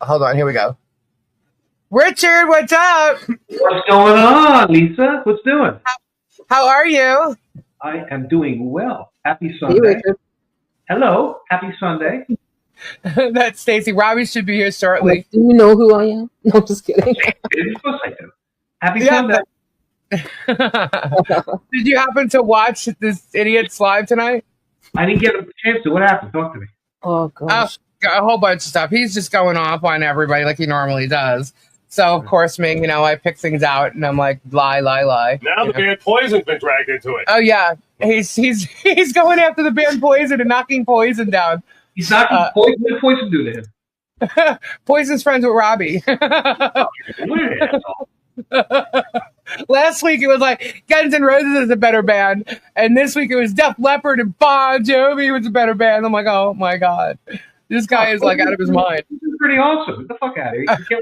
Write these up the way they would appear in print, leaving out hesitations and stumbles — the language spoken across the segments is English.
Hold on, here we go. Richard, what's up? What's going on, Lisa? What's doing? How are you? I am doing well. Happy Hey, Sunday. Richard. Hello. Happy Sunday. That's Stacy. Robbie should be here shortly. Do you know who I am? No, I'm just kidding. Of course I do. Happy Yeah, Sunday. Did you happen to watch this idiot's live tonight? I didn't get a chance to. What happened? Talk to me. Oh, gosh. A whole bunch of stuff. He's just going off on everybody like he normally does. So, of course, me, I pick things out and I'm like, lie. Now the band Poison's been dragged into it. Oh, yeah. He's going after the band Poison and knocking Poison down. He's knocking Poison. What did Poison do to him? Poison's friends with Robbie. Weird. Last week it was like Guns N' Roses is a better band, and this week it was Def Leppard and Bon Jovi was a better band. I'm like, oh my god, this guy is like out of his mind. This is pretty awesome. Get the fuck out of here.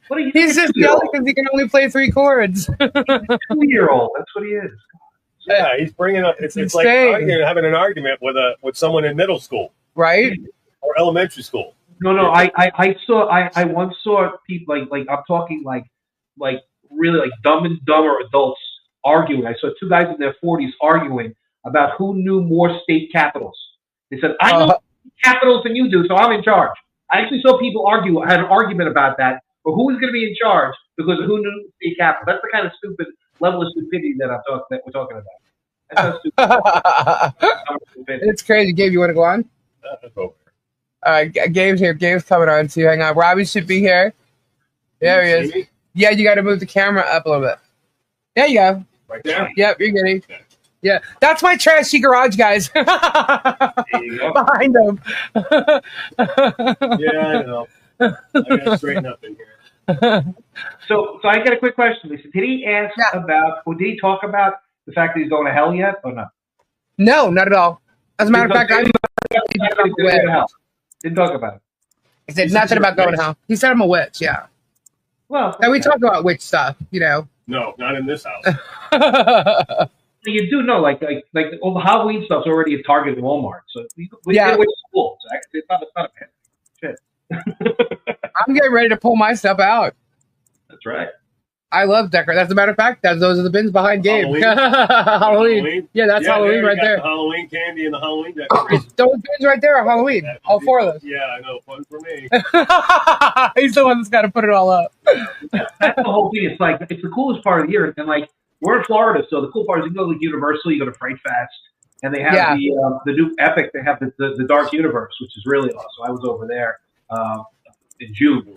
What are you? He's just yelling because he can only play 3 chords. 2-year-old. That's what he is. Yeah, he's bringing up. It's like having an argument with someone in middle school, right, or elementary school. No. I once saw people like I'm talking like really like Dumb and Dumber adults arguing. I saw 2 guys in their 40s arguing about who knew more state capitals. They said, I know capitals than you do, so I'm in charge. I actually saw people had an argument about that, but who was going to be in charge because of who knew state capital. That's the kind of stupid level of stupidity that we're talking about. That's how stupid. It's crazy. Gabe, you want to go on? Gabe's here. Gabe's coming on too. Hang on. Robbie should be here. There he is. Yeah, you got to move the camera up a little bit. There you go. Right there? Yep, you're getting. Yeah, that's my trashy garage, guys. There you go. Behind them. Yeah, I know. I got to straighten up in here. So I got a quick question, Lisa. Did he ask about, or did he talk about the fact that he's going to hell yet, or not? No, not at all. As a matter of fact, didn't talk about it. He said nothing about going to hell. He said I'm a witch, yeah. Well, and we talk about witch stuff, No, not in this house. You do know, like all the Halloween stuff's already at Target and Walmart, so we get away to school. So actually, it's not a bad shit. I'm getting ready to pull my stuff out. That's right. I love decorating. As a matter of fact, those are the bins behind Gabe. Halloween. Yeah, that's Halloween right there. The Halloween candy and the Halloween decorations. Those bins right there are Halloween. All 4 of those. Yeah, I know. Fun for me. He's the one that's got to put it all up. That's the whole thing. It's like it's the coolest part of the year, and like we're in Florida, so the cool part is you can go to Universal, you go to Fright Fest, and they have the new Epic. They have the Dark Universe, which is really awesome. I was over there in June.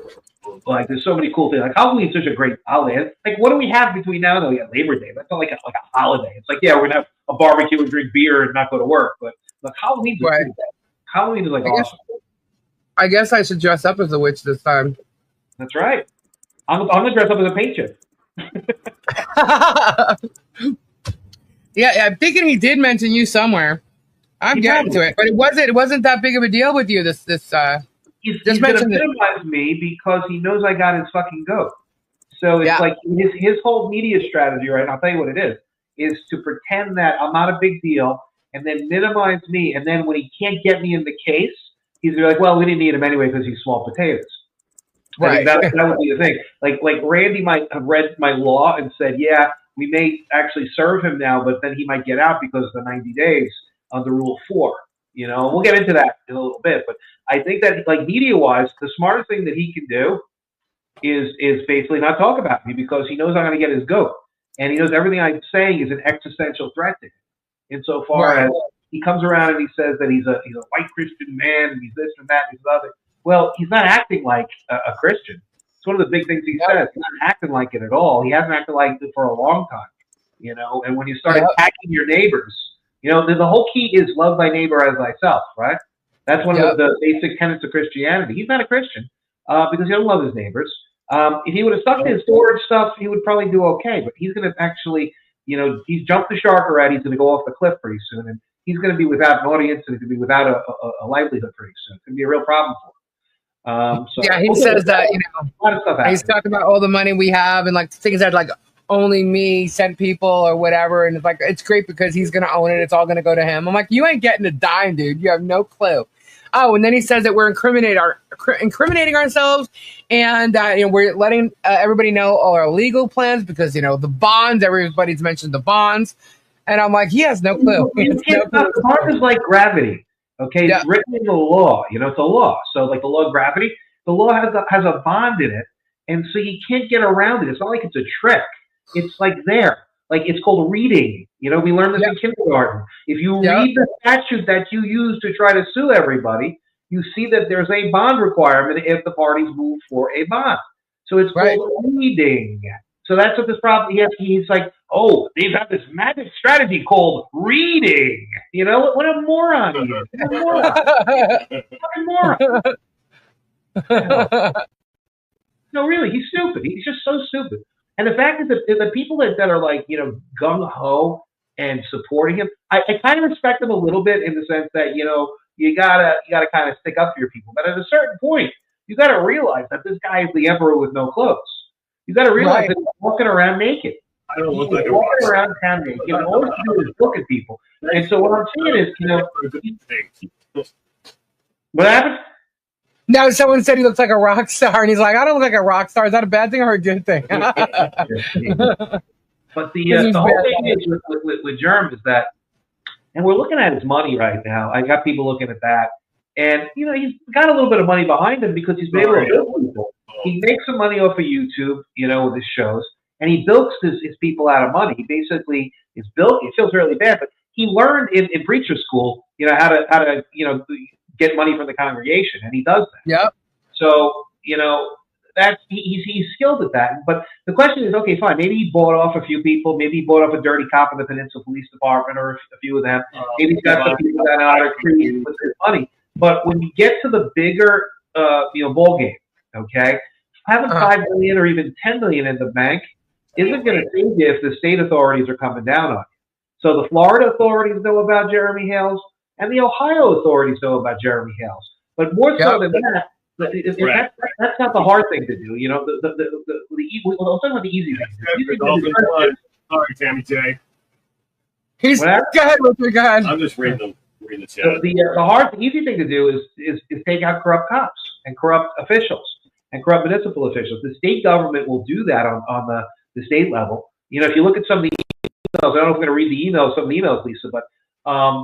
Like, there's so many cool things. Like, Halloween's such a great holiday. Like, what do we have between now and then? We got Labor Day. That's not like a holiday. It's like, yeah, we're going to have a barbecue and drink beer and not go to work. But, like, Halloween's a cool day. Halloween is, like, awesome. I guess I should dress up as a witch this time. That's right. I'm going to dress up as a paint chip. Yeah, I'm thinking he did mention you somewhere. I'm getting to it. But it wasn't that big of a deal with you this He's going to minimize me because he knows I got his fucking goat. So it's like his whole media strategy, right? And I'll tell you what it is to pretend that I'm not a big deal and then minimize me. And then when he can't get me in the case, he's going to be like, well, we didn't need him anyway because he's small potatoes. Right. That would be the thing. Like Randy might have read my law and said, yeah, we may actually serve him now, but then he might get out because of the 90 days under Rule 4. We'll get into that in a little bit, but I think that, like, media-wise, the smartest thing that he can do is basically not talk about me because he knows I'm going to get his goat, and he knows everything I'm saying is an existential threat to him. Insofar as he comes around and he says that he's a white Christian man and he's this and that and he's other. Well, he's not acting like a Christian. It's one of the big things he says. He's not acting like it at all. He hasn't acted like it for a long time. And when you start attacking your neighbors. The whole key is love thy neighbor as thyself, right? That's one of the basic tenets of Christianity. He's not a Christian because he doesn't love his neighbors. If he would have stuck to his storage stuff, he would probably do okay. But he's going to actually, he's jumped the shark already. He's going to go off the cliff pretty soon. And he's going to be without an audience and he's going to be without a livelihood pretty soon. It's going to be a real problem for him. He says that, a lot of stuff he's talking about all the money we have and, like, things that, like, only me sent people or whatever, and it's like it's great because he's gonna own it. It's all gonna go to him. I'm like, you ain't getting a dime, dude. You have no clue. Oh, and then he says that we're incriminating ourselves, and we're letting everybody know all our legal plans because the bonds. Everybody's mentioned the bonds, and I'm like, he has no clue. The bond is like gravity. Okay, it's written in the law. It's a law. So like the law of gravity, the law has a bond in it, and so you can't get around it. It's not like it's a trick. It's like there. Like it's called reading. We learned this in kindergarten. If you read the statute that you use to try to sue everybody, you see that there's a bond requirement if the parties move for a bond. So it's called reading. So that's what this problem. He's like, oh, they've got this magic strategy called reading. What a moron he is. What a moron. Fucking moron. No, really, he's stupid. He's just so stupid. And the fact is that the people that are like, gung-ho and supporting him, I kind of respect him a little bit in the sense that, you gotta kind of stick up for your people. But at a certain point, you got to realize that this guy is the emperor with no clothes. You got to realize that he's walking around naked. I don't look like walking around town naked. And all he's doing is look at people. And so what I'm saying is, what happened? No, someone said he looks like a rock star, and he's like, I don't look like a rock star. Is that a bad thing or a good thing? But the whole thing is with Jerm is that, and we're looking at his money right now. I got people looking at that. And, he's got a little bit of money behind him because he's been able to build people. He makes some money off of YouTube, with his shows, and he bilks his people out of money. He basically is built. It feels really bad, but he learned in preacher school, how to get money from the congregation, and he does that. Yep. So, that's he's skilled at that. But the question is, okay, fine. Maybe he bought off a few people. Maybe he bought off a dirty cop in the Peninsula Police Department or a few of them. Maybe he's got some people that are creating with his money. But when you get to the bigger, ball game, okay, having $5 million or even $10 million in the bank isn't going to save you if the state authorities are coming down on you. So the Florida authorities know about Jeremy Hales, and the Ohio authorities know about Jeremy Hales. But more so than that, that's not the hard thing to do. I'm talking about the easy thing. Sorry, Tammy J. Go ahead, Richard. Go ahead. I'm just reading the chat. The easy thing to do is take out corrupt cops and corrupt officials and corrupt municipal officials. The state government will do that on the state level. If you look at some of the emails, I don't know if I'm going to read some of the emails, Lisa, but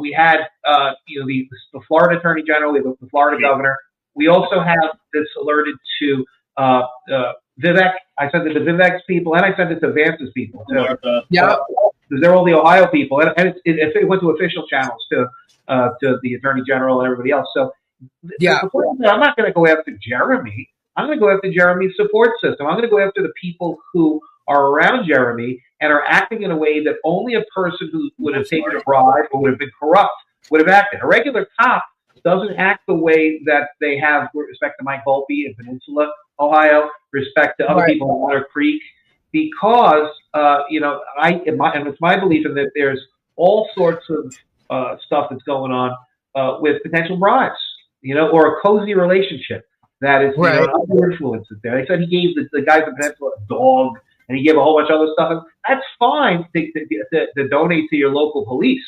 we had the Florida Attorney General, we have the Florida Governor. We also have this alerted to Vivek. I sent it to Vivek's people, and I sent it to Vance's people too. Because they're all the Ohio people, and it went to official channels to the Attorney General and everybody else. So I'm not going to go after Jeremy. I'm going to go after Jeremy's support system. I'm going to go after the people who are around Jeremy and are acting in a way that only a person who would have taken a bribe or would have been corrupt would have acted. A regular cop doesn't act the way that they have with respect to Mike Volpe in Peninsula, Ohio, respect to other people in Otter Creek, because and it's my belief in that there's all sorts of stuff that's going on with potential bribes, or a cozy relationship that is other influences there. They said he gave the guys in Peninsula a dog, and he gave a whole bunch of other stuff. That's fine to donate to your local police.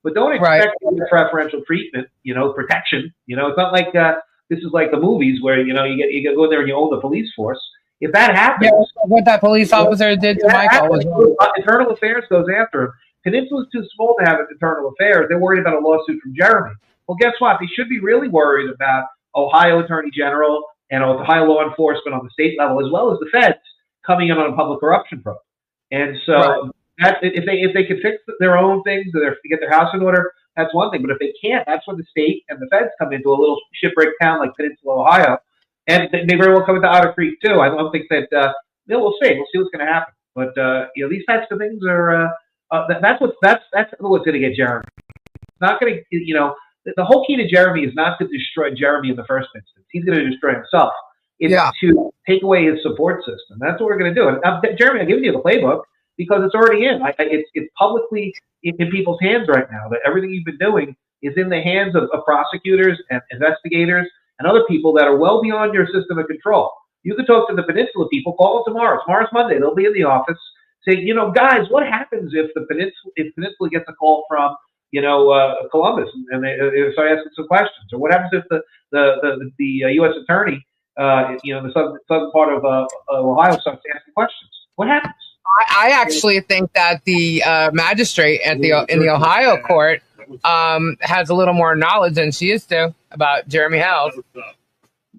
But don't expect preferential treatment, protection. It's not like this is like the movies where you go in there and you own the police force. If that happens, what that police officer did to Michael, Internal Affairs goes after him. Peninsula's too small to have Internal Affairs. They're worried about a lawsuit from Jeremy. Well, guess what? They should be really worried about Ohio Attorney General and Ohio law enforcement on the state level, as well as the feds coming in on a public corruption probe. And so. If they can fix their own things, or get their house in order, that's one thing. But if they can't, that's when the state and the feds come into a little shipwreck town like Peninsula, Ohio, and they very well come into Otter Creek too. I don't think that we'll see. We'll see what's going to happen. But these types of things are that's what's going to get Jeremy. It's not going to the whole key to Jeremy is not to destroy Jeremy in the first instance. He's going to destroy himself. It's to take away his support system. That's what we're going to do. And Jeremy, I'm giving you the playbook. Because it's already in. It's publicly in people's hands right now. That everything you've been doing is in the hands of prosecutors and investigators and other people that are well beyond your system of control. You can talk to the Peninsula people. Call them tomorrow. Tomorrow's Monday. They'll be in the office. Say, guys, what happens if Peninsula gets a call from Columbus, and they start asking some questions. Or what happens if the U.S. attorney, in the southern part of Ohio, starts asking questions? What happens? I actually think that the magistrate in the Ohio court has a little more knowledge than she used to about Jeremy Hales.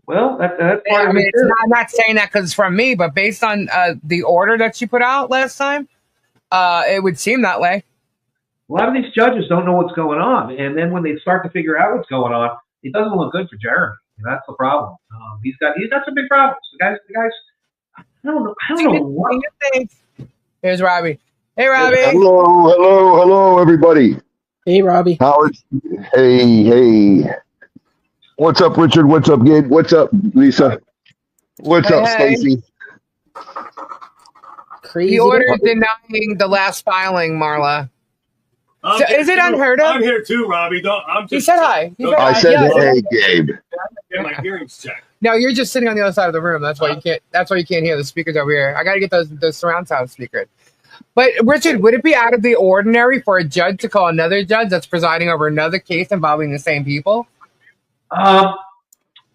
Well, that's part of it. I'm not saying that because it's from me, but based on the order that she put out last time, it would seem that way. A lot of these judges don't know what's going on, and then when they start to figure out what's going on, it doesn't look good for Jeremy. That's the problem. He's got some big problems. The guys. I don't know what. Here's Robbie. Hey, Robbie. Hello, everybody. Hey, Robbie. Hey. What's up, Richard? What's up, Gabe? What's up, Lisa? What's up, Stacy? Crazy. The order is denying the last filing, Marla. So is it unheard of? I'm here too, Robbie. He said hi. I said hey, Gabe. Get my hearings checked. No, you're just sitting on the other side of the room. That's why you can't. That's why you can't hear the speakers over here. I got to get those surround sound speakers. But Richard, would it be out of the ordinary for a judge to call another judge that's presiding over another case involving the same people?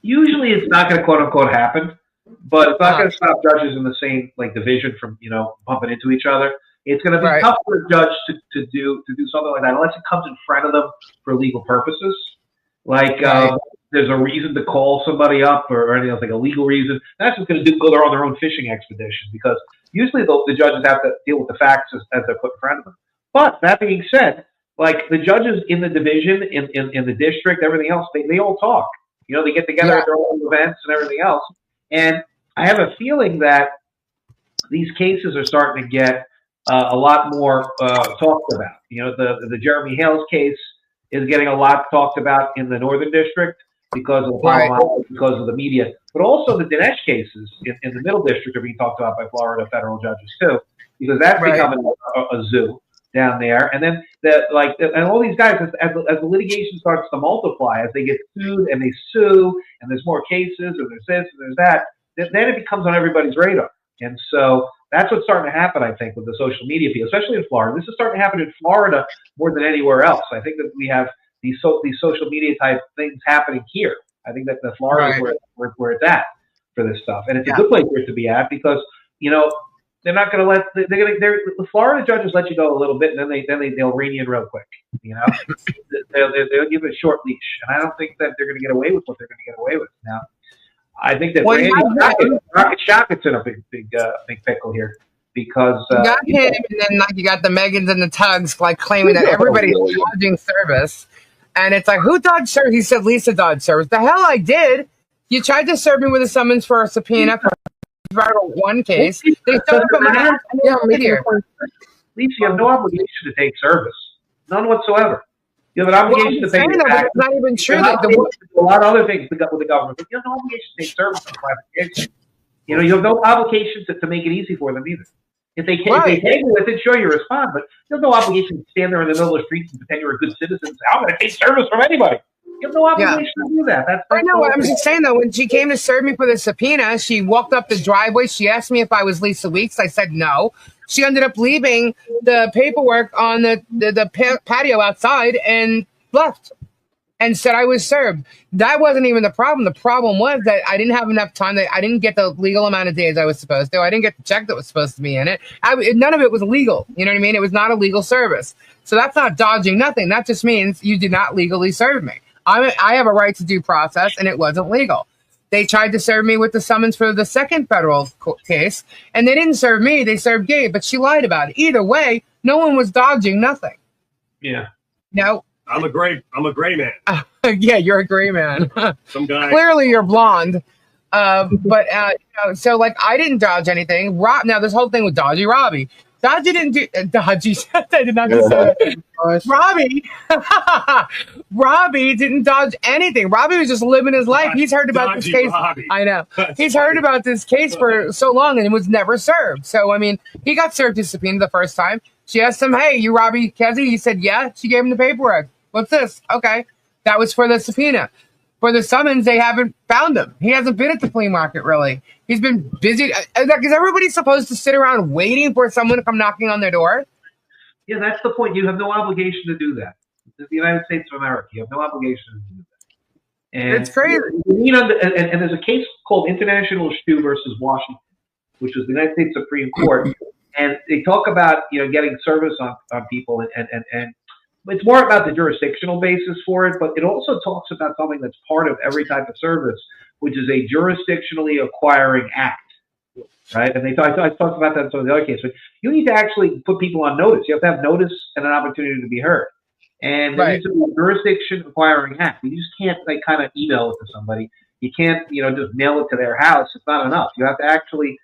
Usually, it's not going to quote unquote happen, but it's not going to stop judges in the same division from bumping into each other. It's going to be tough for a judge to do something like that unless it comes in front of them for legal purposes. There's a reason to call somebody up or anything else, like a legal reason. That's just going to go there on their own fishing expedition because usually the judges have to deal with the facts as they're put in front of them. But that being said, the judges in the division, in the district, everything else, they all talk. They get together at their own events and everything else. And I have a feeling that these cases are starting to get a lot more talked about. The Jeremy Hales case is getting a lot talked about in the Northern District because of because of the media, but also the Dinesh cases in the Middle District are being talked about by Florida federal judges too, because that's becoming a zoo down there. And then and all these guys, as the litigation starts to multiply, as they get sued and they sue, and there's more cases, and there's this and there's that, then it becomes on everybody's radar. And so that's what's starting to happen, I think, with the social media field, especially in Florida. This is starting to happen in Florida more than anywhere else. I think that we have these social media type things happening here. I think that the Florida is where it's at for this stuff, and it's a good place for it to be at because they're not going to let the Florida judges let you go a little bit, and then they'll rein you in real quick. They'll give it a short leash, and I don't think that they're going to get away with what they're going to get away with now. I think that Rocket Shocket's in a big pickle here because you got him, and then you got the Megans and the Tugs claiming that everybody's dodging service, and it's who dodged service? He said Lisa dodged service. The hell I did. You tried to serve me with a summons for a subpoena for one case. They showed up here. Lisa, you have no obligation to take service, none whatsoever. You have an obligation to pay your taxes. It's not even true. A lot of other things with the government, but you have no obligation to take service in private case. You have no obligation to make it easy for them either. If they pay you with it, sure, you respond, but you have no obligation to stand there in the middle of the streets and pretend you're a good citizen and say, I'm going to take service from anybody. You have no obligation to do that. I know. I'm just saying, though, when she came to serve me for the subpoena, she walked up the driveway. She asked me if I was Lisa Weeks. I said no. She ended up leaving the paperwork on the patio outside and left and said I was served. That wasn't even the problem. The problem was that I didn't have enough time. I didn't get the legal amount of days I was supposed to. I didn't get the check that was supposed to be in it. None of it was legal. You know what I mean? It was not a legal service. So that's not dodging nothing. That just means you did not legally serve me. I have a right to due process, and it wasn't legal. They tried to serve me with the summons for the second federal case, and they didn't serve me. They served Gabe, but she lied about it. Either way, no one was dodging nothing. Yeah. No. I'm a gray man. Yeah, you're a gray man. Some guy. Clearly, you're blonde. But so I didn't dodge anything. Now this whole thing with Dodgy Robbie. Dodgy didn't do Dodgy. I did not just say that. Robbie didn't dodge anything. Robbie was just living his life. He's heard about this case. Robbie. I know. He's heard about this case for so long and was never served. So I mean, he got served his subpoena the first time. She asked him, "Hey, you Robbie Kesey?" He said, "Yeah." She gave him the paperwork. What's this? Okay, that was for the subpoena. For the summons, they haven't found him. He hasn't been at the flea market, really. He's been busy. Is everybody supposed to sit around waiting for someone to come knocking on their door? Yeah, that's the point. You have no obligation to do that. This is the United States of America. You have no obligation to do that. And it's crazy. And there's a case called International Shoe versus Washington, which was the United States Supreme Court, and they talk about getting service on people, and it's more about the jurisdictional basis for it, but it also talks about something that's part of every type of service, which is a jurisdictionally acquiring act, right? And I talked about that in some of the other cases. But you need to actually put people on notice. You have to have notice and an opportunity to be heard. And there needs to be a jurisdiction acquiring act. You just can't kind of email it to somebody. You can't just mail it to their house. It's not enough. You have to actually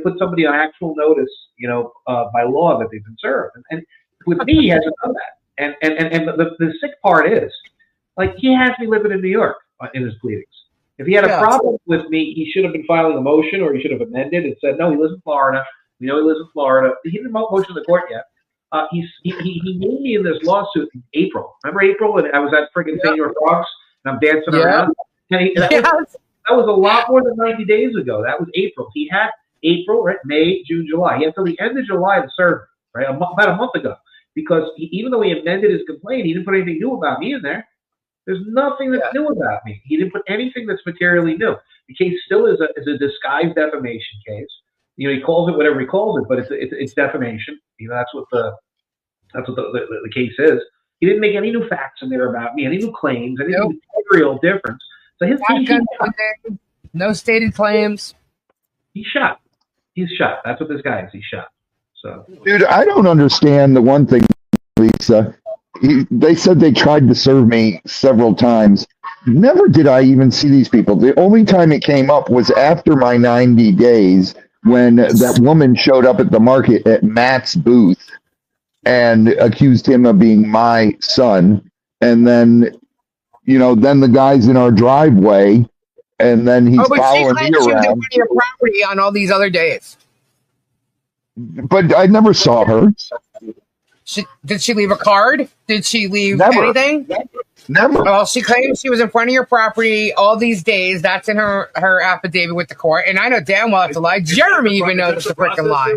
put somebody on actual notice, by law that they've been served. And with me, he hasn't done that. And the sick part is, he has me living in New York in his pleadings. If he had a problem with me, he should have been filing a motion, or he should have amended and said, no, he lives in Florida. We know he lives in Florida. He didn't motion in the court yet. He named me in this lawsuit in April. Remember April when I was at friggin' Senior Frogs and I'm dancing around? That was a lot more than 90 days ago. That was April. He had April, right? May, June, July. He had till the end of July to serve, right? About a month ago. Because even though he amended his complaint, he didn't put anything new about me in there. There's nothing that's new about me. He didn't put anything that's materially new. The case still is a disguised defamation case. He calls it whatever he calls it, but it's defamation. That's what the case is. He didn't make any new facts in there about me, any new claims, any material difference. So his no stated claims. He's shot. He's shot. That's what this guy is. He's shot. So, dude, I don't understand the one thing, Lisa. They said they tried to serve me several times. Never did I even see these people. The only time it came up was after my 90 days when that woman showed up at the market at Matt's booth and accused him of being my son. And then, then the guy's in our driveway, and then he's following me around. She your property on all these other days. But I never saw her. Did she leave a card? Did she leave anything? Never. Well, she claims she was in front of your property all these days. That's in her affidavit with the court. And I know damn well it's a lie. Jeremy even knows it's a freaking lie.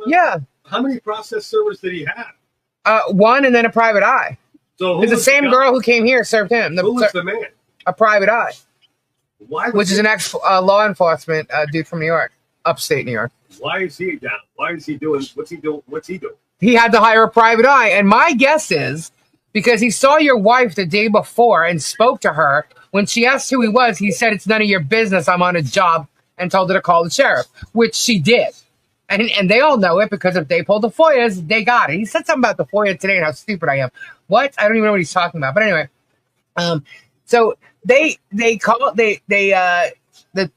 Yeah. How many process servers did he have? One, and then a private eye. So the same girl who came here served him. Who was the man? A private eye. Which is an ex-law enforcement dude from New York, upstate New York. Why is he down? Why is he doing? What's he doing? He had to hire a private eye. And my guess is because he saw your wife the day before and spoke to her. When she asked who he was, he said, it's none of your business. I'm on a job, and told her to call the sheriff, which she did. And they all know it because if they pulled the FOIAs, they got it. He said something about the FOIA today and how stupid I am. What? I don't even know what he's talking about. But anyway, so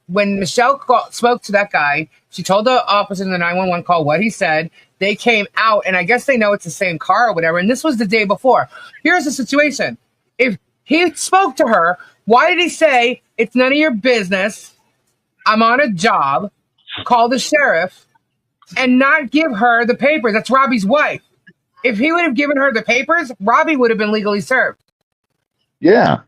when Michelle spoke to that guy, she told the officer in the 911 call what he said. They came out, and I guess they know it's the same car or whatever. And this was the day before. Here's the situation. If he spoke to her, why did he say, it's none of your business, I'm on a job, call the sheriff, and not give her the papers? That's Robbie's wife. If he would have given her the papers, Robbie would have been legally served. Yeah.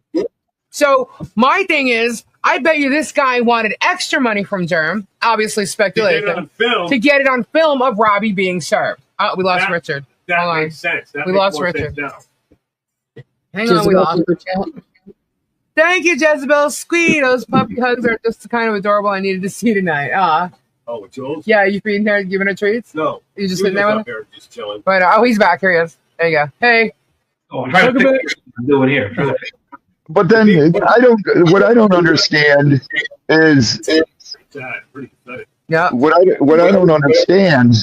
So my thing is, I bet you this guy wanted extra money from Germ, obviously speculation, to get it on film of Robbie being served. We lost Richard. That makes sense. We lost Richard. Hang on, we lost Richard. Thank you, Jezebel. Squee, those puppy hugs are just kind of adorable. I needed to see tonight. Oh, with Jules? Yeah, you feeding her, giving her treats? No. You just sitting there with her? Just chilling. But, he's back. Here he is. There you go. Hey. Oh, I'm trying to think what I'm doing here. But then what I don't understand is what I don't understand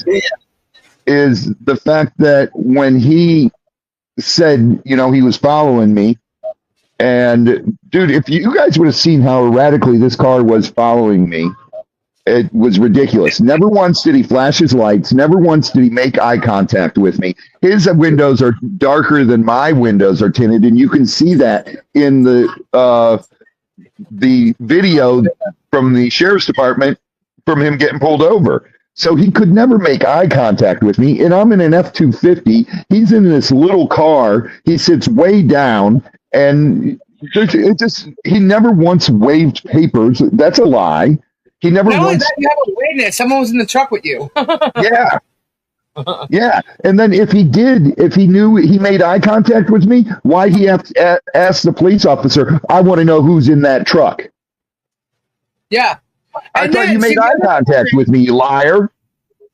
is the fact that when he said, he was following me, and dude, if you guys would have seen how erratically this car was following me, it was ridiculous. Never once did he flash his lights. Never once did he make eye contact with me. His windows are darker than my windows are tinted, and you can see that in the video from the sheriff's department from him getting pulled over. So he could never make eye contact with me, and I'm in an F-250. He's in this little car. He sits way down, and he never once waved papers. That's a lie. He never. Not only that, you have a witness. Someone was in the truck with you. Yeah. Yeah, and then if he knew he made eye contact with me, why'd he have to ask the police officer, I want to know who's in that truck? Yeah. I thought you made eye contact with me, you liar.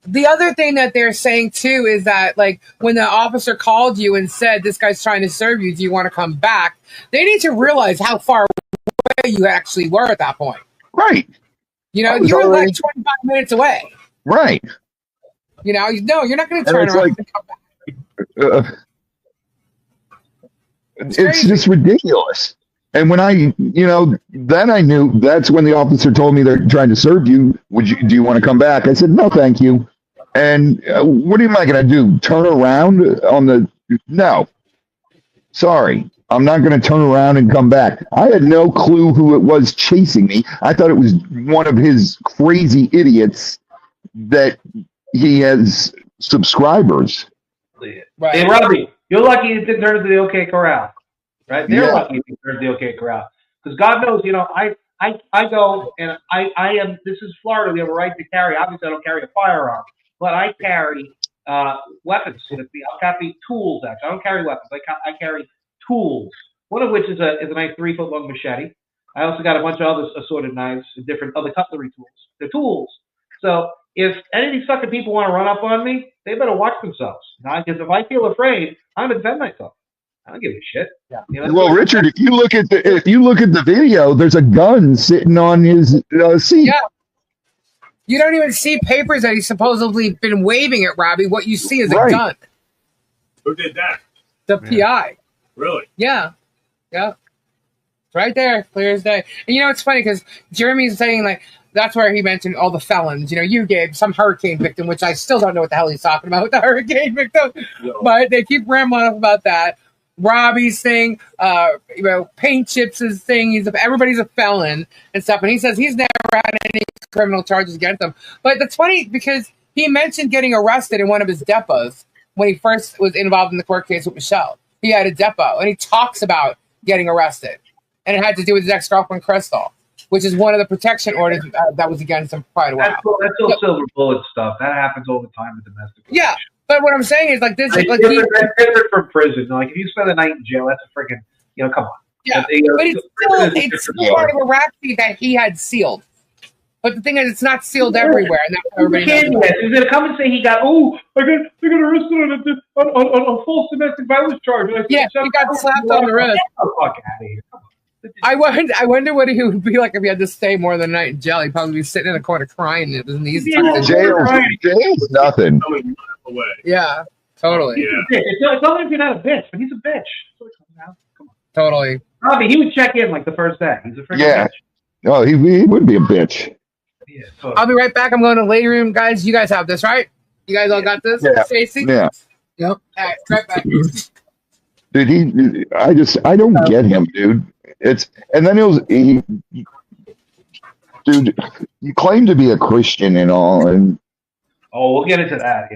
The other thing that they're saying, too, is that, like, when the officer called you and said, this guy's trying to serve you, do you want to come back? They need to realize how far away you actually were at that point. Right. You know, you were like 25 minutes away. Right. You know, no, you're not going to turn around and come back. It's just ridiculous. And when then I knew that's when the officer told me they're trying to serve you. Do you want to come back? I said, no, thank you. And what am I going to do? Turn around no, sorry. I'm not going to turn around and come back. I had no clue who it was chasing me. I thought it was one of his crazy idiots that he has subscribers. Right. Hey, Robbie, you're lucky it didn't turn into the OK Corral. Right? They're lucky it didn't turn into the OK Corral. Because God knows, I go and I am, this is Florida, we have a right to carry. Obviously, I don't carry a firearm, but I carry weapons with me. I'll carry tools, actually. I don't carry weapons. I carry tools, one of which is a nice 3-foot long machete. I also got a bunch of other assorted knives and different other cutlery tools. They're tools. So if any of these fucking people want to run up on me, they better watch themselves. Because if I feel afraid, I'm going to defend myself. I don't give a shit. Yeah. Well, Richard, if you look at the video, there's a gun sitting on his seat. Yeah. You don't even see papers that he's supposedly been waving at Robbie. What you see is a gun. Who did that? The PI. Really? Yeah. Yeah. It's right there, clear as day. And it's funny because Jeremy's saying, like, that's where he mentioned all the felons. You gave some hurricane victim, which I still don't know what the hell he's talking about with the hurricane victim. No. But they keep rambling off about that. Robbie's thing, Paint Chips' thing. Everybody's a felon and stuff. And he says he's never had any criminal charges against him. But that's funny because he mentioned getting arrested in one of his depots when he first was involved in the court case with Michelle. He had a depot, and he talks about getting arrested. And it had to do with his ex-girlfriend, Crystal, which is one of the protection orders that was against him for quite a while. That's all silver bullet stuff. That happens all the time in domestic relations. Yeah, but what I'm saying is, like, this is like that's different from prison. Like, if you spend a night in jail, that's a freaking, come on. Yeah, but it's still part of a rap sheet that he had sealed. But the thing is, it's not sealed everywhere, and that's everybody knows. He's going to come and say he got, I got arrested on a false domestic violence charge. He got slapped on the wrist. Get the fuck out of here. Come on. I wonder what he would be like if he had to stay more than a night in jail. He'd probably be sitting in a corner crying. It was easy. Jail's nothing. Yeah, totally. Yeah. It's only if you're not a bitch, but he's a bitch. Come on. Totally. Robbie, he would check in like the first day. He's a freaking bitch. Oh, he would be a bitch. Yeah, totally. I'll be right back. I'm going to the lady room, guys. You guys have this, right? You guys all got this? Yeah. Stacey? Yeah. Yep. All right, right back. Dude, I don't get him, dude. Dude, you claim to be a Christian and all, and we'll get into that.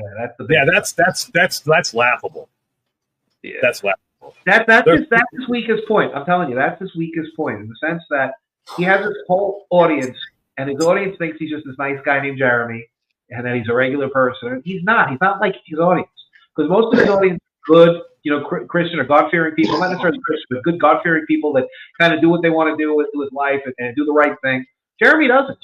That's laughable. Yeah, that's laughable. That's his weakest point. I'm telling you, that's his weakest point in the sense that he has this whole audience, and his audience thinks he's just this nice guy named Jeremy, and that he's a regular person. He's not. He's not like his audience, because most of his audience are good, Christian or God-fearing people, not necessarily Christian, but good God-fearing people that kind of do what they want to do with life and do the right thing. Jeremy doesn't.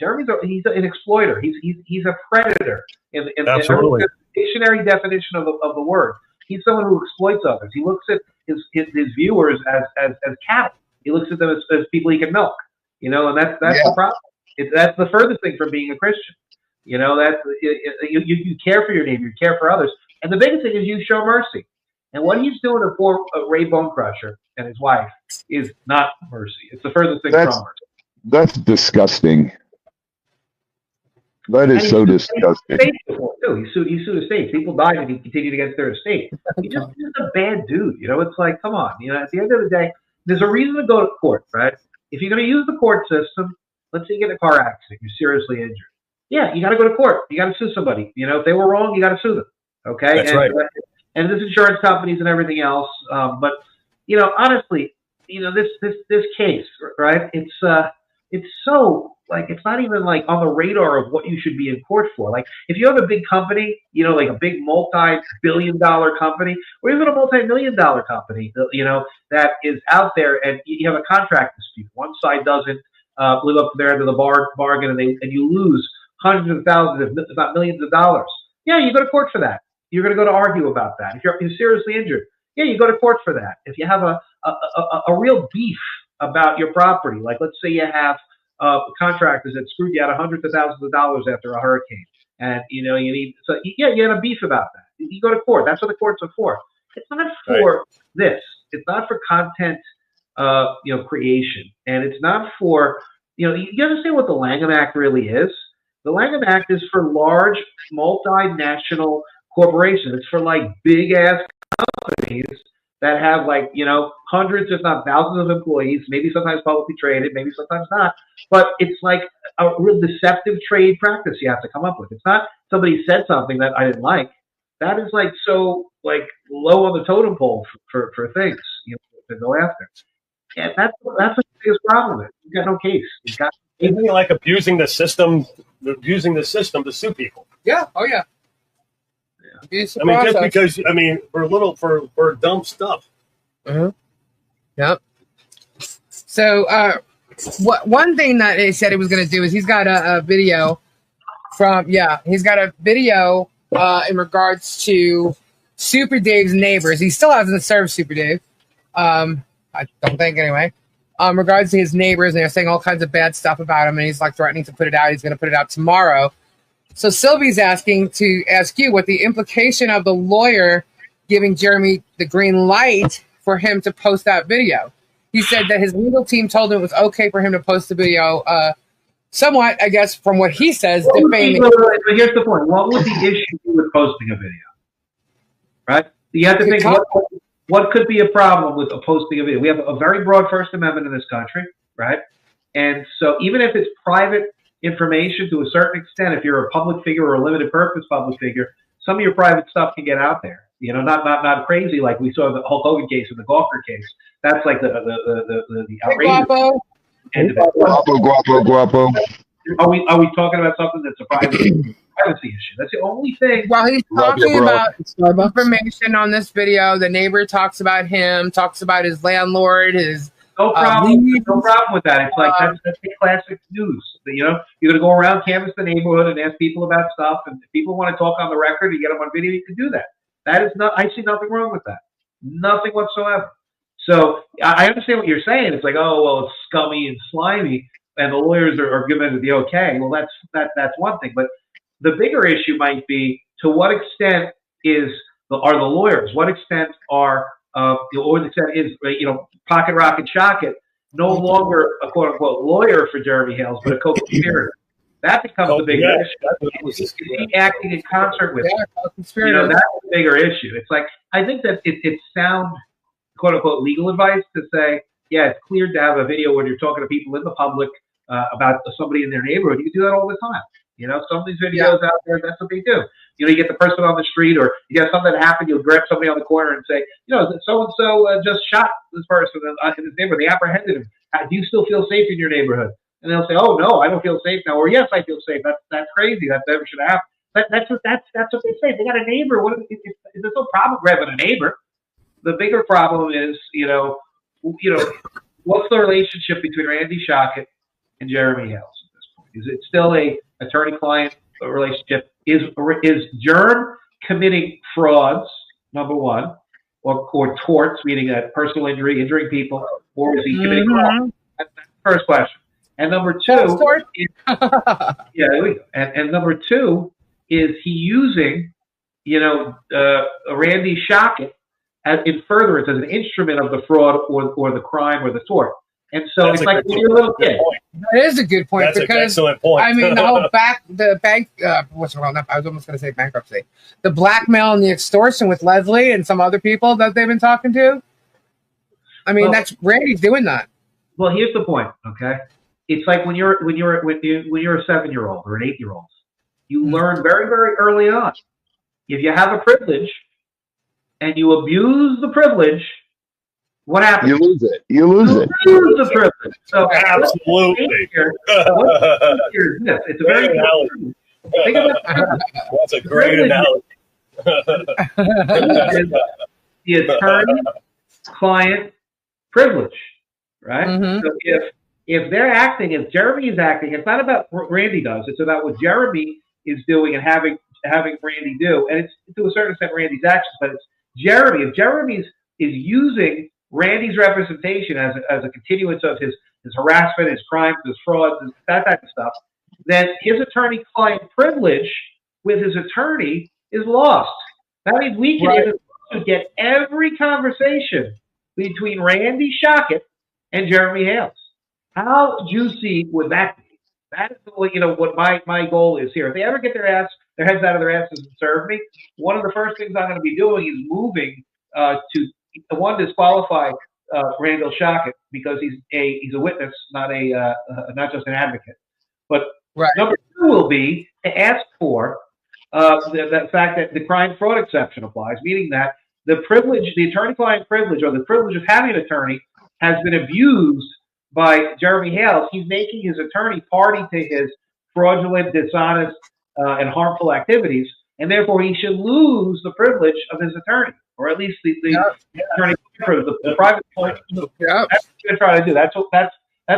He's an exploiter. He's a predator in the dictionary definition of the word. He's someone who exploits others. He looks at his viewers as cattle. He looks at them as people he can milk. And that's the problem. That's the furthest thing from being a Christian. You care for your neighbor, you care for others, and the biggest thing is you show mercy. And what he's doing to poor Ray Bonecrusher and his wife is not mercy. It's the furthest thing from mercy. That's disgusting. That is so disgusting. He sued a state. People died and he continued against their estate. He's just a bad dude. It's like, come on. At the end of the day, there's a reason to go to court, right? If you're going to use the court system, let's say you get in a car accident, you're seriously injured. Yeah, you got to go to court. You got to sue somebody. If they were wrong, you got to sue them. Okay? That's right. And there's insurance companies and everything else. But honestly, this case, right? It's so like it's not even like on the radar of what you should be in court for. Like if you have a big company, you know, like a big multi-billion-dollar company, or even a multi-million-dollar company, you know, that is out there, and you have a contract dispute. One side doesn't live up to their end of the bargain, and you lose hundreds of thousands, if not millions of dollars. Yeah, you go to court for that. You're going to go to argue about that. If you're seriously injured, yeah, you go to court for that. If you have a real beef about your property, like let's say you have contractors that screwed you out of hundreds of thousands of dollars after a hurricane, and you know you need, so yeah, you had a beef about that. You go to court. That's what the courts are for. It's not for this. It's not for content, you know, creation, and it's not for, you know, you understand what the Lanham Act really is. The Lanham Act is for large multinational corporations. It's for like big ass companies that have like, you know, hundreds if not thousands of employees, maybe sometimes publicly traded, maybe sometimes not. But it's like a real deceptive trade practice you have to come up with. It's not somebody said something that I didn't like. That is like so like low on the totem pole for things, you know, to go after. And that's the biggest problem with it. You've got no case. You've got isn't it like abusing the system to sue people? Yeah. Oh yeah. I mean, just because, I mean, for dumb stuff. Yep. So, one thing that he said he was going to do is he's got a video he's got a video in regards to Super Dave's neighbors. He still hasn't served Super Dave. I don't think anyway. Regards to his neighbors, and they're saying all kinds of bad stuff about him, and he's like threatening to put it out. He's going to put it out tomorrow. So Sylvie's asking to ask you what the implication of the lawyer giving Jeremy the green light for him to post that video. He said that his legal team told him it was okay for him to post the video, somewhat, I guess, from what he says, defaming. But here's the point. What was the issue with posting a video? Right? You have to think, what could be a problem with posting a video? We have a very broad First Amendment in this country, right? And so even if it's private information to a certain extent, if you're a public figure or a limited purpose public figure, some of your private stuff can get out there. You know, not crazy like we saw the Hulk Hogan case and the Gawker case. That's like the outrageous. Guapo. Are we talking about something that's a privacy issue? That's the only thing. Well, he's talking about information on this video. The neighbor talks about him, talks about his landlord, his no problem with that. It's like that's the classic news. You know, you're gonna go around, canvass the neighborhood, and ask people about stuff. And if people want to talk on the record, you get them on video, you can do that. That is not. I see nothing wrong with that. Nothing whatsoever. So I understand what you're saying. It's like, oh well, it's scummy and slimy, and the lawyers are giving it the okay. Well, that's one thing. But the bigger issue might be to what extent are the lawyers? What extent are or the extent is, you know, Pocket Rocket Shocket no longer a quote unquote lawyer for Jeremy Hales, but a co-conspirator? That becomes the bigger issue. Is he acting in concert with him? You know, that's the bigger issue. It's like, I think that it's sound quote unquote legal advice to say, yeah, it's clear to have a video when you're talking to people in the public about somebody in their neighborhood. You can do that all the time. You know, some of these videos out there, that's what they do. You know, you get the person on the street, or you get something that happened, you'll grab somebody on the corner and say, you know, so-and-so just shot this person in his neighborhood. They apprehended him. Do you still feel safe in your neighborhood? And they'll say, oh, no, I don't feel safe now. Or, yes, I feel safe. That's crazy. That never should happen. That's what they say. They got a neighbor. There's no problem grabbing a neighbor. The bigger problem is, you know, what's the relationship between Randy Shockett and Jeremy Hales at this point? Is it still a attorney-client relationship? Is Jerm committing frauds, number one, or torts, meaning a personal injury, injuring people, or is he committing fraud? That's the first question. And number two, there we go. And number two, is he using, you know, Randy Shockett in furtherance as an instrument of the fraud or the crime or the tort? And so that's it's like when you're a little kid. That is a good point. That's because, an excellent point. I mean, the bank, what's it called? I was almost going to say bankruptcy. The blackmail and the extortion with Leslie and some other people that they've been talking to. I mean, that's Randy's doing that. Well, here's the point. Okay, it's like when you're a 7-year-old or an 8-year-old, you learn very, very early on. If you have a privilege and you abuse the privilege, what happens? You lose it. You lose it. You lose the privilege. So absolutely. It's a very good analogy. Think about that's a great analogy. The attorney-client privilege, right? Mm-hmm. So if they're acting, if Jeremy is acting, it's not about what Randy does. It's about what Jeremy is doing and having Randy do. And it's to a certain extent Randy's actions, but it's Jeremy. If Jeremy is using Randy's representation as a continuance of his harassment, his crimes, his frauds, that type of stuff, then his attorney-client privilege with his attorney is lost. That means we can get every conversation between Randy Shockett and Jeremy Hales. How juicy would that be? That is what my goal is here. If they ever get their heads out of their asses and serve me, one of the first things I'm going to be doing is moving to disqualify Randall Shockett because he's a witness, not just an advocate. But number two will be to ask for the fact that the crime fraud exception applies, meaning that the attorney-client privilege, or the privilege of having an attorney, has been abused by Jeremy Hales. He's making his attorney party to his fraudulent, dishonest, and harmful activities, and therefore he should lose the privilege of his attorney, or at least the attorney privilege, the private privilege. That's what I'm going to try to do. That's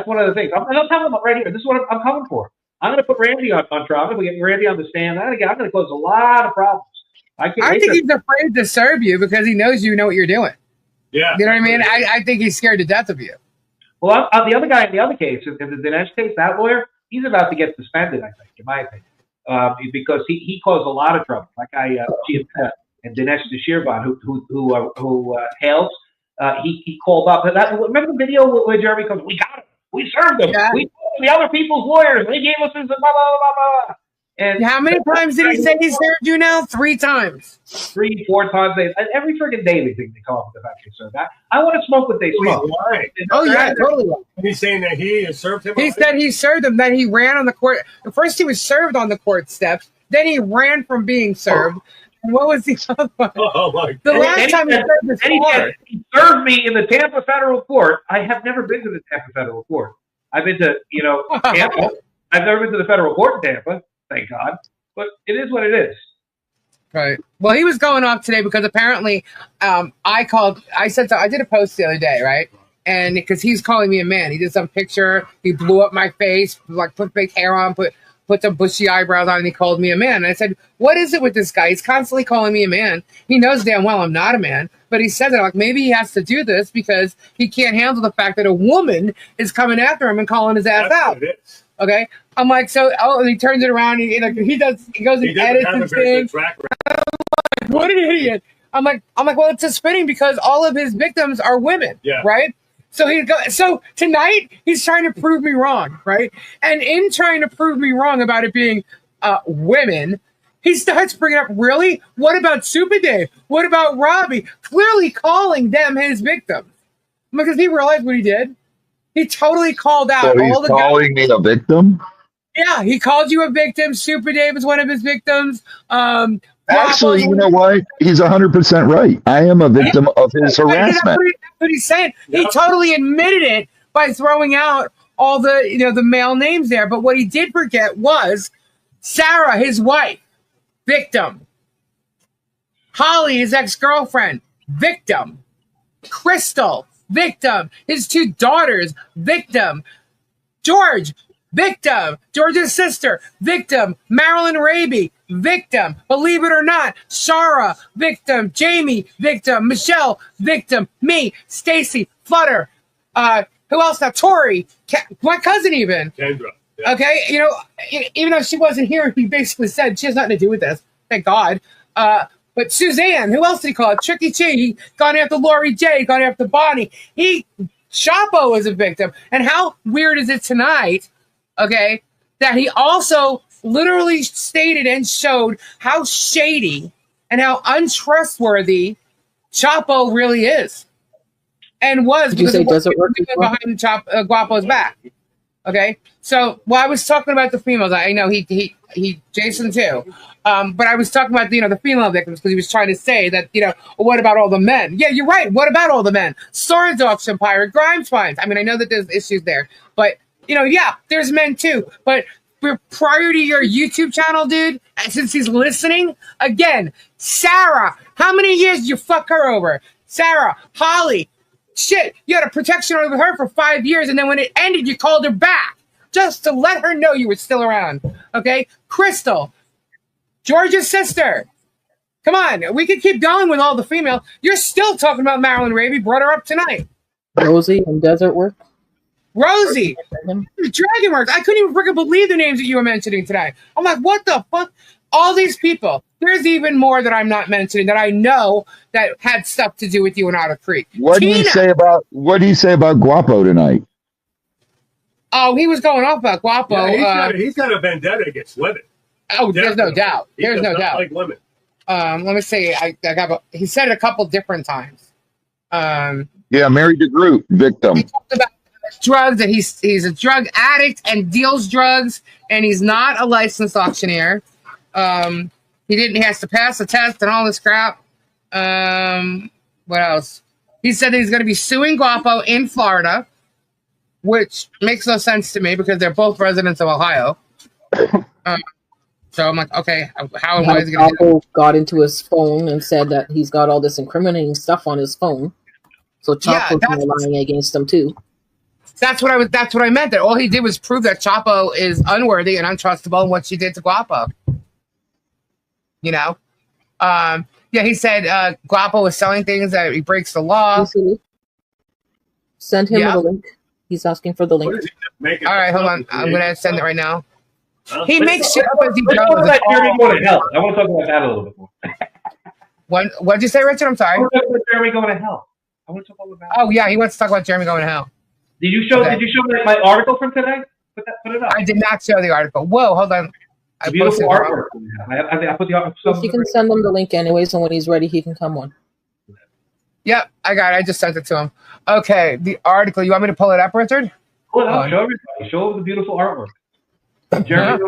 one of the things. I'm telling them right here. This is what I'm coming for. I'm going to put Randy on trial. I'm going to get Randy on the stand. I'm going to close a lot of problems. I think he's afraid to serve you because he knows you know what you're doing. Yeah. You know what I mean? I think he's scared to death of you. Well, the other guy in the other case, in the Dinesh case, that lawyer, he's about to get suspended, I think, in my opinion, because he caused a lot of trouble. That guy, and Dinesh Nashirvan, who Hales, he called up. Remember the video where Jeremy goes, "We got him. We served him. Yeah. We told the other people's lawyers. They gave us this blah blah blah blah." And how many times did he say he served you now? 3 times. 3, 4 times. Every freaking day they think they come up with the fact they served. I want to smoke what they smoke. Oh, yeah, totally. And he's saying that he has served him. He said he served him, then he ran on the court. First he was served on the court steps, then he ran from being served. And what was the other one? Oh, my God. The last time he served his court. He served me in the Tampa Federal Court. I have never been to the Tampa Federal Court. I've been to, Tampa. I've never been to the federal court in Tampa. Thank God. But it is what it is. Right. Well, he was going off today because apparently I did a post the other day, right? And because he's calling me a man. He did some picture. He blew up my face, like put fake hair on, put some bushy eyebrows on, and he called me a man. And I said, what is it with this guy? He's constantly calling me a man. He knows damn well I'm not a man. But he says it like maybe he has to do this because he can't handle the fact that a woman is coming after him and calling his ass out. Okay, I'm like, and he turns it around. He goes and edits and things. What an idiot! I'm like, well, it's just fitting because all of his victims are women, right? So tonight he's trying to prove me wrong, right? And in trying to prove me wrong about it being women, he starts bringing up, really? What about Super Dave? What about Robbie? Clearly calling them his victims because he realized what he did. He totally called out all the guys. Calling me a victim? Yeah, he called you a victim. Super Dave is one of his victims. Actually, you know what? He's 100% right. I am a victim of his harassment. That's what he's saying. He totally admitted it by throwing out all the the male names there. But what he did forget was Sarah, his wife, victim. Holly, his ex-girlfriend, victim. Crystal, victim. His 2 daughters, victim. George, victim. George's sister, victim. Marilyn Raby, victim. Believe it or not, Shara, victim. Jamie, victim. Michelle, victim. Me, Stacy, Flutter. Who else now? Tori, my cousin even. Kendra. Yeah. Okay, even though she wasn't here, he basically said she has nothing to do with this. Thank God. But Suzanne, who else did he call it? Tricky Chi, he gone after Lori J, gone after Bonnie. Chapo was a victim. And how weird is it tonight, okay, that he also literally stated and showed how shady and how untrustworthy Chapo really is. And was Did you say does it work behind Guapo's back. Okay, so I was talking about the females. I know he Jason too, but I was talking about the female victims because he was trying to say that well, what about all the men? Yeah, you're right. What about all the men? Swords auction pirate, Grimes finds. I mean, I know that there's issues there, but yeah, there's men too. But prior to your YouTube channel, dude, and since he's listening again, Sarah, how many years did you fuck her over? Sarah, Holly. Shit, you had a protection order with her for 5 years, and then when it ended, you called her back just to let her know you were still around. Okay? Crystal, George's sister. Come on, we could keep going with all the female. You're still talking about Marilyn Raby, brought her up tonight. Rosie and Desert Work. Rosie, Dragonworks. I couldn't even freaking believe the names that you were mentioning today. I'm like, what the fuck? All these people. There's even more that I'm not mentioning that I know that had stuff to do with you in Otter Creek. What do you say about Guapo tonight? Oh, he was going off about Guapo. Yeah, he's got a vendetta against women. Oh, there's no doubt. There's no doubt. Like women. Let me see. He said it a couple different times. Yeah, Mary DeGroot, victim. He talked about drugs, that he's a drug addict and deals drugs, and he's not a licensed auctioneer. He has to pass a test and all this crap. What else? He said that he's going to be suing Guapo in Florida, which makes no sense to me because they're both residents of Ohio. So I'm like, okay, how and why is he going to do that? Got into his phone and said that he's got all this incriminating stuff on his phone. So Chapo's lying against him too. That's what I meant. That all he did was prove that Chapo is unworthy and untrustable in what she did to Guapo. Yeah, he said Guapo was selling things that he breaks the law. Send him the link. He's asking for the link. All right, hold on. I'm going to send it right now. He makes shit up as he goes. I want to talk about that a little bit more. What'd you say, Richard? I'm sorry. I want to talk about Jeremy going to hell. I want to talk about that. Oh, yeah, he wants to talk about Jeremy going to hell. Did you show my article from today? Put it up. I did not show the article. Whoa, hold on. Beautiful artwork. I put the article. You can send him the link anyways, and when he's ready, he can come on. Yep, I got it. I just sent it to him. Okay, the article. You want me to pull it up, Richard? Pull it up. Show everybody. Show the beautiful artwork. Jeremy.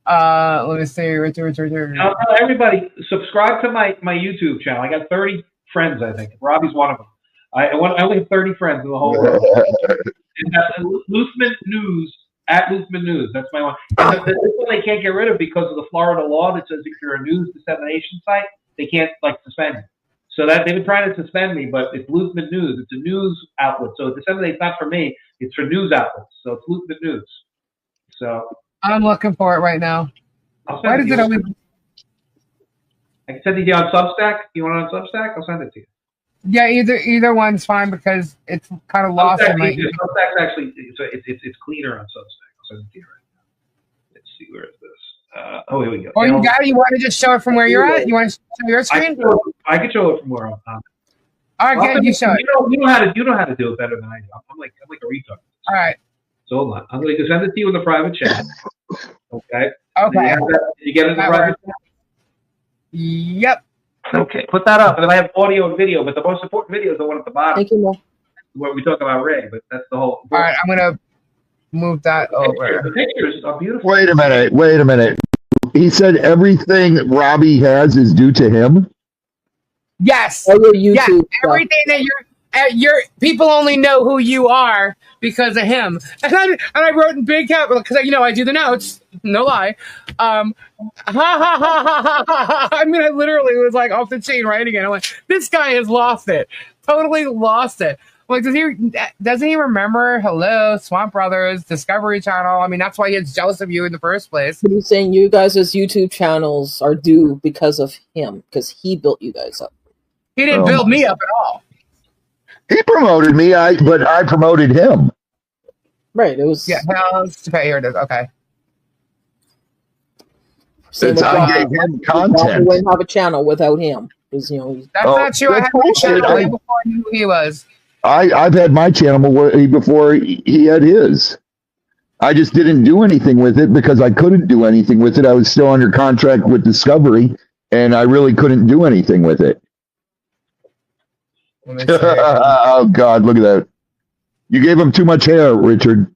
Let me see. Richard. I'll tell everybody, subscribe to my YouTube channel. I got 30 friends, I think. Robbie's one of them. I only have 30 friends in the whole world. Luthmann News, at Luthmann News. That's my one. And this one they can't get rid of because of the Florida law that says if you're a news dissemination site, they can't suspend you. So that they've been trying to suspend me, but it's Luthmann News. It's a news outlet. So disseminate's not for me. It's for news outlets. So it's Luthmann News. So I'm looking for it right now. Why does it always? I can send it to you on Substack. You want it on Substack? I'll send it to you. Yeah, either one's fine because it's kind of lost in my. Substack's actually it's cleaner on Substack. I'll send it to you right now. Let's see, where is this? Oh, here we go. Oh, you got it. You want to just show it from where you're at? You want to show your screen? I can show it from where I'm at. All right, good. You show it. You know how to do it better than I do. I'm like a retard. All right. So hold on. I'm going to send it to you in the private chat. Okay. Okay. You get it in the private chat? Yep. Okay. Put that up. And then I have audio and video, but the most important video is the one at the bottom. Thank you, Mo. Where we talk about Ray, but that's the whole. All right. I'm going to move that over. The pictures are beautiful. Wait a minute. He said everything Robbie has is due to him? Yes. All your YouTube yes. stuff. Everything that your people only know who you are because of him. And I wrote in big capital because I do the notes. No lie. I mean, I literally was like off the chain writing it. I'm like, this guy has lost it. Totally lost it. I'm like, doesn't he remember Hello, Swamp Brothers, Discovery Channel? I mean, that's why he's jealous of you in the first place. But he's saying you guys' YouTube channels are due because of him, because he built you guys up. He didn't build me up at all. He promoted me, but I promoted him. Right. It was. Yeah. Well, here it is. Okay. Since I gave him content, you wouldn't have a channel without him. That's not true. I had my channel before I knew who he was. I've had my channel before he had his. I just didn't do anything with it because I couldn't do anything with it. I was still under contract with Discovery, and I really couldn't do anything with it. Oh God, look at that. You gave him too much hair, Richard.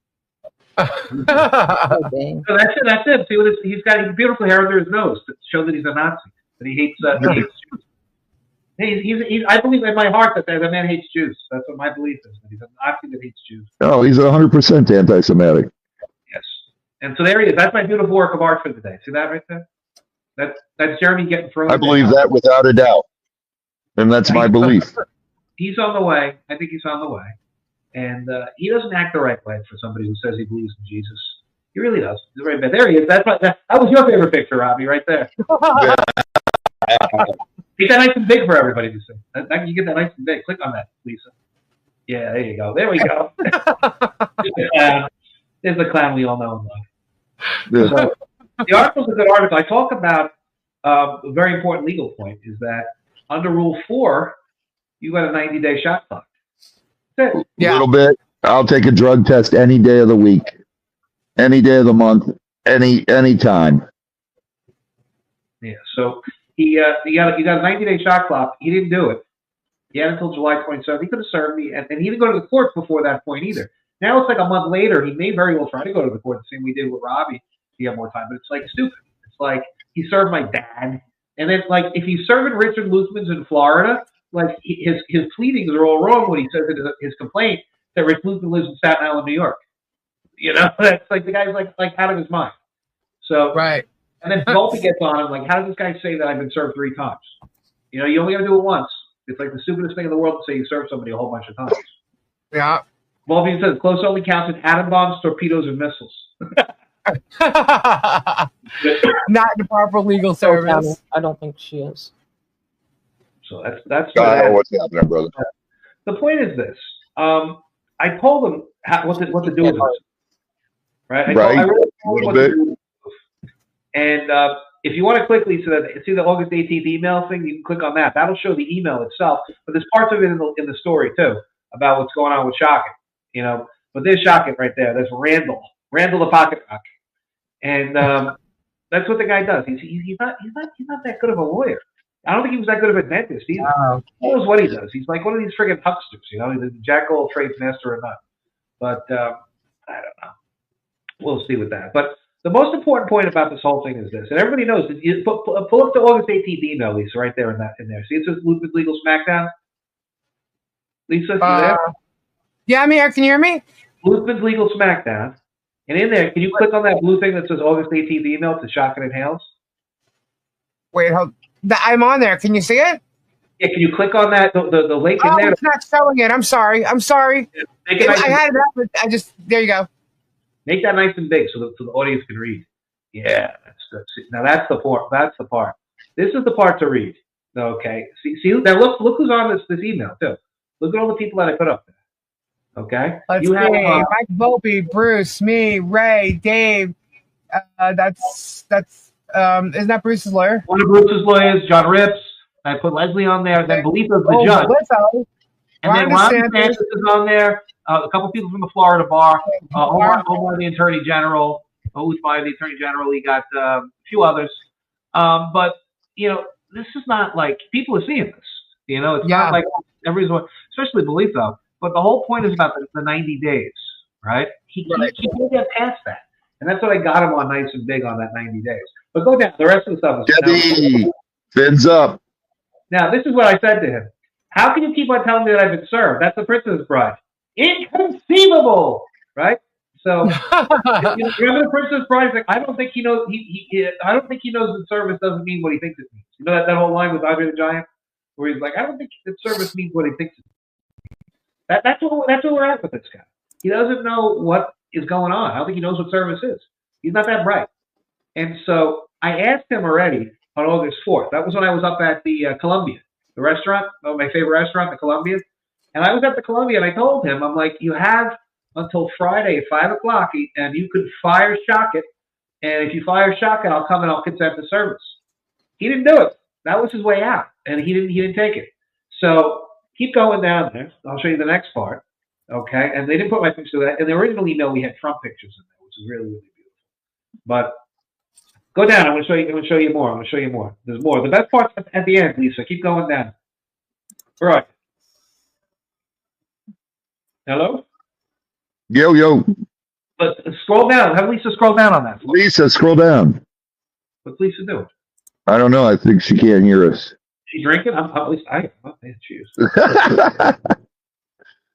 Oh, dang. So that's it. See what he's got beautiful hair under his nose to show that he's a Nazi, that he hates Jews. I believe in my heart that the man hates Jews. That's what my belief is. That he's a Nazi that hates Jews. Oh, he's 100% anti-Semitic. Yes. And so there he is. That's my beautiful work of art for the day. See that right there? That's Jeremy getting thrown. I believe that without a doubt. And that's my belief. He's on the way. I think he's on the way. And he doesn't act the right way for somebody who says he believes in Jesus. He really does. He's right there. There he is. That was your favorite picture, Robbie, right there. Get that nice and big for everybody to see. You get that nice and big. Click on that, Lisa. Yeah, there you go. There we go. There's the clown we all know and love. So, the article's a good article. I talk about a very important legal point is that under Rule 4, you got a 90-day shot clock. That's it. Yeah. A little bit. I'll take a drug test any day of the week, any day of the month, any time. Yeah. So he got a 90-day shot clock. He didn't do it. He had until July 27th. He could have served me, and he didn't go to the court before that point either. Now it's like a month later. He may very well try to go to the court, the same we did with Robbie. He had more time, but it's like stupid. It's like he served my dad, and then like if he's serving Richard Luthmann's in Florida, like his pleadings are all wrong when he says in his complaint that Rich Luthmann lives in Staten Island, New York. You know, that's like the guy's like out of his mind. So right. And then Volpe gets on him like, how does this guy say that I've been served 3 times? You know, you only got to do it once. It's like the stupidest thing in the world to say you served somebody a whole bunch of times. Yeah. Volpe says close only counts in atom bombs, torpedoes, and missiles. Not the proper legal service. I don't think she is. So that's what's happening, brother. The point is this. I told them what to do with this. Right? I really told them what to do. And if you want to click, Lisa, see the August 18th email thing, you can click on that. That'll show the email itself. But there's parts of it in the story, too, about what's going on with Shockett. You know, but there's Shockett right there. There's Randall the Pocket Rock. And that's what the guy does. He's not that good of a lawyer. I don't think he was that good of a dentist either. Wow. He knows what he does. He's like one of these friggin' hucksters, you know, the jack of all trades, master or not. But I don't know. We'll see with that. But the most important point about this whole thing is this, and everybody knows that you pull up the August 18th email, Lisa, right there in there. See, it says Luthmann's Legal Smackdown. Lisa, you there? Yeah, I'm here. Can you hear me? Luthmann's Legal Smackdown. And in there, can you click on that blue thing that says August 18th email to Shockett and Hales? Wait, hold. I'm on there. Can you see it? Yeah, can you click on that, the link in there? It's not showing it. I'm sorry. I had it up, but there you go. Make that nice and big so the audience can read. Yeah, now that's the part. That's the part. This is the part to read. Okay. See now look who's on this email too. Look at all the people that I put up there. Okay. Let's see. Mike Volpe, Bruce, me, Ray, Dave. That's isn't that Bruce's lawyer? One of Bruce's lawyers, John Rips. I put Leslie on there. Then Belita's the judge. And then Ron DeSantis is on there. A couple people from the Florida bar. Omar, the Attorney General. Luthmann, the Attorney General. He got a few others. But, you know, this is not like people are seeing this. You know, it's not like everyone's, especially Belita. But the whole point is about the 90 days, right? He can't get past that. And that's what I got him on nice and big on that 90 days. But go down. The rest of the stuff is Debbie, fins up. Now, this is what I said to him. How can you keep on telling me that I've been served? That's the Princess Bride. Inconceivable, right? So, remember the Princess Bride? Like, I don't think he knows. I don't think he knows that service doesn't mean what he thinks it means. You know that whole line with Andre the Giant, where he's like, I don't think that service means what he thinks it means. That's where we're at with this guy. He doesn't know what is going on. I don't think he knows what service is. He's not that bright. And so I asked him already on August 4th. That was when I was up at the Columbia, the restaurant, my favorite restaurant, the Columbia. And I was at the Columbia, and I told him, I'm like, you have until Friday at 5 o'clock, and you could fire Shockett. And if you fire Shockett, I'll come and I'll consent to service. He didn't do it. That was his way out, and he didn't take it. So keep going down there. I'll show you the next part. Okay, and they didn't put my picture there. In the original email, we had Trump pictures in there, which is really, really beautiful. But go down. I'm going to show you more. There's more. The best part's at the end, Lisa. Keep going down. All right. Hello? Yo. But scroll down. Have Lisa scroll down on that. Lisa, scroll down. What's Lisa doing? I don't know. I think she can't hear us. She drinking? At least I choose.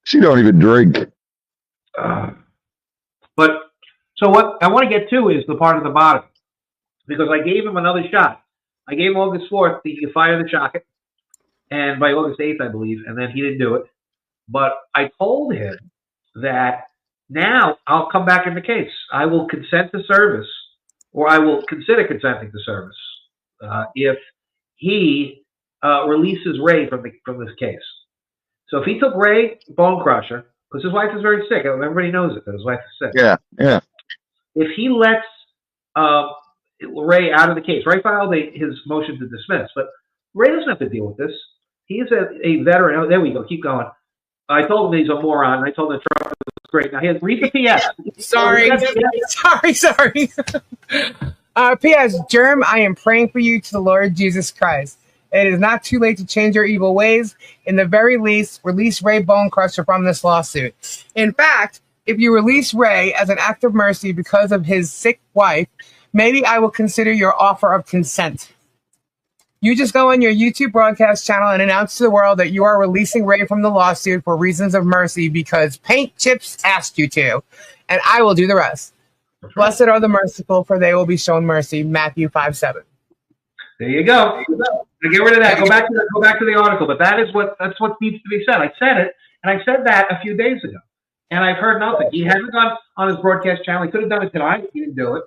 She don't even drink. But so what I want to get to is the part of the bottom, because I gave him another shot. I gave him August 4th. He could fire the shotgun, and by August 8th, I believe, and then he didn't do it. But I told him that now I'll come back in the case. I will consent to service, or I will consider consenting to service if he releases Ray from this case. So if he took Ray Bonecrusher, because his wife is very sick, everybody knows it that his wife is sick. Yeah. If he lets Ray out of the case, Ray filed his motion to dismiss, but Ray doesn't have to deal with this. He is a veteran. Oh, there we go. Keep going. I told him he's a moron. I told him Trump is great. Now, read the PS. Sorry. PS, Germ, I am praying for you to the Lord Jesus Christ. It is not too late to change your evil ways. In the very least, release Ray Bonecrusher from this lawsuit. In fact, if you release Ray as an act of mercy because of his sick wife, maybe I will consider your offer of consent. You just go on your YouTube broadcast channel and announce to the world that you are releasing Ray from the lawsuit for reasons of mercy because Paint Chips asked you to, and I will do the rest. Blessed are the merciful, for they will be shown mercy. Matthew 5:7. There you go. Now get rid of that. Go back to the article. But that's what needs to be said. I said it, and I said that a few days ago, and I've heard nothing. He hasn't gone on his broadcast channel. He could have done it tonight. He didn't do it.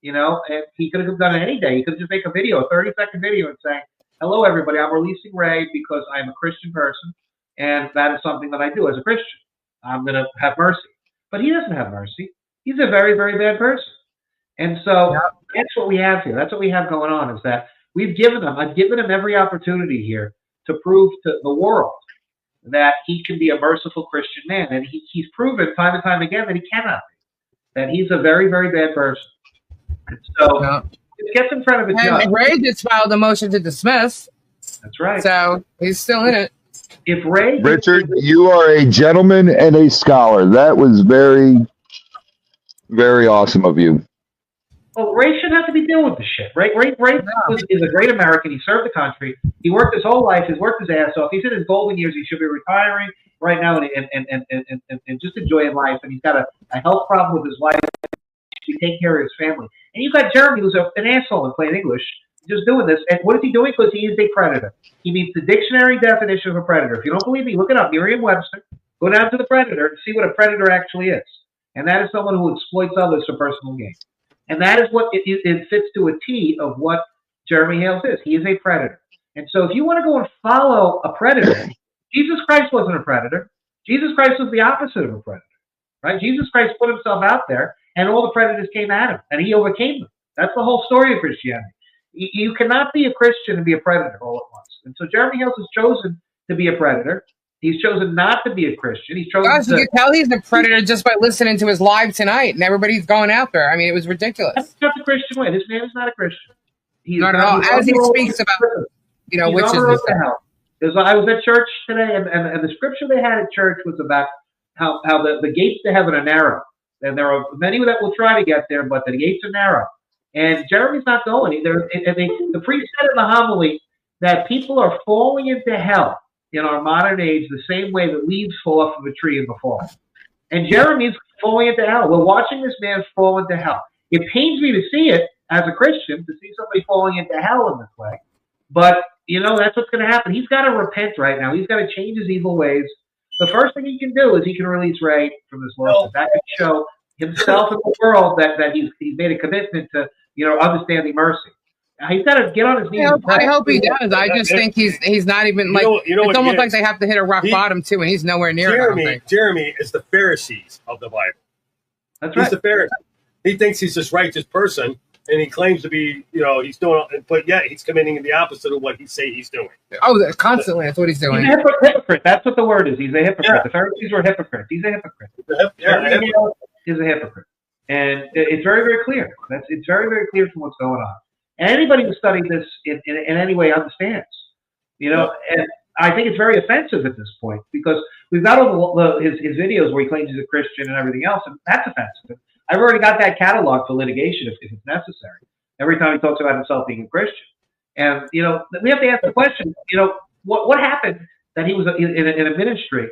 And he could have done it any day. He could just make a video, a 30-second video, and say, "Hello, everybody. I'm releasing Ray because I'm a Christian person, and that is something that I do as a Christian. I'm going to have mercy." But he doesn't have mercy. He's a very, very bad person. And so that's what we have here. That's what we have going on, is that I've given him every opportunity here to prove to the world that he can be a merciful Christian man. And he's proven time and time again that he cannot be, that he's a very, very bad person. And so it gets in front of a judge. And Ray just filed a motion to dismiss. That's right. So he's still in it. If Ray... Richard, you are a gentleman and a scholar. That was very, very awesome of you. Well, Ray shouldn't have to be dealing with this shit. Ray is a great American. He served the country. He worked his whole life. He's worked his ass off. He's in his golden years. He should be retiring right now and just enjoying life. And he's got a health problem with his wife. He take care of his family. And you've got Jeremy, who's an asshole in plain English, just doing this. And what is he doing? Because he is a predator. He meets the dictionary definition of a predator. If you don't believe me, look it up. Merriam-Webster. Go down to the predator and see what a predator actually is. And that is someone who exploits others for personal gain. And that is what it fits to a T of what Jeremy Hales is. He is a predator. And so if you want to go and follow a predator, Jesus Christ wasn't a predator. Jesus Christ was the opposite of a predator. Right? Jesus Christ put himself out there, and all the predators came at him, and he overcame them. That's the whole story of Christianity. You cannot be a Christian and be a predator all at once. And so Jeremy Hales has chosen to be a predator. He's chosen not to be a Christian. He's chosen you can tell he's a predator just by listening to his live tonight, and everybody's going out there. I mean, it was ridiculous. That's not the Christian way. This man is not a Christian. Not at all. As he speaks about, which is the I was at church today, and the scripture they had at church was about how the gates to heaven are narrow. And there are many that will try to get there, but the gates are narrow. And Jeremy's not going. The priest said in the homily that people are falling into hell in our modern age the same way that leaves fall off of a tree in the fall. And Jeremy's falling into hell. We're watching this man fall into hell. It pains me to see it as a Christian, to see somebody falling into hell in this way. But, that's what's going to happen. He's got to repent right now. He's got to change his evil ways. The first thing he can do is he can release Ray from this lawsuit. That can show himself and the world that he's made a commitment to, understanding mercy. Now, he's got to get on his knees. I hope he does. I just think he's not even like. It's almost like they have to hit a rock bottom too, and he's nowhere near it. Jeremy is the Pharisees of the Bible. That's right. He's the Pharisee. He thinks he's this righteous person, and he claims to be, he's doing, but yet he's committing the opposite of what he say he's doing. Oh, constantly. That's what he's doing. He's a hypocrite. That's what the word is. He's a hypocrite. Yeah. The Pharisees were hypocrites. He's a hypocrite. He's a hypocrite. And it's very, very clear. It's very, very clear from what's going on. And anybody who studied this in any way understands. And I think it's very offensive at this point because we've got all his videos where he claims he's a Christian and everything else, and that's offensive. I've already got that catalog for litigation if it's necessary. Every time he talks about himself being a Christian. And, we have to ask the question, what happened that he was in a ministry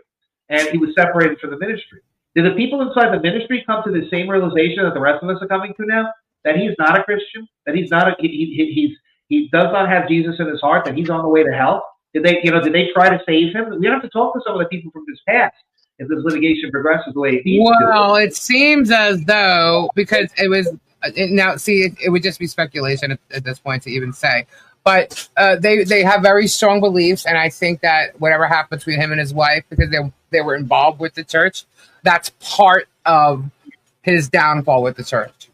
and he was separated from the ministry? Did the people inside the ministry come to the same realization that the rest of us are coming to now? That he's not a Christian? That he's not he does not have Jesus in his heart, that he's on the way to hell? Did they try to save him? We have to talk to some of the people from his past if this litigation progresses the way it needs to. Well, it seems as though, because it was, now see, it would just be speculation at this point to even say, but they have very strong beliefs, and I think that whatever happened between him and his wife, because they were involved with the church, that's part of his downfall with the church.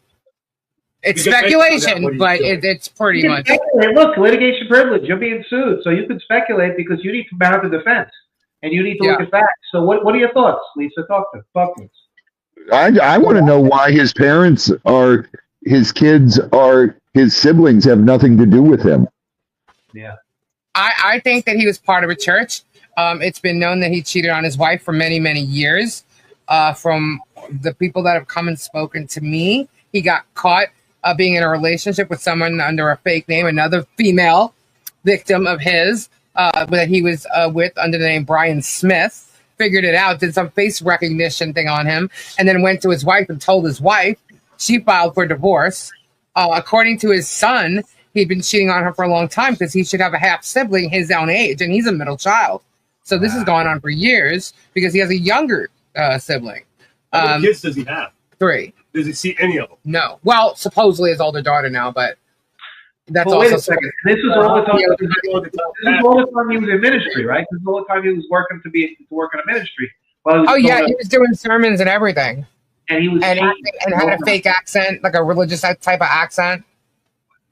It's speculation, but it's pretty much. Look, litigation privilege. You're being sued, so you can speculate because you need to mount a defense and you need to look at facts. So, what are your thoughts, Lisa? Talk to us. I want to know why his parents or his kids or his siblings have nothing to do with him. Yeah, I think that he was part of a church. It's been known that he cheated on his wife for many, many years. From the people that have come and spoken to me, he got caught being in a relationship with someone under a fake name, another female victim of his that he was with under the name Brian Smith. Figured it out, did some face recognition thing on him, and then went to his wife and told his wife. She filed for divorce. According to his son, he'd been cheating on her for a long time because he should have a half sibling his own age, and he's a middle child. So this has gone on for years because he has a younger sibling. How many kids does he have? 3. Does he see any of them? No. Well, supposedly his older daughter now, but that's well, also. Wait a second. This is all the time. This is all the time he was in ministry, right? This is all the time he was working to work in a ministry. He was doing sermons and everything. And he was and had a fake accent, like a religious type of accent.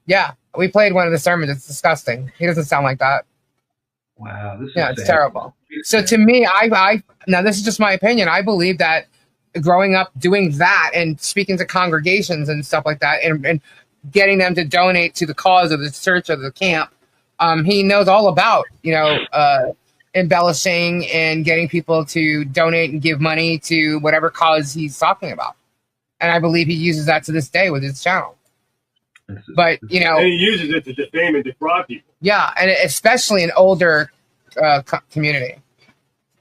Yeah, we played one of the sermons. It's disgusting. He doesn't sound like that. Wow, this is it's terrible. So to me, I now this is just my opinion. I believe that growing up doing that and speaking to congregations and stuff like that, and getting them to donate to the cause of the church or the camp, he knows all about embellishing and getting people to donate and give money to whatever cause he's talking about. And I believe he uses that to this day with his channel. But, and he uses it to defame and defraud people. Yeah, and especially an older community.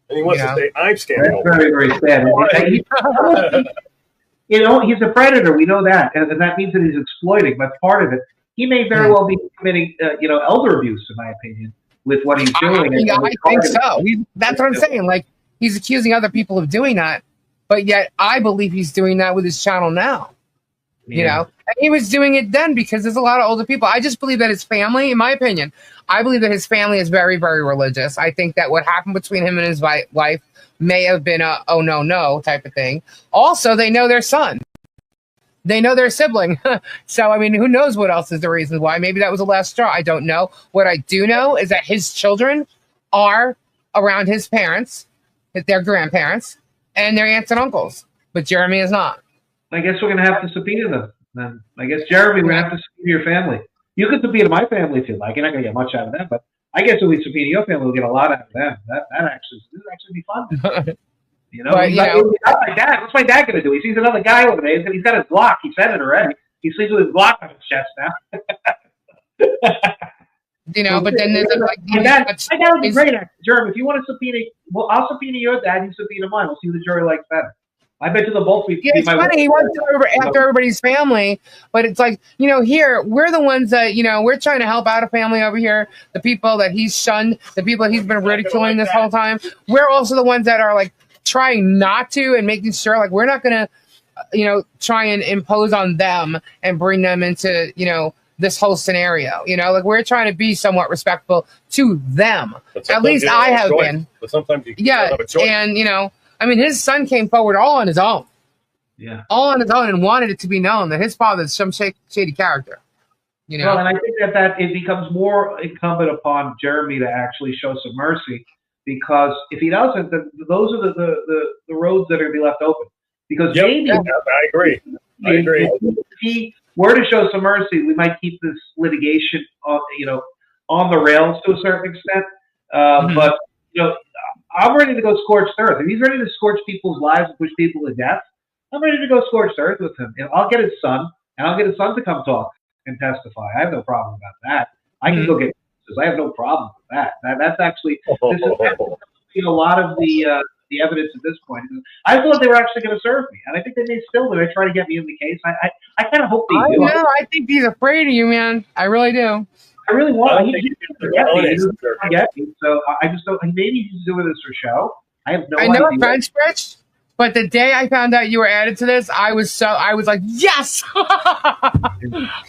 And he wants to say, I'm scamming. That's very, very sad. He's a predator. We know that. And that means that he's exploiting. But part of it, he may very well be committing, elder abuse, in my opinion, with what he's doing. I think so. That's what I'm saying. Like, he's accusing other people of doing that. But yet, I believe he's doing that with his channel now. And he was doing it then because there's a lot of older people. I just believe that his family, in my opinion, I believe that his family is very, very religious. I think that what happened between him and his wife may have been a oh no type of thing. Also, they know their son. They know their sibling. So, I mean, who knows what else is the reason why? Maybe that was the last straw. I don't know. What I do know is that his children are around his parents, their grandparents, and their aunts and uncles. But Jeremy is not. I guess we're going to have to subpoena them. Then I guess, Jeremy, we're going to have to subpoena your family. You can subpoena my family if you like. You're not going to get much out of them, but I guess if we subpoena your family, we'll get a lot out of them. This would actually be fun. That's my dad. What's my dad going to do? He sees another guy over there. He's got his Glock. He said it already. He sleeps with his Glock on his chest now. But then there's my dad would be great at Jeremy. If you want to subpoena, well, I'll subpoena your dad. You subpoena mine. We'll see who the jury likes better. I bet you they'll both be. Yeah, it's funny. He wants to after everybody's family, but it's like, here we're the ones that we're trying to help out a family over here. The people that he's shunned, the people he's been ridiculing this whole time. We're also the ones that are like trying not to and making sure like we're not gonna, try and impose on them and bring them into this whole scenario. Like we're trying to be somewhat respectful to them. At least I have been. But sometimes you don't have a choice. And I mean, his son came forward all on his own. Yeah. All on his own and wanted it to be known that his father is some shady character. Well, and I think that it becomes more incumbent upon Jeremy to actually show some mercy, because if he doesn't, then those are the roads that are going to be left open. Because maybe I agree. If he were to show some mercy, we might keep this litigation on the rails to a certain extent. But I'm ready to go scorched earth. If he's ready to scorch people's lives and push people to death, I'm ready to go scorched earth with him. I'll get his son, and I'll get his son to come talk and testify. I have no problem about that. I can go get witnesses. I have no problem with that. That's actually this is a lot of the evidence at this point. I thought they were actually going to serve me, and I think they may still do. They try to get me in the case. I kind of hope they do. I think he's afraid of you, man. I really do. I really want. He get me. So I just don't. Maybe he's doing this for show. I have no idea. I know French, Rich, but the day I found out you were added to this, I was like, yes! I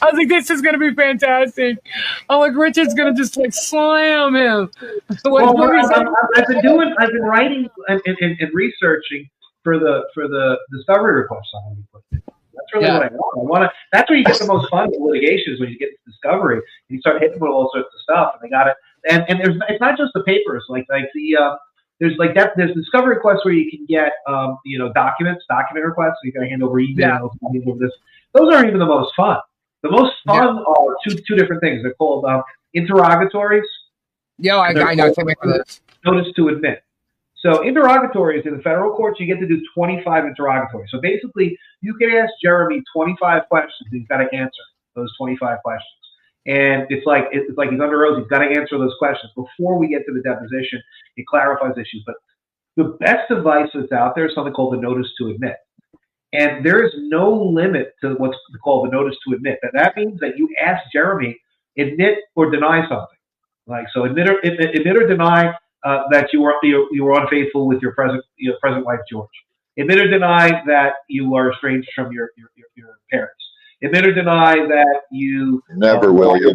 was like, this is going to be fantastic. I'm like, Richard's going to just like slam him. I've been writing and researching for the discovery request on it. That's really what I want. That's where you get the most fun in litigation, is when you get to discovery and you start hitting with all sorts of stuff, and they got it. And it's not just the papers, there's discovery requests where you can get document requests. So you got to hand over emails, hand over this. Those aren't even the most fun. The most fun are two different things. They're called interrogatories. Yeah, I know. Notice to admit. So interrogatories in the federal courts, you get to do 25 interrogatories. So basically, you can ask Jeremy 25 questions. He's got to answer those 25 questions. And it's like he's under oath. He's got to answer those questions before we get to the deposition. It clarifies issues. But the best advice that's out there is something called the notice to admit. And there is no limit to what's called the notice to admit. That means that you ask Jeremy, admit or deny something. Like, so admit or deny that you were unfaithful with your present wife, George. Admit or deny that you are estranged from your parents. Admit or deny that you never will. So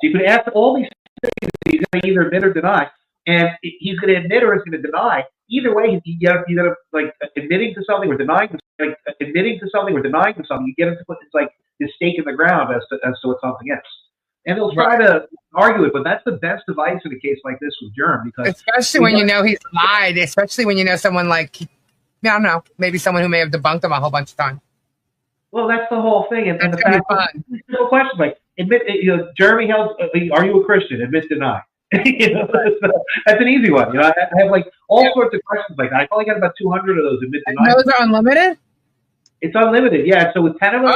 you can ask all these things. He's going to either admit or deny, and he's going to admit or he's going to deny. Either way, you got to like admitting to something or denying, admitting to something or denying to something. You get into it's like the stake in the ground as to what something is. And they'll try to argue it, but that's the best advice in a case like this with Jerm, because especially when you know he's lied, especially when you know someone like, I don't know, maybe someone who may have debunked him a whole bunch of times. Well, that's the whole thing, and the fact simple questions like admit. Jeremy Hales, are you a Christian? Admit, deny. That's an easy one. I have like all sorts of questions like that. I probably got about 200 of those. Admit, deny. Those are unlimited. It's unlimited, yeah. So with 10 of them,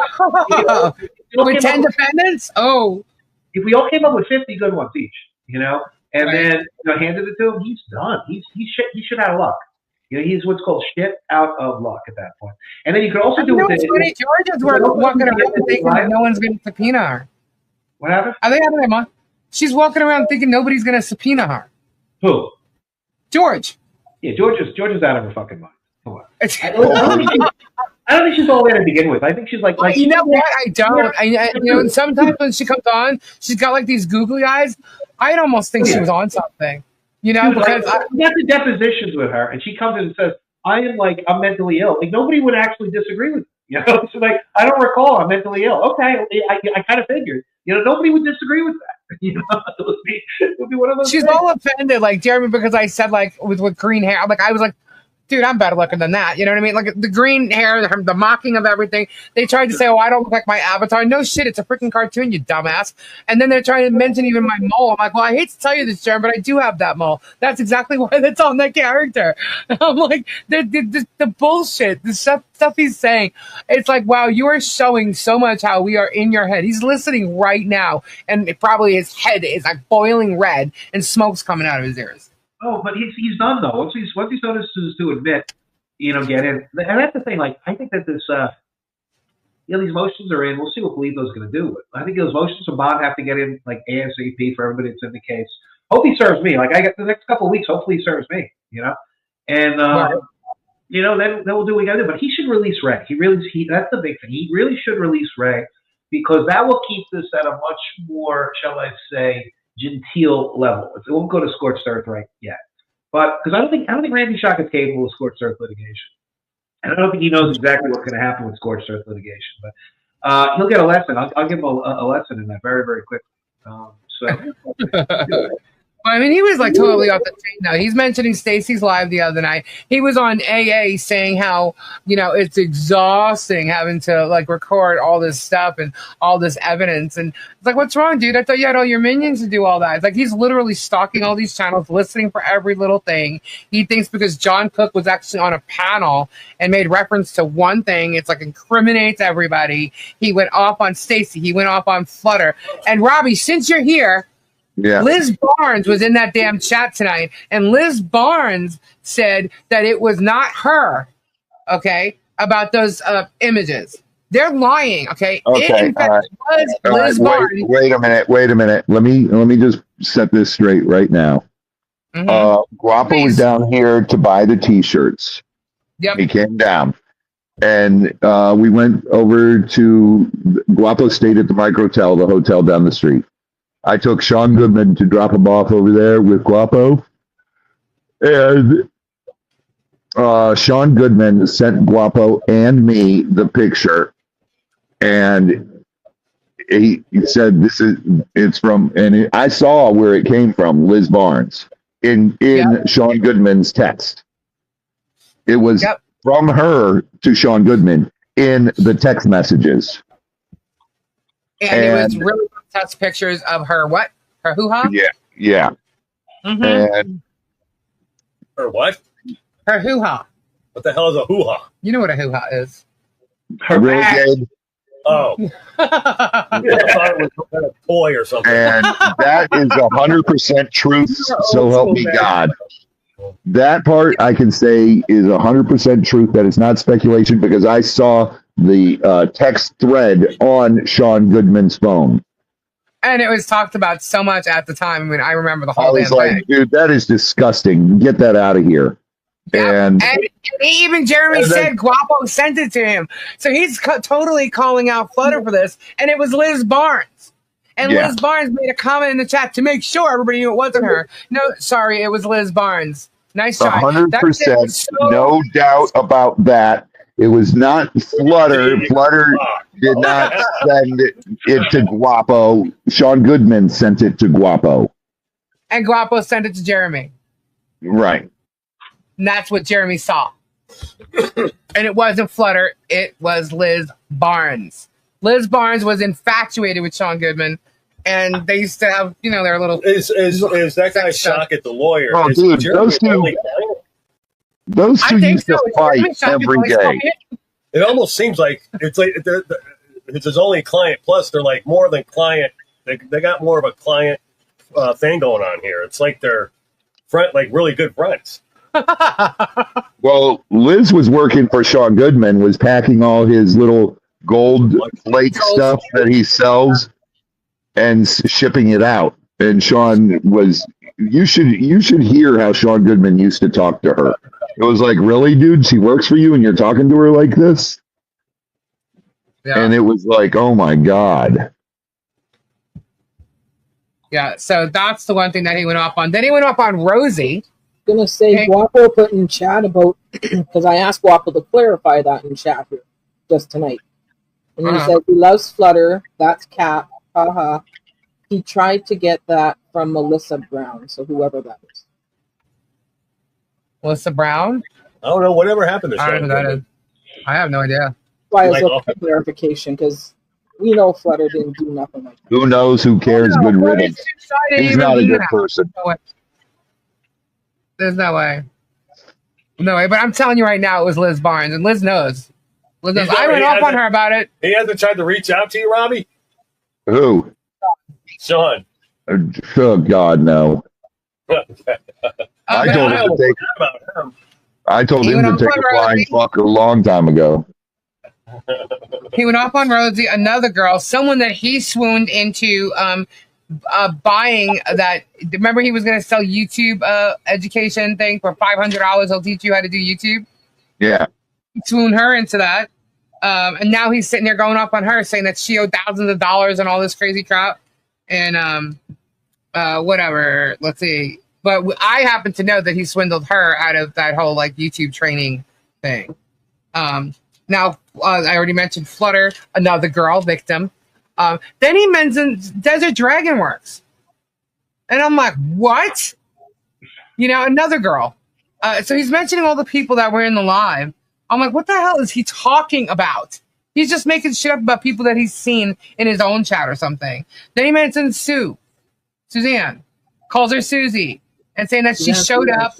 with 10 defendants, if we all came up with 50 good ones each, and then handed it to him, he's done. He should out of luck. He's what's called shit out of luck at that point. And then you could also do it. George is walking around thinking that no one's going to subpoena her. What happened? I think happened, Mom. She's walking around thinking nobody's going to subpoena her. Who? George. Yeah, George is out of her fucking mind. Come on. I don't think she's all there to begin with. I think she's like you know what? I don't. And sometimes when she comes on, she's got like these googly eyes. I'd almost think she was on something. Because I got the depositions with her, and she comes in and says, I'm mentally ill. Like, nobody would actually disagree with me. She's like, I don't recall, I'm mentally ill. Okay, I kind of figured. Nobody would disagree with that. It would be one of those She's things. all offended, like, Jeremy, because I said, like, with green hair. I was like, dude, I'm better looking than that. You know what I mean? Like the green hair, the mocking of everything. They tried to say, I don't look like my avatar. No shit, it's a freaking cartoon, you dumbass. And then they're trying to mention even my mole. I'm like, well, I hate to tell you this, Jeremy, but I do have that mole. That's exactly why that's on that character. And I'm like, the bullshit, the stuff he's saying. It's like, wow, you are showing so much how we are in your head. He's listening right now, and probably his head is like boiling red, and smoke's coming out of his ears. Oh, but he's done though. Once he's notices to admit, get in, and that's the thing. Like, I think that this, these motions are in. We'll see what Polito's going to do. I think those motions from Bond have to get in like ASAP for everybody that's in the case. Hope he serves me. Like, I got the next couple of weeks. Hopefully he serves me. And then we'll do what we got to do. But he should release Ray. That's the big thing. He really should release Ray, because that will keep this at a much more, shall I say, genteel level. It won't go to scorched earth right yet, but because I don't think Randy Shock is capable of scorched earth litigation, and I don't think he knows exactly what's going to happen with scorched earth litigation. But he'll get a lesson. I'll give him a lesson in that very, very quickly. I mean, he was like totally off the chain though. He's mentioning Stacey's live the other night. He was on AA saying how, it's exhausting having to like record all this stuff and all this evidence. And it's like, what's wrong, dude? I thought you had all your minions to do all that. It's like he's literally stalking all these channels, listening for every little thing. He thinks because John Cook was actually on a panel and made reference to one thing, it's like incriminates everybody. He went off on Stacey. He went off on Flutter. And Robbie, since you're here, yeah. Liz Barnes was in that damn chat tonight, and Liz Barnes said that it was not her, okay, about those images. They're lying, okay? Okay, it, in fact, was Liz Barnes. Wait a minute. Let me just set this straight right now. Guapo was down here to buy the T-shirts. Yep. He came down, and we went over to Guapo stayed at the Microtel, the hotel down the street. I took Sean Goodman to drop him off over there with Guapo. And Sean Goodman sent Guapo and me the picture. And he said, it's from, and I saw where it came from, Liz Barnes, in Sean Goodman's text. It was from her to Sean Goodman in the text messages. And it was really test pictures of her what? Her hoo-ha? Yeah. And her what? Her hoo-ha. What the hell is a hoo-ha? You know what a hoo-ha is. Her renegade. Oh. I thought it was a toy or something. And that is 100% truth, so help me God. That part I can say is 100% truth. That is not speculation because I saw the text thread on Sean Goodman's phone. And it was talked about so much at the time. I mean, I remember the whole I was damn like, thing. dude, that is disgusting. Get that out of here. Yeah. And even Jeremy said Guapo sent it to him. So he's totally calling out Flutter for this. And it was Liz Barnes. And Liz Barnes made a comment in the chat to make sure everybody knew it wasn't her. No, sorry, it was Liz Barnes. Nice try. 100%, no doubt about that. It was not Flutter. Flutter did not send it to Guapo. Sean Goodman sent it to Guapo. And Guapo sent it to Jeremy. Right. And that's what Jeremy saw. And it wasn't Flutter. It was Liz Barnes. Liz Barnes was infatuated with Sean Goodman. And they used to have, their little... Is that guy shocked at the lawyer? Oh, dude, those two used to fight every day. It almost seems like it's his only client. Plus, they're like more than client. They got more of a client thing going on here. It's like they're really good friends. Well, Liz was working for Sean Goodman, was packing all his little gold flake stuff that he sells and shipping it out. And Sean was. You should hear how Sean Goodman used to talk to her. It was like, really, dude? She works for you and you're talking to her like this? Yeah. And it was like, oh, my God. Yeah, so that's the one thing that he went off on. Then he went off on Rosie. I'm going to say Guapo put in chat about, because I asked Guapo to clarify that in chat here just tonight. And he said he loves Flutter. That's Cap. Haha. He tried to get that from Melissa Brown, so whoever that is. Melissa Brown? I don't know. Whatever happened to I don't know who that is. I have no idea. Why I was looking for clarification, because we know Flutter didn't do nothing like that. Who knows? Who cares? Good riddance. He's not a good person. There's no way. No way. But I'm telling you right now, it was Liz Barnes, and Liz knows. Liz knows. I went off on her about it. He hasn't tried to reach out to you, Robbie? Who? Sean. Oh, God, no. I told him to take a flying fuck a long time ago. He went off on Rosie, another girl, someone that he swooned into buying that. Remember, he was going to sell YouTube education thing for $500. He'll teach you how to do YouTube. Yeah. He swooned her into that. And now he's sitting there going off on her, saying that she owed thousands of dollars and all this crazy crap. And whatever. Let's see. But I happen to know that he swindled her out of that whole YouTube training thing. Now, I already mentioned Flutter, another girl victim. Then he mentions Desert Dragon Works. And I'm like, what? You know, another girl. So he's mentioning all the people that were in the live. I'm like, what the hell is he talking about? He's just making shit up about people that he's seen in his own chat or something. Then he mentions Suzanne, calls her Susie, and saying that she showed up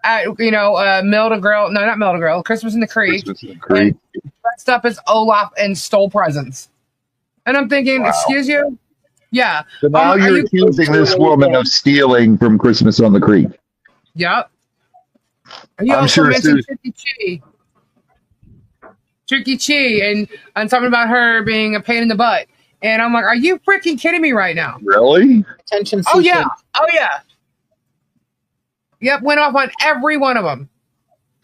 at, Melda Grill, Christmas in the Creek, dressed up as Olaf and stole presents. And I'm thinking, excuse you? Yeah. So now you're accusing this woman of stealing from Christmas on the Creek. Yep. He I'm also sure mentioned Tricky Chi and something about her being a pain in the butt. And I'm like, are you freaking kidding me right now? Really? Attention Oh, seeking. yeah. Oh, yeah. Yep, went off on every one of them.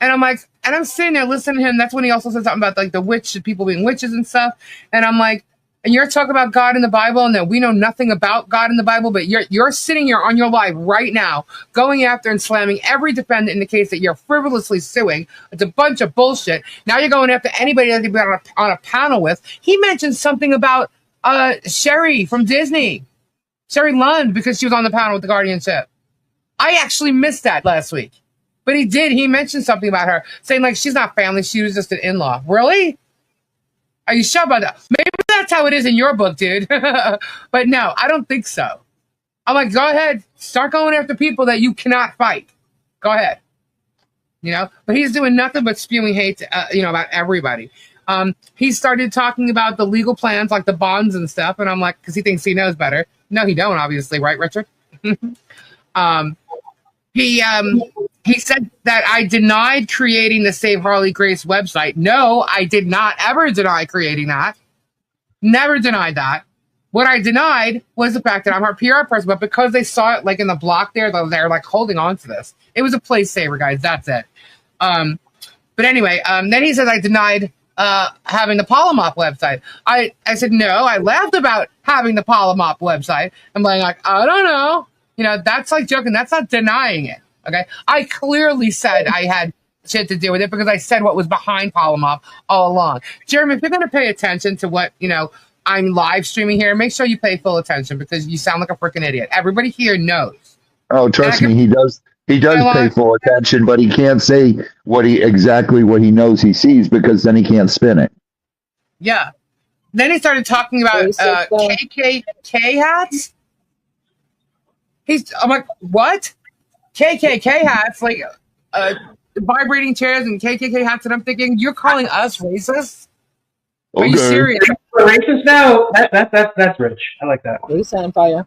And I'm like, and I'm sitting there listening to him. That's when he also said something about like the witch, people being witches and stuff. And I'm like, and you're talking about God in the Bible, and that we know nothing about God in the Bible, but you're sitting here on your live right now, going after and slamming every defendant in the case that you're frivolously suing. It's a bunch of bullshit. Now you're going after anybody that you've been on a panel with. He mentioned something about Sherry from Disney, Sherry Lund, because she was on the panel with the guardianship. I actually missed that last week, but he did. He mentioned something about her, saying like she's not family, she was just an in-law. Really? Are you sure about that? Maybe that's how it is in your book, dude. But no, I don't think so. I'm like, go ahead. Start going after people that you cannot fight. Go ahead. You know? But he's doing nothing but spewing hate, about everybody. He started talking about the legal plans, like the bonds and stuff. And I'm like, because he thinks he knows better. No, he don't, obviously. Right, Richard? He said that I denied creating the Save Harley Grace website. No, I did not ever deny creating that. Never denied that. What I denied was the fact that I'm her PR person, but because they saw it like in the block there, they're like holding on to this. It was a place saver, guys. That's it. But anyway, then he says I denied having the Polymop website. I said, no, I laughed about having the Polymop website. I'm like, I don't know. You know, that's like joking. That's not denying it. Okay. I clearly said I had shit to do with it because I said what was behind Polymop all along. Jeremy, if you're going to pay attention to what, I'm live streaming here, make sure you pay full attention because you sound like a freaking idiot. Everybody here knows. Oh, trust me, he does. He does pay full attention, but he can't say exactly what he knows he sees because then he can't spin it. Yeah. Then he started talking about KKK hats. I'm like, what? KKK hats, like vibrating chairs and KKK hats, and I'm thinking, you're calling us racist? Are you serious? Racist now? That's rich. I like that. Lisa Empire.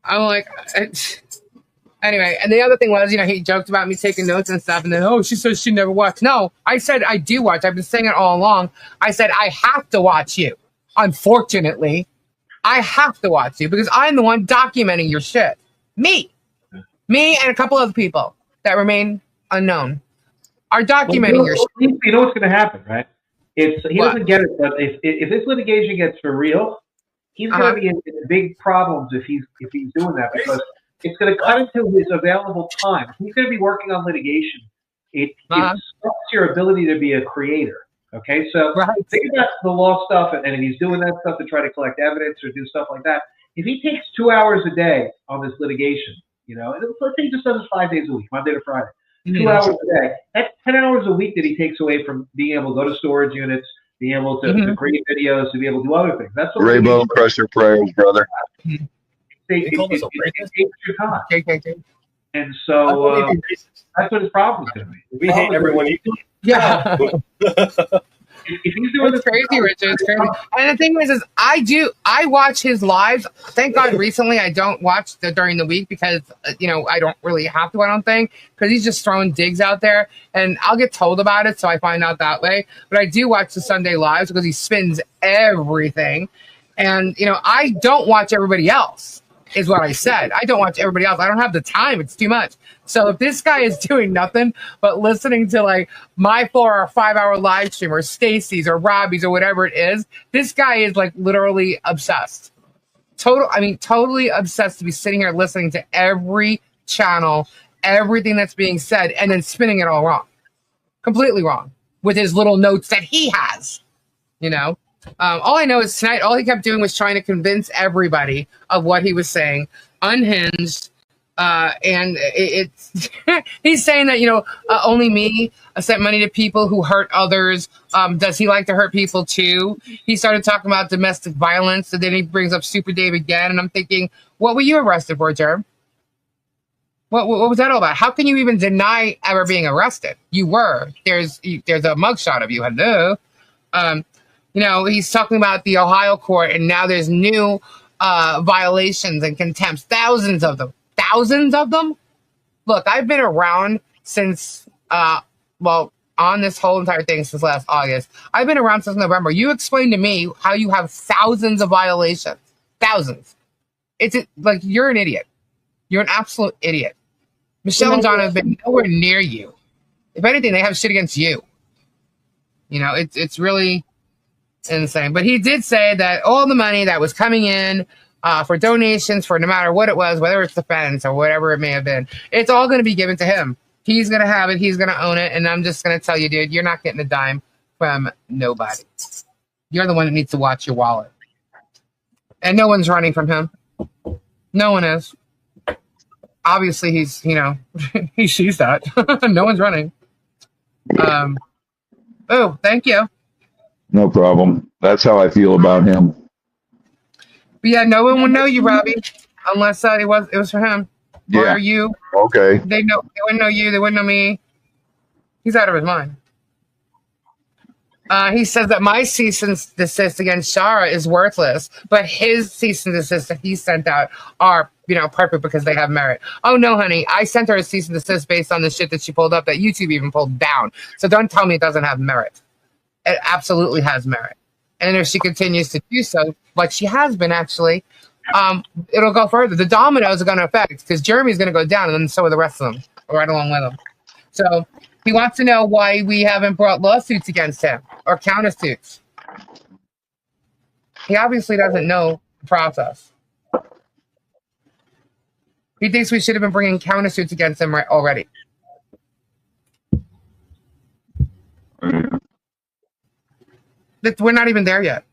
I'm like, anyway, and the other thing was, he joked about me taking notes and stuff, and then, she says she never watched. No, I said I do watch. I've been saying it all along. I said I have to watch you. Unfortunately, I have to watch you because I'm the one documenting your shit. Me and a couple other people that remain unknown are documenting your shit. You know what's going to happen, right? He doesn't get it, but if this litigation gets for real, he's going to be in big problems if he's doing that because it's going to cut into his available time. He's going to be working on litigation. It stops your ability to be a creator. Okay, so think about the law stuff, and if he's doing that stuff to try to collect evidence or do stuff like that, if he takes 2 hours a day on this litigation, and let's say he just does it 5 days a week, Monday to Friday, 2 hours a day, that's 10 hours a week that he takes away from being able to go to storage units, being able to create videos, to be able to do other things. That's what Rainbow Crusher prayers, brother. It takes your time. And so that's what his problem is going to be. We hate everyone equally. Yeah. If he's doing it's crazy, Richard. It's crazy. And the thing is I watch his lives. Thank God recently I don't watch during the week because, I don't really have to, I don't think, because he's just throwing digs out there and I'll get told about it. So I find out that way. But I do watch the Sunday lives because he spins everything. And, I don't watch everybody else. Is what I said. I don't watch everybody else. I don't have the time. It's too much. So if this guy is doing nothing but listening to like my 4 or 5 hour live stream or Stacy's or Robbie's or whatever it is, this guy is like literally obsessed. Totally obsessed to be sitting here listening to every channel, everything that's being said, and then spinning it all wrong. Completely wrong. With his little notes that he has. All I know is tonight, all he kept doing was trying to convince everybody of what he was saying, unhinged. And it's he's saying that, only me sent money to people who hurt others. Does he like to hurt people too? He started talking about domestic violence, and then he brings up Super Dave again. And I'm thinking, what were you arrested for, Jerm? What was that all about? How can you even deny ever being arrested? You were. There's a mugshot of you. Hello. He's talking about the Ohio court, and now there's new violations and contempts. Thousands of them. Thousands of them? Look, I've been around since, on this whole entire thing since last August. I've been around since November. You explain to me how you have thousands of violations. Thousands. It's like, you're an idiot. You're an absolute idiot. Michelle and Donna have been nowhere near you. If anything, they have shit against you. It's really insane. But he did say that all the money that was coming in for donations, for no matter what it was, whether it's defense or whatever it may have been, it's all going to be given to him. He's going to have it. He's going to own it. And I'm just going to tell you, dude, you're not getting a dime from nobody. You're the one that needs to watch your wallet. And no one's running from him. No one is. Obviously, he's, he sees that. No one's running. Oh, thank you. No problem. That's how I feel about him. But yeah, no one would know you, Robbie, unless it was for him. Yeah. Or you. Okay. They wouldn't know you. They wouldn't know me. He's out of his mind. He says that my cease and desist against Shara is worthless, but his cease and desist that he sent out are, perfect because they have merit. Oh no, honey, I sent her a cease and desist based on the shit that she pulled up that YouTube even pulled down. So don't tell me it doesn't have merit. It absolutely has merit. And if she continues to do so, like she has been actually, it'll go further. The dominoes are going to affect, because Jeremy's going to go down, and then so are the rest of them, right along with him. So he wants to know why we haven't brought lawsuits against him or countersuits. He obviously doesn't know the process. He thinks we should have been bringing countersuits against him already. We're not even there yet.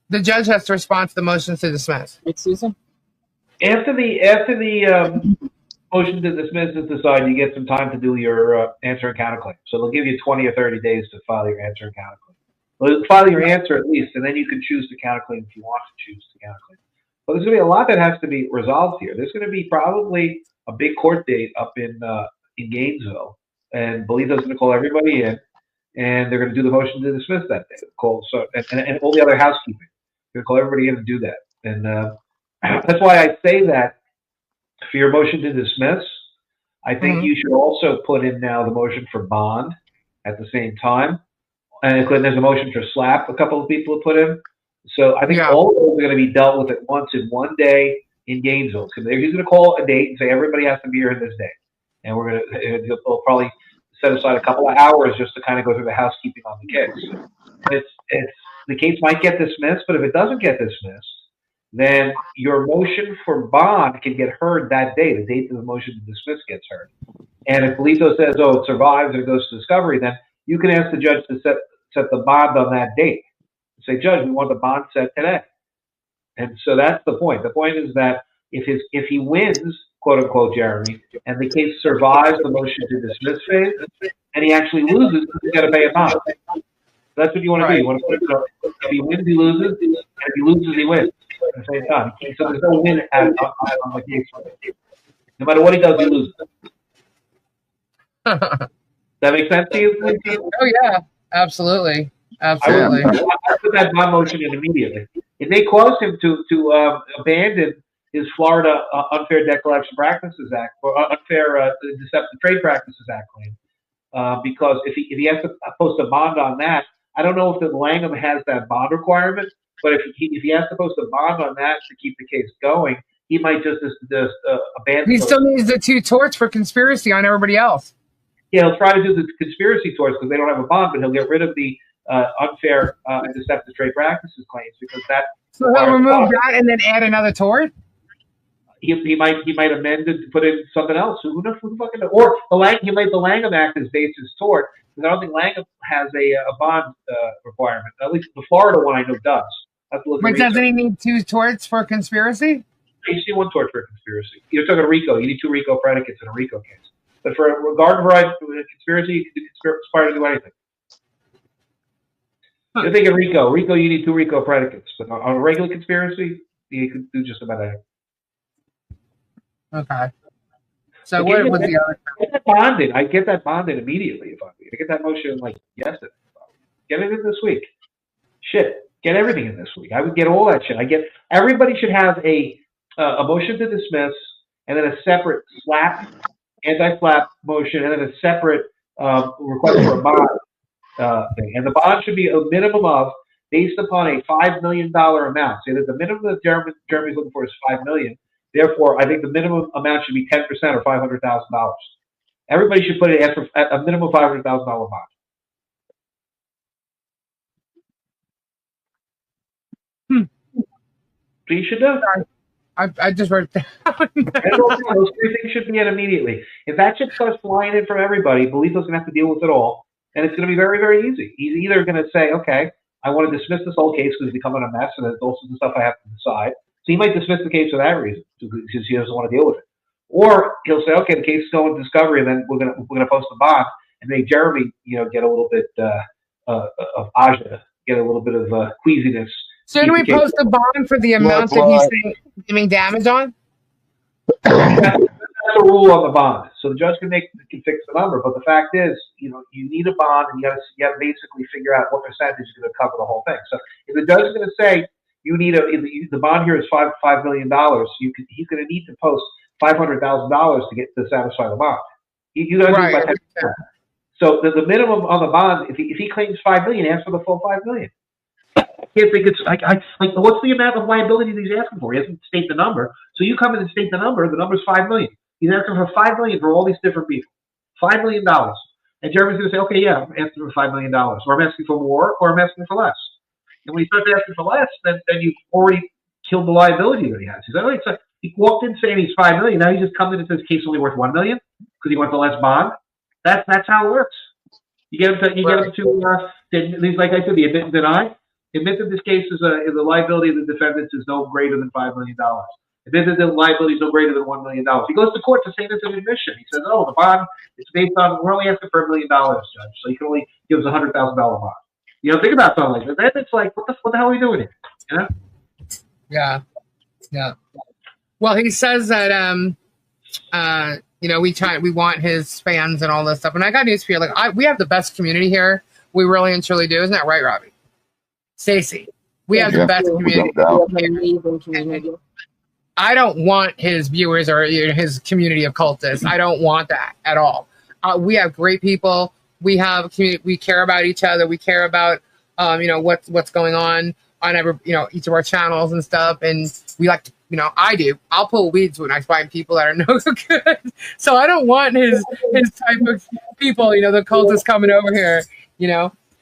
The judge has to respond to the motions to dismiss. Excuse him? After the motion to dismiss is decided, you get some time to do your answer and counterclaim. So they'll give you 20 or 30 days to file your answer and counterclaim. Well, file your answer at least, and then you can choose to counterclaim if you want to choose to counterclaim. But there's going to be a lot that has to be resolved here. There's going to be probably a big court date up in Gainesville, and Bolito's going to call everybody in, and they're going to do the motion to dismiss that day. And all the other housekeeping. They're going to call everybody in and do that. And that's why I say that for your motion to dismiss, I think you should also put in now the motion for bond at the same time. And there's a motion for slap a couple of people have put in. So I think all of those are going to be dealt with at once in one day in Gainesville. So he's going to call a date and say everybody has to be here in this day. And we'll probably set aside a couple of hours just to kind of go through the housekeeping on the case. The case might get dismissed, but if it doesn't get dismissed, then your motion for bond can get heard that day. The date of the motion to dismiss gets heard. And if Bolito says, it survives and it goes to discovery, then you can ask the judge to set the bond on that date. Say, Judge, we want the bond set today. And so that's the point. The point is that if he wins, quote unquote, Jeremy, and the case survives the motion to dismiss phase, and he actually loses, he's got to pay a bond. That's what you want to do. You want to put it, if he wins, he loses. And if he loses, he wins. At the same time. So there's no win on the case. No matter what he does, he loses. That makes sense to you? Oh yeah, absolutely. Absolutely. I put that bond motion in immediately. It may cause him to abandon his Florida Unfair Debt Collection Practices Act or Unfair Deceptive Trade Practices Act claim, because if he has to post a bond on that, I don't know if the Langham has that bond requirement, but if he has to post a bond on that to keep the case going, he might just abandon. He still needs the 2 torts for conspiracy on everybody else. Yeah, he'll try to do the conspiracy torts because they don't have a bond, but he'll get rid of the unfair and deceptive trade practices claims because that. So he'll remove that and then add another tort? he might amend it to put in something else. Who knows? Who fucking knows? Or the Langham Act is based as tort, because I don't think Langham has a bond requirement. At least the Florida one I know does. But doesn't he need 2 torts for conspiracy? You see 1 tort for conspiracy. You're talking RICO. You need 2 RICO predicates in a RICO case. But for a garden variety conspiracy, you can conspire to do anything. You're thinking RICO. RICO, you need 2 RICO predicates. But on a regular conspiracy, you can do just about anything. Okay. So what was the other? Get that bonded. I get that bonded immediately if I get that motion like yesterday. Get it in this week. Shit. Get everything in this week. I would get all that shit. Everybody should have a motion to dismiss, and then a separate anti-slap motion, and then a separate request for a bond thing. And the bond should be a minimum of, based upon a $5 million amount. Say that the minimum that Jeremy's looking for is $5 million. Therefore, I think the minimum amount should be 10% or $500,000. Everybody should put it at a minimum $500,000 bond. So you should know. I just wrote it down. Those 3 things should be in immediately. If that shit starts flying in from everybody, Bolito's going to have to deal with it all. And it's going to be very, very easy. He's either going to say, okay, I want to dismiss this whole case because it's becoming a mess and there's all sorts of stuff I have to decide. So he might dismiss the case for that reason, because he doesn't want to deal with it. Or he'll say, okay, the case is going to discovery, and then we're gonna post the bond and make Jeremy, get a little bit of aja, get a little bit of queasiness. Shouldn't we post a bond for the amount that he's claiming damage on? That's a rule on the bond. So the judge can fix the number, but the fact is, you need a bond, and you got to basically figure out what percentage is going to cover the whole thing. So if the judge is going to say you need the bond here is $5 million, he's going to need to post $500,000 to satisfy the bond. You got to do it by 10%. So the minimum on the bond, if he claims $5 million, ask for the full $5 million. I can't think it's like what's the amount of liability that he's asking for? He hasn't state the number. So you come in and state the number's $5 million. He's asking for $5 million for all these different people. $5 million. And Jeremy's going to say, okay, yeah, I'm asking for $5 million. Or I'm asking for more, or I'm asking for less. And when he starts asking for less, then you've already killed the liability that he has. He walked in saying he's $5 million. Now he's just come in and says case only worth $1 million because he wants a less bond. That's how it works. You get him to like I said, the admit and deny. Admit that this case is the liability of the defendants is no greater than $5 million. Admit that the liability is no greater than $1 million. He goes to court to say this an admission. He says, "Oh, the bond is based on we're only asking for $1 million, judge, so you can only give us a $100,000 bond." Think about something like that. Then it's like, what the hell are we doing here? Yeah. Well, he says that we want his fans and all this stuff. And I got news for you. We have the best community here. We really and truly do. Isn't that right, Robbie? Stacy, we have the best community. I don't want his viewers or his community of cultists. I don't want that at all. We have great people. We have a community. We care about each other. We care about what's going on each of our channels and stuff. And we like to, I do. I'll pull weeds when I find people that are no good. So I don't want his type of people. The cultists coming over here.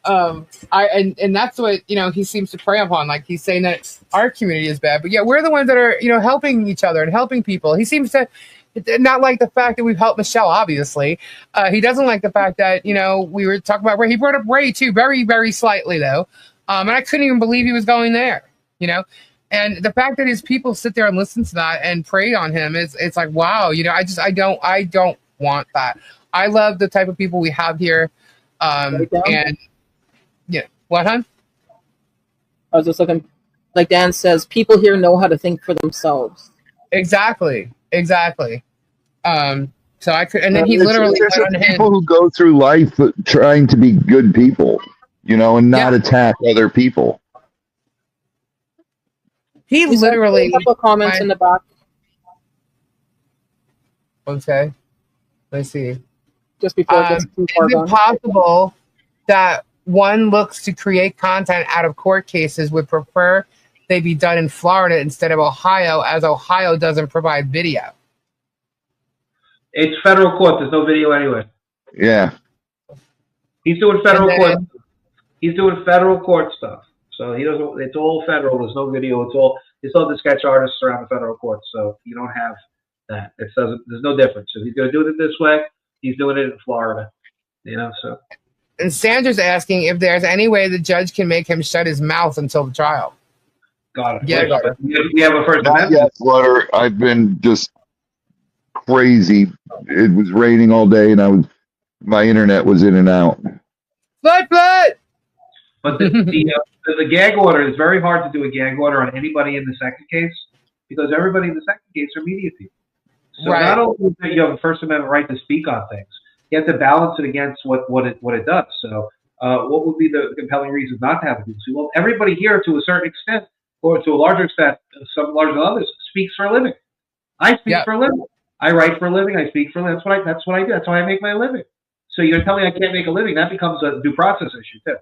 And that's what he seems to prey upon. Like he's saying that our community is bad, but yeah, we're the ones that are helping each other and helping people. He seems to not like the fact that we've helped Michelle. Obviously, he doesn't like the fact that we were talking about Ray. He brought up Ray too, very very slightly though, and I couldn't even believe he was going there. And the fact that his people sit there and listen to that and prey on him it's like wow. I don't want that. I love the type of people we have here, and. Yeah. What, hon? I was just looking, like Dan says, people here know how to think for themselves. Exactly. So I could, and then he literally went on people who go through life trying to be good people, and not attack other people. He literally. A couple of comments in the back. Okay. Let's see. Just before it gets too far gone. Is it possible that one looks to create content out of court cases would prefer they be done in Florida instead of Ohio, as Ohio doesn't provide video? It's federal court. There's no video anyway. Yeah. He's doing federal court. He's doing federal court stuff. So he doesn't. It's all federal. There's no video. It's all the sketch artists around the federal courts. So you don't have that. It doesn't. There's no difference. If he's going to do it this way, he's doing it in Florida. So. And Sandra's asking if there's any way the judge can make him shut his mouth until the trial. Got it. Yeah, we have a First Amendment. Not yet, Flutter. I've been just crazy. It was raining all day, and my internet was in and out. But But the gag order is very hard to do a gag order on anybody in the second case because everybody in the second case are media people. So not only do you have a First Amendment right to speak on things, you have to balance it against what it does. So what would be the compelling reasons not to have it? Well, everybody here, to a certain extent, or to a larger extent, some larger than others, speaks for a living. I speak for a living. I write for a living. I speak for a living. That's what I do. That's how I make my living. So you're telling me I can't make a living? That becomes a due process issue too.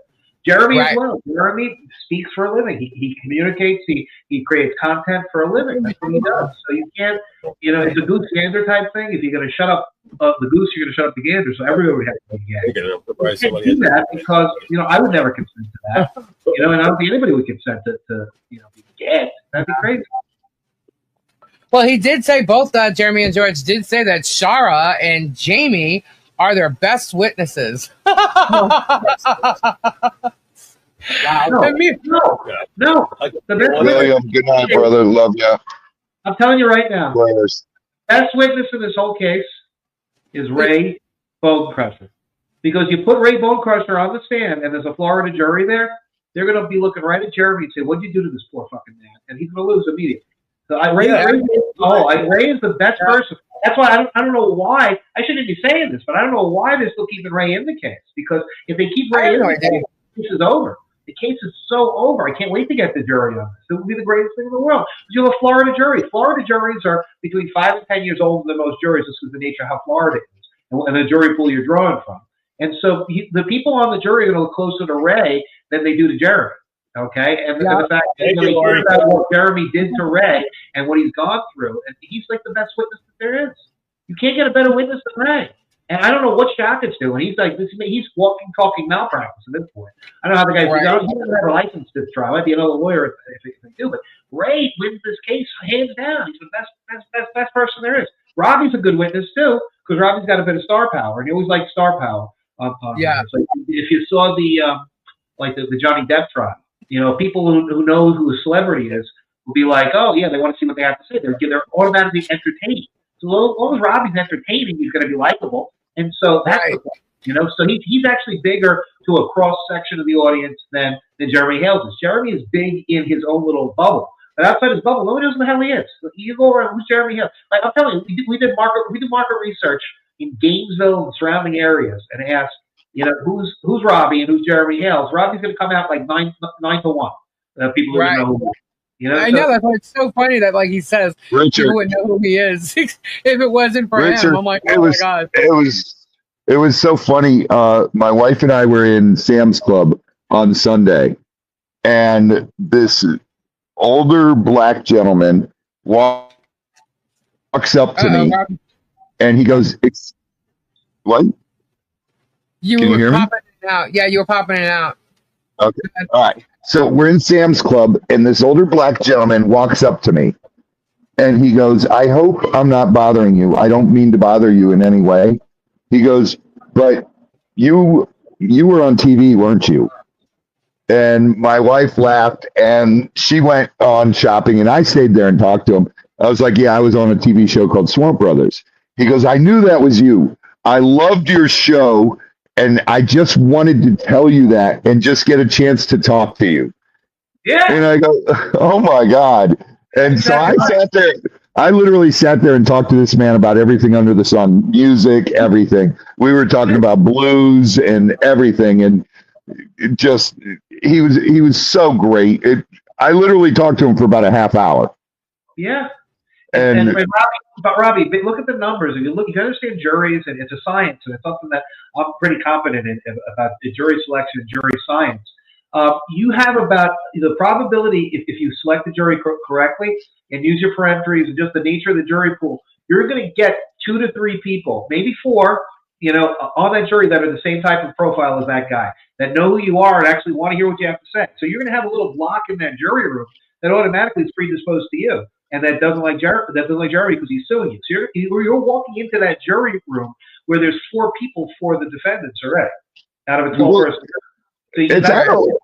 Jeremy as well. Jeremy speaks for a living. He communicates. He creates content for a living. That's what he does. So you can't, it's a goose gander type thing. If you're going to shut up the goose, you're going to shut up the gander. So everybody would have to be gag. You can't do that because I would never consent to that. And I don't think anybody would consent to be gagged. That'd be crazy. Well, he did say both Jeremy and George did say that Shara and Jamie are their best witnesses. Wow. No. William, good night, brother. Love you. I'm telling you right now. Brothers. Best witness in this whole case is Ray Bonecrusher. Because you put Ray Bonecrusher on the stand and there's a Florida jury there, they're going to be looking right at Jeremy and say, what'd you do to this poor fucking man? And he's going to lose immediately. So Ray is the best person. That's why I don't know why. I shouldn't be saying this, but I don't know why they're still keeping Ray in the case. Because if they keep Ray in the case, the case is over. The case is so over. I can't wait to get the jury on this. It would be the greatest thing in the world. You have a Florida jury. Florida juries are between 5 and 10 years older than most juries. This is the nature of how Florida is and the jury pool you're drawing from. And so the people on the jury are going to look closer to Ray than they do to Jeremy. Okay, and the fact that they hear about what Jeremy did to Ray and what he's gone through, and he's like the best witness that there is. You can't get a better witness than Ray. And I don't know what Shackett's doing. He's like he's walking, talking malpractice at this point. I don't know how the guy's he doesn't have a license to try. Might be another lawyer if they do, but Ray wins this case hands down. He's the best person there is. Robbie's a good witness too, because Robbie's got a bit of star power, and he always likes star power. So if you saw the Johnny Depp trial. People who know who a celebrity is will be like, oh, yeah, they want to see what they have to say. They're automatically entertained. So as long as Robbie's entertaining, he's going to be likable. And so that's the point, So he's actually bigger to a cross-section of the audience than Jeremy Hales is. Jeremy is big in his own little bubble. But outside his bubble, nobody knows who the hell he is. So you go around, who's Jeremy Hales? Like, I'm telling you, we did market research in Gainesville and surrounding areas and asked, who's Robbie and who's Jeremy Hales? Robbie's going to come out like 9 to 1. People who know who he is. I know that's why it's so funny that he says people would know who he is if it wasn't for him. I'm like, my God. It was so funny. My wife and I were in Sam's Club on Sunday, and this older black gentleman walks up to me, and he goes, "What?" You were popping it out. Yeah, you were popping it out. Okay. All right. So we're in Sam's Club, and this older black gentleman walks up to me, and he goes, "I hope I'm not bothering you. I don't mean to bother you in any way." He goes, "But you were on TV, weren't you?" And my wife laughed, and she went on shopping, and I stayed there and talked to him. I was like, "Yeah, I was on a TV show called Swamp Brothers." He goes, "I knew that was you. I loved your show. And I just wanted to tell you that and just get a chance to talk to you." Yeah. And I go, "Oh my God." And so I sat there. I literally sat there and talked to this man about everything under the sun, music, everything. We were talking about blues and everything. And he was so great. I literally talked to him for about a half hour. Yeah. And Robbie, look at the numbers. If you understand juries, and it's a science, and it's something that I'm pretty confident in about the jury selection and jury science. You have about the probability, if you select the jury correctly and use your peremptories and just the nature of the jury pool, you're going to get 2 to 3 people, maybe 4, you know, on that jury that are the same type of profile as that guy, that know who you are and actually want to hear what you have to say. So you're going to have a little block in that jury room that automatically is predisposed to you, and that doesn't like Jeremy because he's suing you. So you're walking into that jury room where there's 4 people for the defendants already out of a 12-person.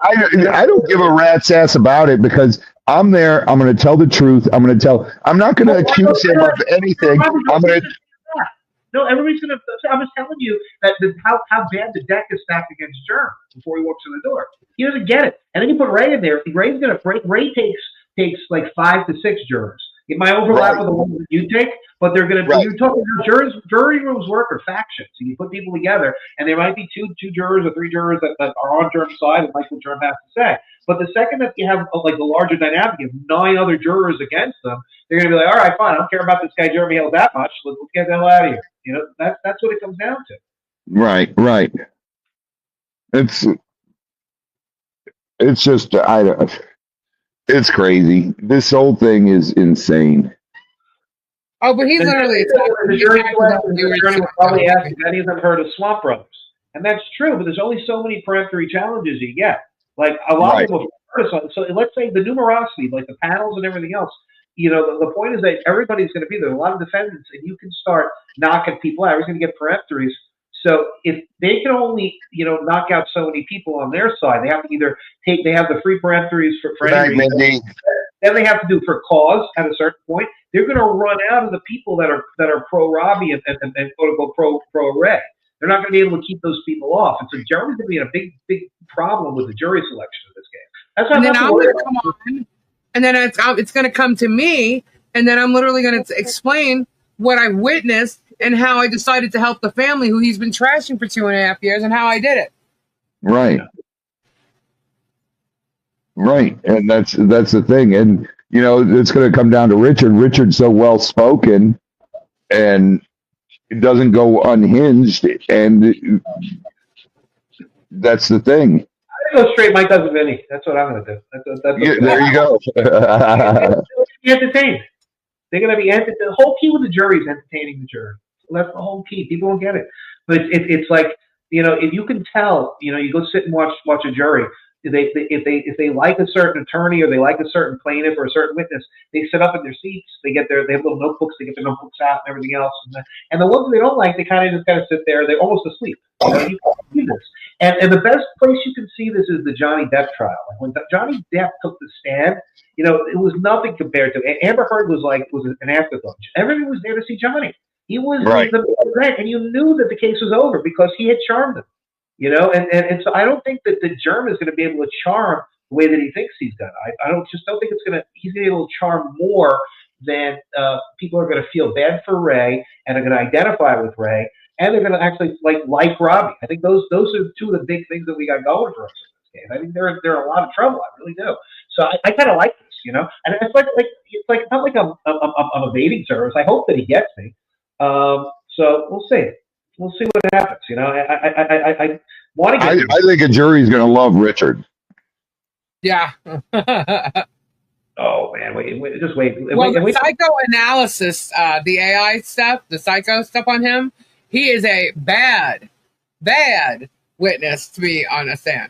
I don't give a rat's ass about it because I'm there. I'm going to tell the truth. I'm not going to accuse him of anything. No, everybody's going to. I was telling you that how bad the deck is stacked against Germ before he walks in the door. He doesn't get it, and then you put Ray in there. Ray takes like 5 to 6 jurors. It might overlap with the ones that you take, but they're going to. You're talking about jury rooms work or factions. So you put people together, and there might be two jurors or 3 jurors that are on Germ's side and like what Germ has to say. But the second that you have like a larger dynamic of 9 other jurors against them, they're going to be like, all right, fine, I don't care about this guy Jeremy Hales that much. Let's get the hell out of here. You know, that's what it comes down to. Right. It's just it's crazy. This whole thing is insane. Oh, but he's literally the jury will probably ask if any of them heard of Swamp Brothers, and that's true. But there's only so many peremptory challenges you get. Like a lot of them have heard of something. So let's say the numerosity, like the panels and everything else. You know, the point is that everybody's going to be there. A lot of defendants, and you can start knocking people out. Everybody's going to get peremptories. So if they can only, you know, knock out so many people on their side, they have to either they have the free peremptories for any reason. Then they have to do for cause at a certain point. They're going to run out of the people that are pro Robbie and quote unquote pro Ray. They're not going to be able to keep those people off. And so Jeremy's going to be in a big problem with the jury selection of this game. That's what I'm going to come on. And then it's going to come to me, and then I'm literally going to explain what I witnessed and how I decided to help the family who he's been trashing for 2.5 years and how I did it. Right. And that's the thing. And, you know, it's going to come down to Richard. Richard's so well-spoken and it doesn't go unhinged. And that's the thing. Go straight Mike does Vinny. That's what I'm going to do. There you go. Be entertained. They're going to be entertained. The whole key with the jury is entertaining the jury. That's the whole key. People don't get it. But it's like, you know, if you can tell, you know, you go sit and watch a jury. If they like a certain attorney or they like a certain plaintiff or a certain witness, they sit up in their seats. They have little notebooks. They get their notebooks out and everything else. And the ones they don't like, they kind of sit there. They're almost asleep. You know, you can see this. And the best place you can see this is the Johnny Depp trial. When Johnny Depp took the stand, you know, it was nothing compared to Amber Heard was an afterthought. Everyone was there to see Johnny. He was the event, and you knew that the case was over because he had charmed them. You know, and so I don't think that the Germ is going to be able to charm the way that he thinks he's done. I don't think he's going to be able to charm more than people are going to feel bad for Ray and are going to identify with Ray, and they're going to actually like Robbie. I think those are 2 of the big things that we got going for us in this game. I think they're in a lot of trouble. I really do. So I kind of like this, you know. And it's not like I'm evading service. I hope that he gets me. So we'll see. We'll see what happens. You know, I want to get. I think a jury's going to love Richard. Yeah. Oh man, wait, just wait. Well, the psychoanalysis, the AI stuff, the psycho stuff on him, he is a bad witness to be on a stand.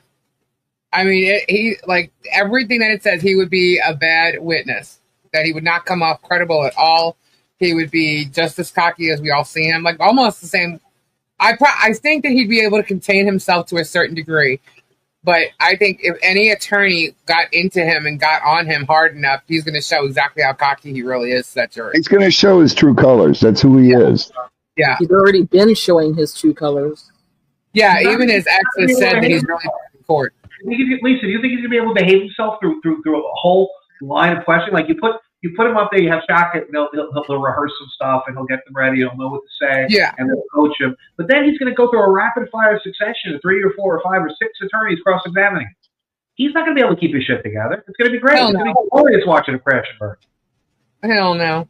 I mean, he like everything that it says, he would be a bad witness. That he would not come off credible at all. He would be just as cocky as we all see him, like almost the same. I think that he'd be able to contain himself to a certain degree, but I think if any attorney got into him and got on him hard enough, he's going to show exactly how cocky he really is to that jury. He's going to show his true colors. That's who he is. Yeah. He's already been showing his true colors. Yeah, even his ex has said that he's really in court. Lisa, do you think he's going to be able to behave himself through a whole line of questioning? Like you put him up there, you have Shaka, and he'll rehearse some stuff, and he'll get them ready, he'll know what to say, and they'll coach him. But then he's going to go through a rapid-fire succession of 3 or 4 or 5 or 6 attorneys cross-examining him. He's not going to be able to keep his shit together. It's going to be great. It's going to be glorious watching him crash and burn. Hell no.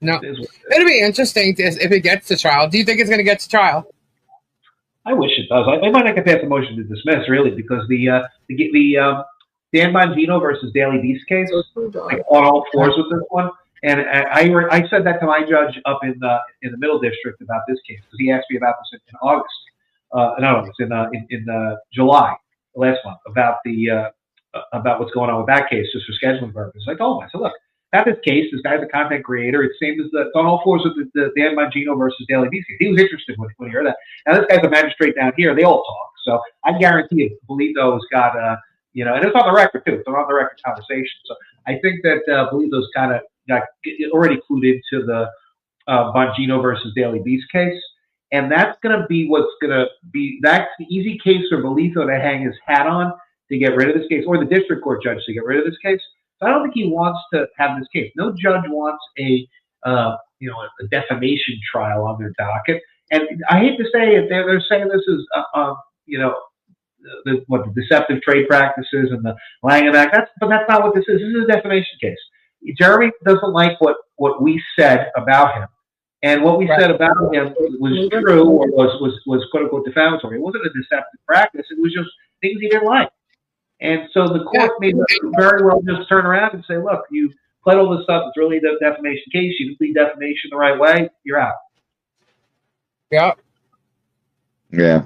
No. It'll be interesting if it gets to trial. Do you think it's going to get to trial? I wish it does. I might not get past the motion to dismiss, really, because the Dan Bongino versus Daily Beast case, like on all fours with this one, And I said that to my judge up in the Middle District about this case because he asked me about this in August. No, it's in July last month about what's going on with that case just for scheduling purposes. I told him, I said, look, got this case. This guy's a content creator. It's same as it's on all fours with the Dan Bongino versus Daily Beast case. He was interested when he heard that. Now this guy's a magistrate down here. They all talk. So I guarantee you, Bolito's got and it's on the record too. It's an on the record conversation. So I think that Bolito's kind of got already clued into the Bongino versus Daily Beast case. And that's going to be that's the easy case for Bolito to hang his hat on to get rid of this case, or the district court judge to get rid of this case. So I don't think he wants to have this case. No judge wants a defamation trial on their docket. And I hate to say it, they're saying this is, the deceptive trade practices and the Langham Act. But that's not what this is. This is a defamation case. Jeremy doesn't like what we said about him. And what we said about him was true or was quote unquote defamatory. It wasn't a deceptive practice. It was just things he didn't like. And so the court may very well just turn around and say, look, you pled all this stuff. It's really a defamation case. You didn't plead defamation the right way. You're out. Yeah. Yeah.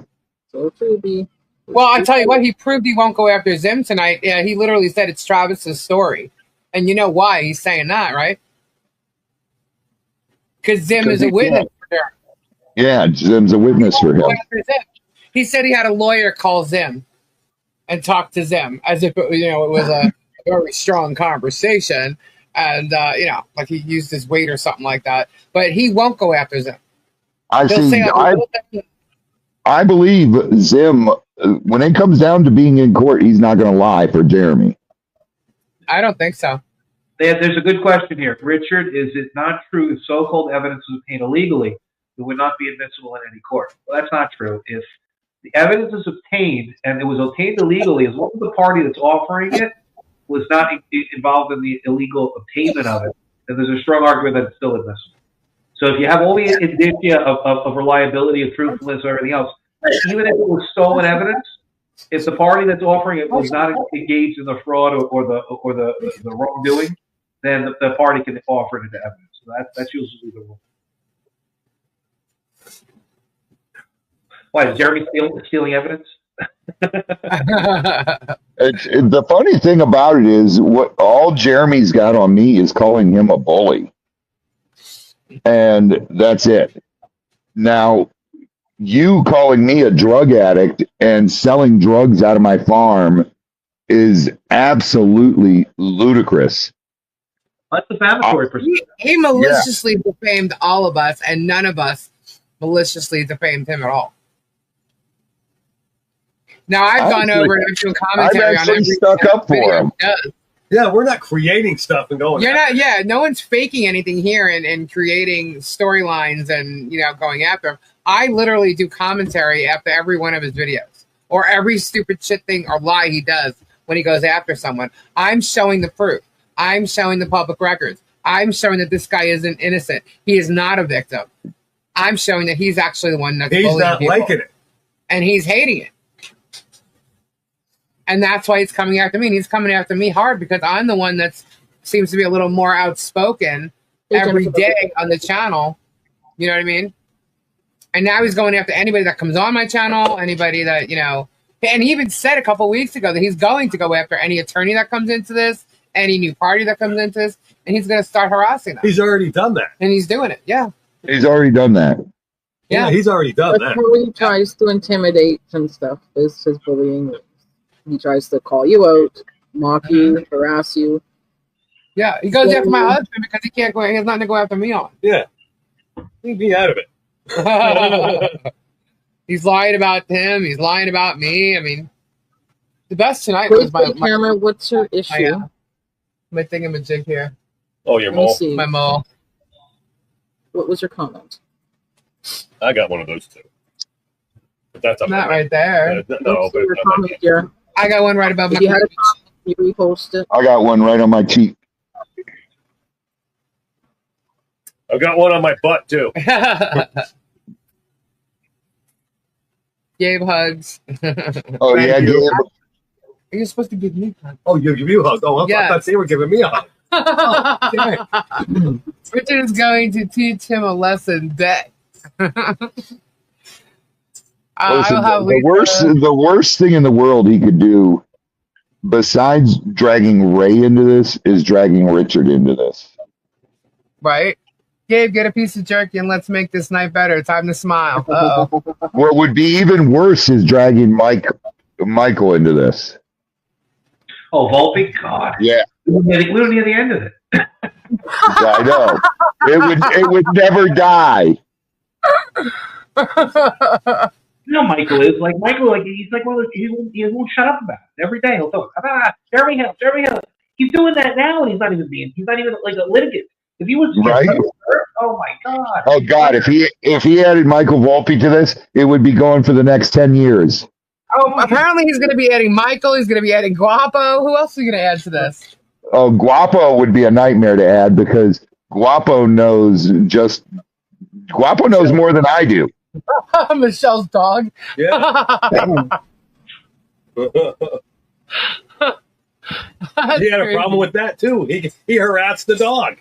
So Pruby. Well, I'll tell you what, he proved he won't go after Zim tonight. Yeah, he literally said it's Travis's story. And you know why he's saying that, right? Because Zim is a witness for him. Yeah, Zim's a witness for him. He said he had a lawyer call Zim and talk to Zim as if it was a very strong conversation, and like he used his weight or something like that. But he won't go after Zim. I believe Zim, when it comes down to being in court, he's not going to lie for Jeremy. I don't think so. There's a good question here. Richard, is it not true if so-called evidence was obtained illegally, it would not be admissible in any court? Well, that's not true. If the evidence is obtained and it was obtained illegally, as long as the party that's offering it was not involved in the illegal obtainment of it, then there's a strong argument that it's still admissible. So if you have all the indicia of reliability, of truthfulness, or everything else, even if it was stolen evidence, if the party that's offering it was not engaged in the fraud or the wrongdoing, then the party can offer it into evidence. So that's usually the rule. Why, is Jeremy stealing evidence? The funny thing about it is, what all Jeremy's got on me is calling him a bully. And that's it. Now, you calling me a drug addict and selling drugs out of my farm is absolutely ludicrous. That's defamatory. He maliciously defamed all of us, and none of us maliciously defamed him at all. Now, I've gone over and I'm doing commentary on every stuck up for him. Yeah, we're not creating stuff and going. You're not. Yeah, no one's faking anything here and creating storylines and going after him. I literally do commentary after every one of his videos, or every stupid shit thing or lie he does when he goes after someone. I'm showing the proof. I'm showing the public records. I'm showing that this guy isn't innocent. He is not a victim. I'm showing that he's actually the one that's bullying not people. liking it, and he's hating it. And that's why he's coming after me. And he's coming after me hard because I'm the one that seems to be a little more outspoken every day on the channel. You know what I mean? And now he's going after anybody that comes on my channel, anybody that, and he even said a couple weeks ago that he's going to go after any attorney that comes into this, any new party that comes into this, and he's going to start harassing them. He's already done that. And he's doing it. Yeah. He's already done that. Yeah, he's already done that. He tries to intimidate and stuff. This is bullying. He tries to call you out, mock you, harass you. Yeah, he goes after my husband because he can't go. He has nothing to go after me on. Yeah, he'd be out of it. He's lying about him. He's lying about me. I mean, the best tonight was my camera. What's your issue? My thingamajig here. Oh, your mole. My mole. What was your comment? I got one of those too. But that's not right there. No, but I got one right above my. You repost it. I got one right on my cheek. I've got one on my butt too. Gabe hugs. Oh yeah, Gabe. You're supposed to give me hugs. Oh, you give you a hug. Oh, I thought they were giving me a hug. Richard is going to teach him a lesson. Bet. Listen, the worst thing in the world he could do, besides dragging Ray into this, is dragging Richard into this. Right? Gabe, get a piece of jerky and let's make this night better. Time to smile. Uh-oh. What would be even worse is dragging Michael into this. Oh, Volpe? God. Yeah. We're near the end of it. I know. It would never die. You know, Michael is like he's like one of those, he won't shut up about it. Every day he'll talk Jeremy Hill. He's doing that now, and he's not even like a litigant. If he was right, oh my God. Oh God, if he added Michael Volpe to this, it would be going for the next 10 years. Oh, apparently he's going to be adding Michael. He's going to be adding Guapo. Who else are you going to add to this? Oh, Guapo would be a nightmare to add because Guapo knows more than I do. Michelle's dog. Yeah. He had a problem with that too. He harassed the dog.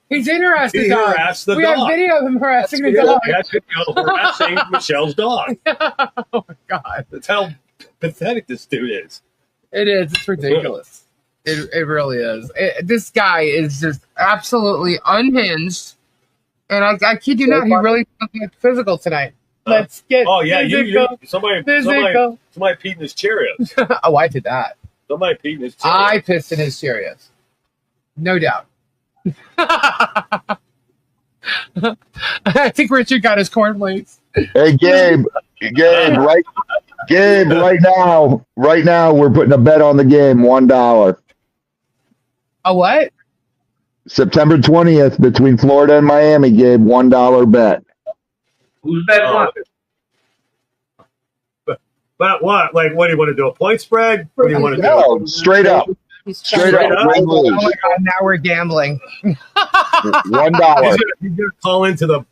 He did harass the dog. We have video of him harassing the dog. That's video harassing Michelle's dog. Oh my God. That's how pathetic this dude is. It is. It's ridiculous. It really is. This guy is just absolutely unhinged. And I kid you not, he really took physical tonight. Let's get physical. Somebody peed in his Cheerios. Oh, I did that. Somebody peed in his Cheerios. I pissed in his Cheerios. No doubt. I think Richard got his cornflakes. Hey, Gabe, right now, we're putting a bet on the game, $1. A what? September 20th between Florida and Miami, Gabe, $1 bet. Who's bet on? But what? Like, what do you want to do? A point spread? What do you want to do? No, straight up. Straight up. Oh my God! Now we're gambling. $1. He's gonna call into the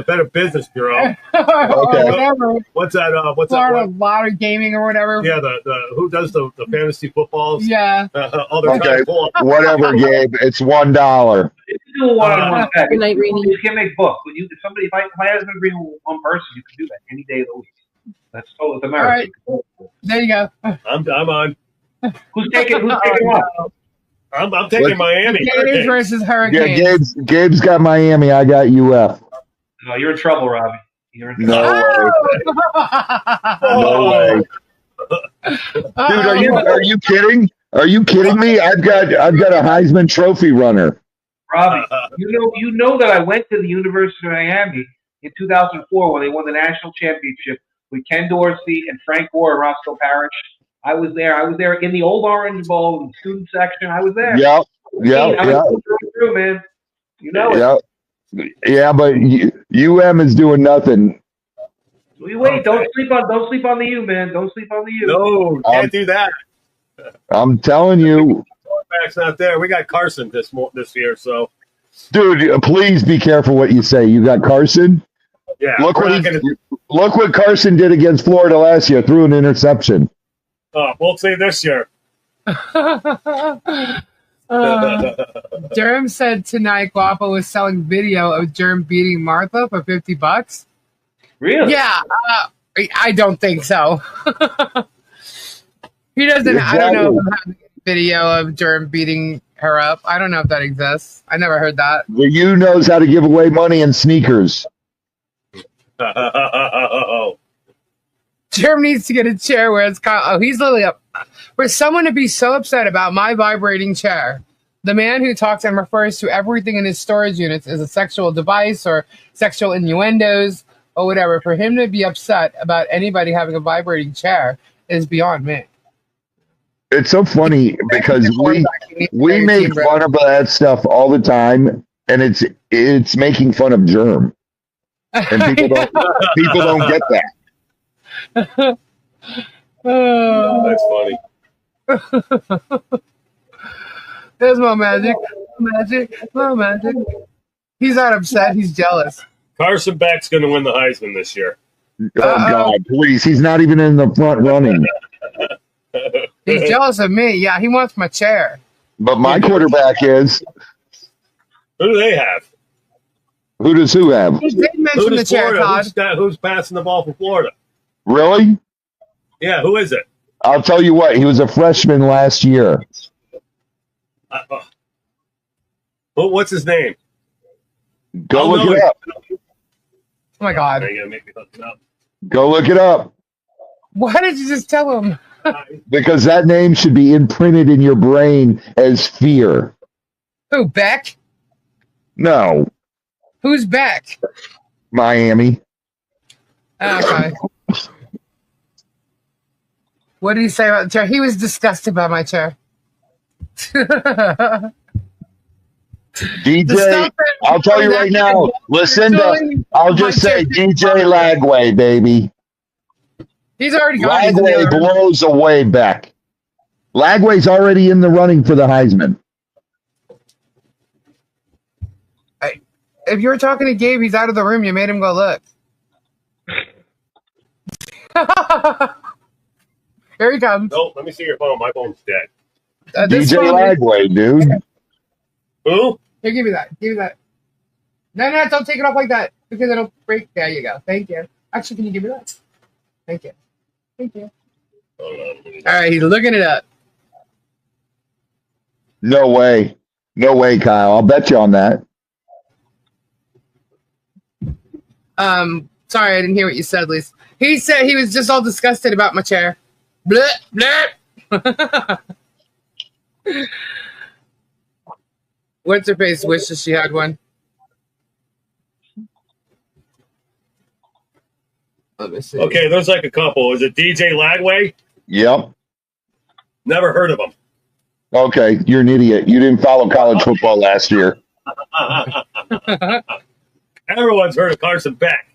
Better Business Bureau. Okay. Whatever. What's that? What's Florida that? Lottery Gaming or whatever. Yeah, the who does the fantasy footballs? Yeah. Okay. Whatever, Gabe. It's $1. You can do a one-on-one bet. Good night, Rainey. You can make book. If I have an agreement with one person, you can do that any day of the week. That's all it's American. All right. There you go. I'm on. Who's taking what? I'm taking Miami. Gators versus Hurricanes. Yeah, Gabe's got Miami. I got UF. No, you're in trouble, Robbie. You're in trouble. No way. Dude, are you kidding? Are you kidding me? I've got a Heisman Trophy runner. Robbie, you know that I went to the University of Miami in 2004 when they won the national championship with Ken Dorsey and Frank Gore and Roscoe Parrish. I was there. I was there in the old Orange Bowl in the student section. I was there. Yeah. Through, man. You know it. Yeah, but UM is doing nothing. Wait, don't sleep on the U, man. Don't sleep on the U. No, can't do that. I'm telling you. Back's not there. We got Carson this year, so. Dude, please be careful what you say. You got Carson? Yeah. Look what Carson did against Florida last year. Threw an interception. Oh, we'll see this year. Durham said tonight Guapo was selling video of Durham beating Martha for $50. Really? Yeah. I don't think so. He doesn't. Exactly. I don't know if I'm having a video of Durham beating her up. I don't know if that exists. I never heard that. The U knows how to give away money and sneakers. Jerm needs to get a chair where it's he's literally up. For someone to be so upset about my vibrating chair, the man who talks and refers to everything in his storage units as a sexual device or sexual innuendos or whatever, for him to be upset about anybody having a vibrating chair is beyond me. It's so funny because we make fun of that stuff all the time, and it's making fun of Germ, and people don't get that. That's funny. There's my magic. He's not upset. He's jealous. Carson Beck's going to win the Heisman this year. Oh, God, please. He's not even in the front running. He's jealous of me. Yeah, he wants my chair. But my quarterback is. Who do they have? Who does who have? He did mention the chair, Todd. Who's passing the ball for Florida? Really? Yeah, who is it? I'll tell you what. He was a freshman last year. What's his name? Go look it up. Oh my God! Are you gonna make me look it up? Go look it up. Why did you just tell him? Because that name should be imprinted in your brain as fear. Who, Beck? No. Who's Beck? Miami. Okay. What did he say about the chair? He was disgusted by my chair. DJ, I'll tell you right now. Listen to, I'll just say DJ Lagway, baby. He's already gone. Lagway blows away Beck. Lagway's already in the running for the Heisman. If you were talking to Gabe, he's out of the room. You made him go look. Here he comes. No, let me see your phone. My phone's dead. DJ Lagway, dude. Who? Here, give me that. Give me that. No, don't take it off like that because it'll break. There you go. Thank you. Actually, can you give me that? Thank you. Thank you. All right, he's looking it up. No way. No way, Kyle. I'll bet you on that. Sorry, I didn't hear what you said, Lisa. He said he was just all disgusted about my chair. Bleh, bleh. What's her face wishes she had one. Let me see. Okay, there's like a couple. Is it DJ Lagway? Yep. Never heard of him. Okay, you're an idiot. You didn't follow college football last year. Everyone's heard of Carson Beck.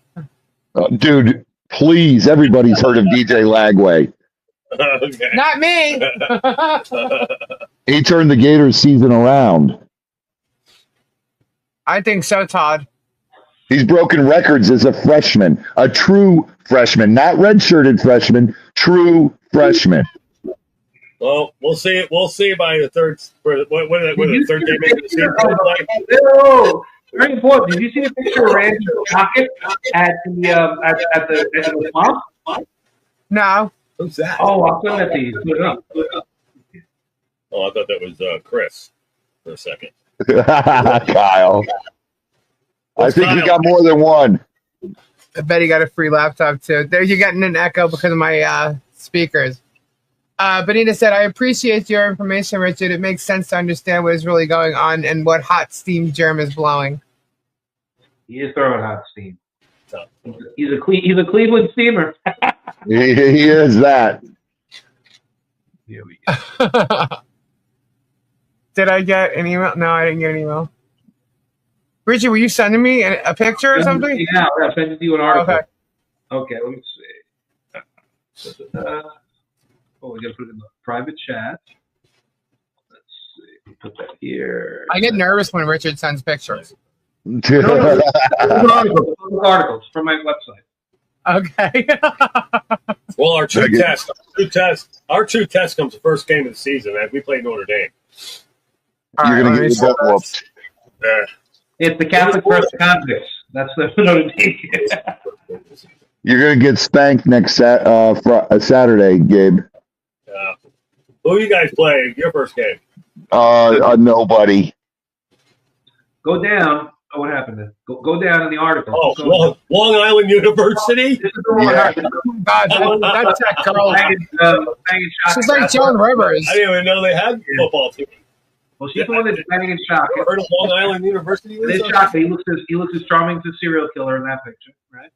Dude, please, everybody's heard of DJ Lagway. Okay. Not me. He turned the Gators season around. I think so, Todd. He's broken records as a freshman, a true freshman, not redshirted freshman, true freshman. Well, we'll see. We'll see by the third. When the third game of the season. No, very important. Did you see the picture of Randy's pocket at the pump? No. Who's that? Oh, I'll send that to you. Put it up. Oh, I thought that was Chris for a second. Kyle. I think Kyle? he got more than one. I bet he got a free laptop too. There, you're getting an echo because of my speakers. Benita said, I appreciate your information, Richard. It makes sense to understand what is really going on and what hot steam germ is blowing. He is throwing hot steam. He's a Cleveland steamer. He is that. Here we go. Did I get an email? No, I didn't get an email. Richard, were you sending me a picture or something? Yeah, I'll send you an article. Okay, let me see. We got to put it in the private chat. Let's see. Put that here. I get nervous when Richard sends pictures. Articles from my website. Okay. Well, our true test comes the first game of the season, man. We play Notre Dame. You're going to get your butt whooped. It's the Catholic First Convicts. That's the Notre Dame. You're going to get spanked next Saturday, Gabe. Who you guys play your first game? Nobody. Go down. Oh, what happened then? Go down in the article. Oh, Long Island University? This is the one. Yeah. God, that's that girl. She's like Joan Rivers. I didn't even know they had football team. Well, she's the one that's banging in shock. You heard of Long Island University? They shocked me. He looks as charming as a serial killer in that picture, right?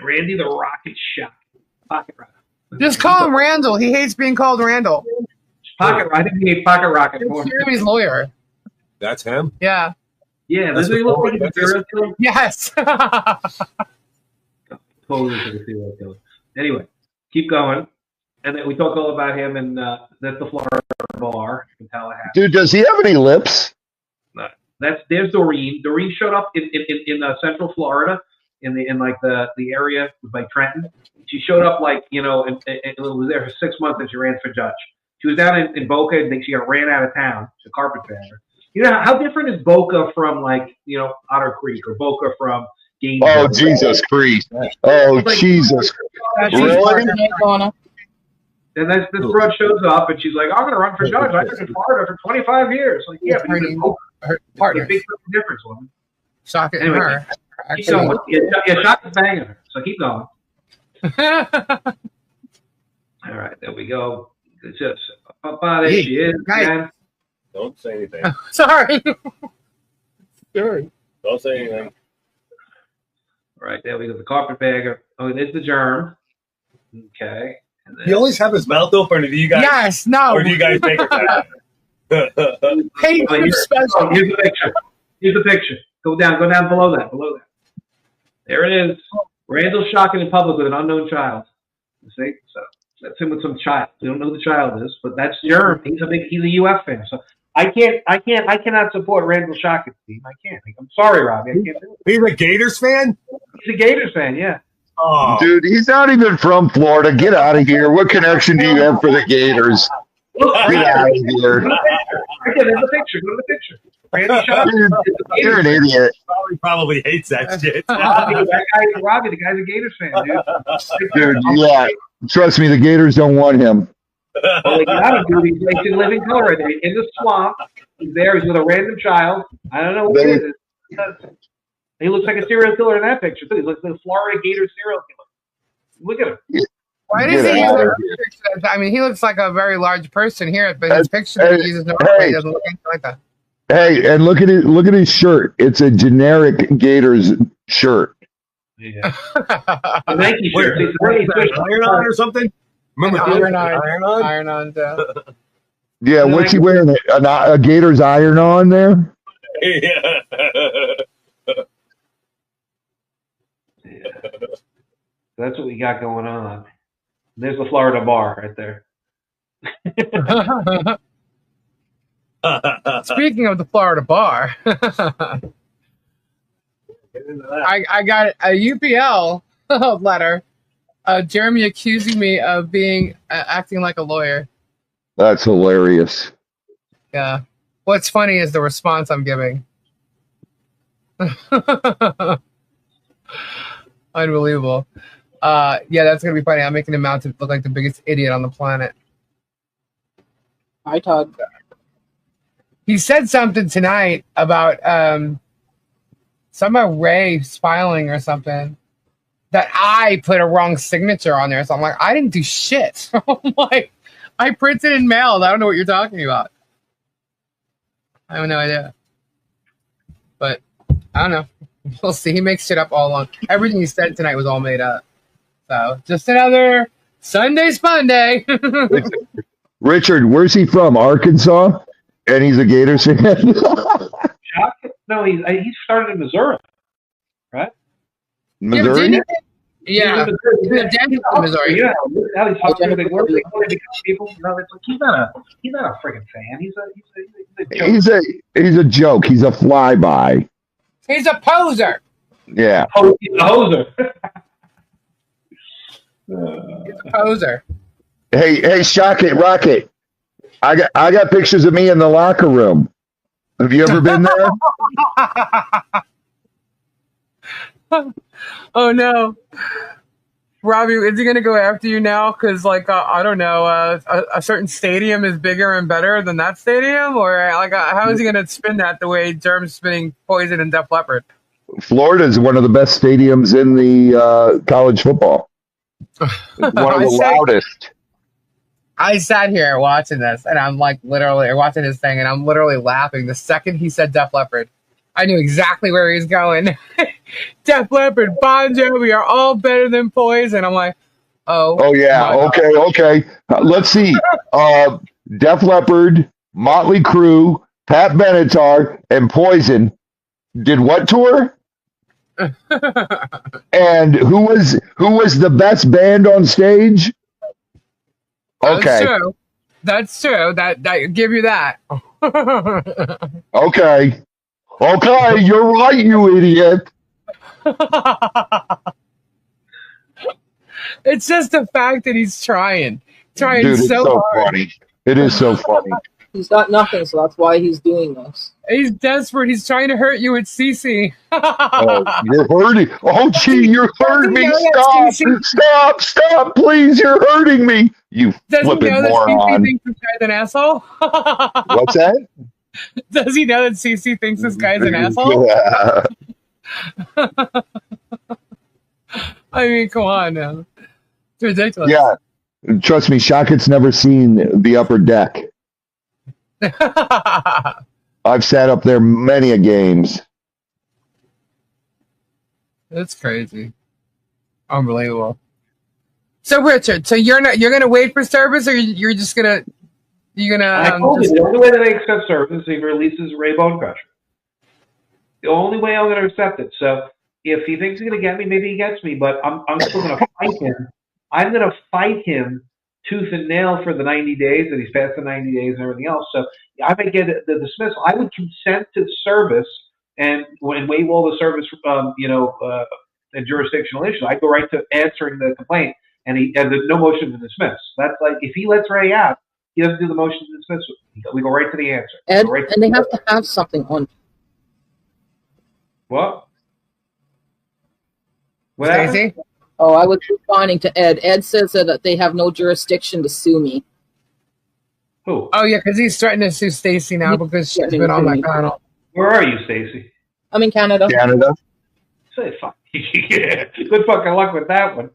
Randy the Rocket Shock. Pocket Rocket. Just call him Randall. He hates being called Randall. Pocket Rocket. I think he hates Pocket Rocket more. Jeremy's lawyer. That's him? Yeah. Yeah, doesn't he look like a serial killer? Yes. Totally like a serial killer. Anyway, keep going. And then we talk all about him, and that's the Florida bar in Tallahassee. Dude, does he have any lips? There's Doreen. Doreen showed up in Central Florida, in the area by Trenton. She showed up like, and was there for 6 months and she ran for judge. She was down in Boca and then she got ran out of town. She's a carpetbagger. You know, how different is Boca from Otter Creek or Boca from Gainesville? Oh, Jesus Christ. Oh, Jesus. Really? And this broad shows up and she's like, I'm going to run for judge. I've been in Florida for 25 years. Like, yeah, but her partner. Big difference, woman. Shock it anyway, her. Keep going. Yeah, Shock is banging her. So keep going. All right, there we go. It's just, there she is. Again. Don't say anything. Sorry. Sure. Don't say anything. All right, there we go. The carpetbagger. Oh, there's the germ. Okay. And then, he always have his mouth open. Or do you guys? Yes. No. Or do you guys make it that? Hey, here's the picture. Here's the picture. Go down below that. There it is. Randall shocking in public with an unknown child. You see? So that's him with some child. We don't know who the child is, but that's Germ. He's a UF fan. So I cannot support Randall Shockett's team. I can't. I'm sorry, Robbie. I can't do it. He's a Gators fan? He's a Gators fan, yeah. Oh. Dude, he's not even from Florida. Get out of here. What connection do you have for the Gators? Get out of here. Okay, there's the picture. Go to the picture. Randy Shockett. You're an idiot. Probably hates that shit. Robbie, the guy's a Gators fan, dude. Dude, yeah. Trust me, the Gators don't want him. Well, they got him, dude. He's in living color right there. In the swamp. He's there. He's with a random child. I don't know what it is. He looks like a serial killer in that picture, too. He looks like a Florida Gator serial killer. Look at him. Why does he use I mean, he looks like a very large person here, but his picture that he uses normally doesn't look anything like that. Hey, and look at his shirt. It's a generic Gators shirt. Yeah. Nike shirt. Iron on or something? Remember Iron on. Yeah, what's he wearing? A Gators iron on there? Yeah. That's what we got going on. There's the Florida bar right there. Speaking of the Florida bar, I got a UPL letter. Jeremy accusing me of being acting like a lawyer. That's hilarious. Yeah. What's funny is the response I'm giving. Unbelievable. Yeah, that's gonna be funny. I'm making him out to look like the biggest idiot on the planet. Hi, Todd. He said something tonight about some Ray filing or something that I put a wrong signature on there. So I'm like, I didn't do shit. I'm like, I printed and mailed. I don't know what you're talking about. I have no idea. But I don't know. We'll see. He makes shit up all along. Everything he said tonight was all made up. So just another Sunday Spunday. Richard, where's he from? Arkansas? And he's a Gators fan? No, he started in Missouri, right? Missouri? Yeah. Missouri. Yeah. How he's talking to the people. You know, it's like he's not a freaking fan. He's a joke. He's a flyby. He's a poser. Yeah. Oh, he's a hoser. He's a poser. Hey, Shocket, Rocket. I got pictures of me in the locker room. Have you ever been there? Oh no, Robbie, is he gonna go after you now? Because I don't know, a certain stadium is bigger and better than that stadium, or how is he gonna spin that the way Germ's spinning Poison and Def Leppard? Florida is one of the best stadiums in the college football. One of the loudest. I sat here watching this, and I'm literally watching his thing, and I'm literally laughing. The second he said Def Leppard, I knew exactly where he was going. Def Leppard, Bon Jovi are all better than Poison. I'm like, oh. Oh yeah, okay. Let's see. Def Leppard, Motley Crue, Pat Benatar, and Poison did what tour? And who was the best band on stage? Okay. That's true. That give you that. Okay, you're right, you idiot. It's just the fact that he's trying Dude, it's so so hard. funny. It is so funny. He's got nothing, so that's why he's doing this. He's desperate. He's trying to hurt you with CC. Oh, you're hurting. Oh, gee, you're hurting me. Stop, please. You're hurting me. You Does flipping he know moron. that CC thinks this guy's an asshole? What's that? Does he know that CC thinks this guy's an asshole? Yeah. I mean, come on now. It's ridiculous. Yeah. Trust me, Shockett's never seen the upper deck. I've sat up there many a games. That's crazy. Unbelievable. So Richard, you're gonna wait for service, or you're just gonna I told you, the only way that I accept service is if he releases Ray Bonecrusher. The only way I'm gonna accept it. So if he thinks he's gonna get me, maybe he gets me, but I'm still gonna fight him. I'm gonna fight him tooth and nail for the 90 days that he's passed the 90 days and everything else. So I might get the dismissal. I would consent to service and waive all the service, and jurisdictional issues. I go right to answering the complaint, and there's no motion to dismiss. That's like if he lets Ray out, he doesn't do the motion to dismiss. We go right to the answer. Ed, and they have to have something on. What? Stacey? Oh, I was responding to Ed. Ed says that they have no jurisdiction to sue me. Who? Oh yeah, because he's threatening to sue Stacey now because she's been on my panel. Where are you, Stacey? I'm in Canada. Canada? Say fuck. Yeah. Good fucking luck with that one.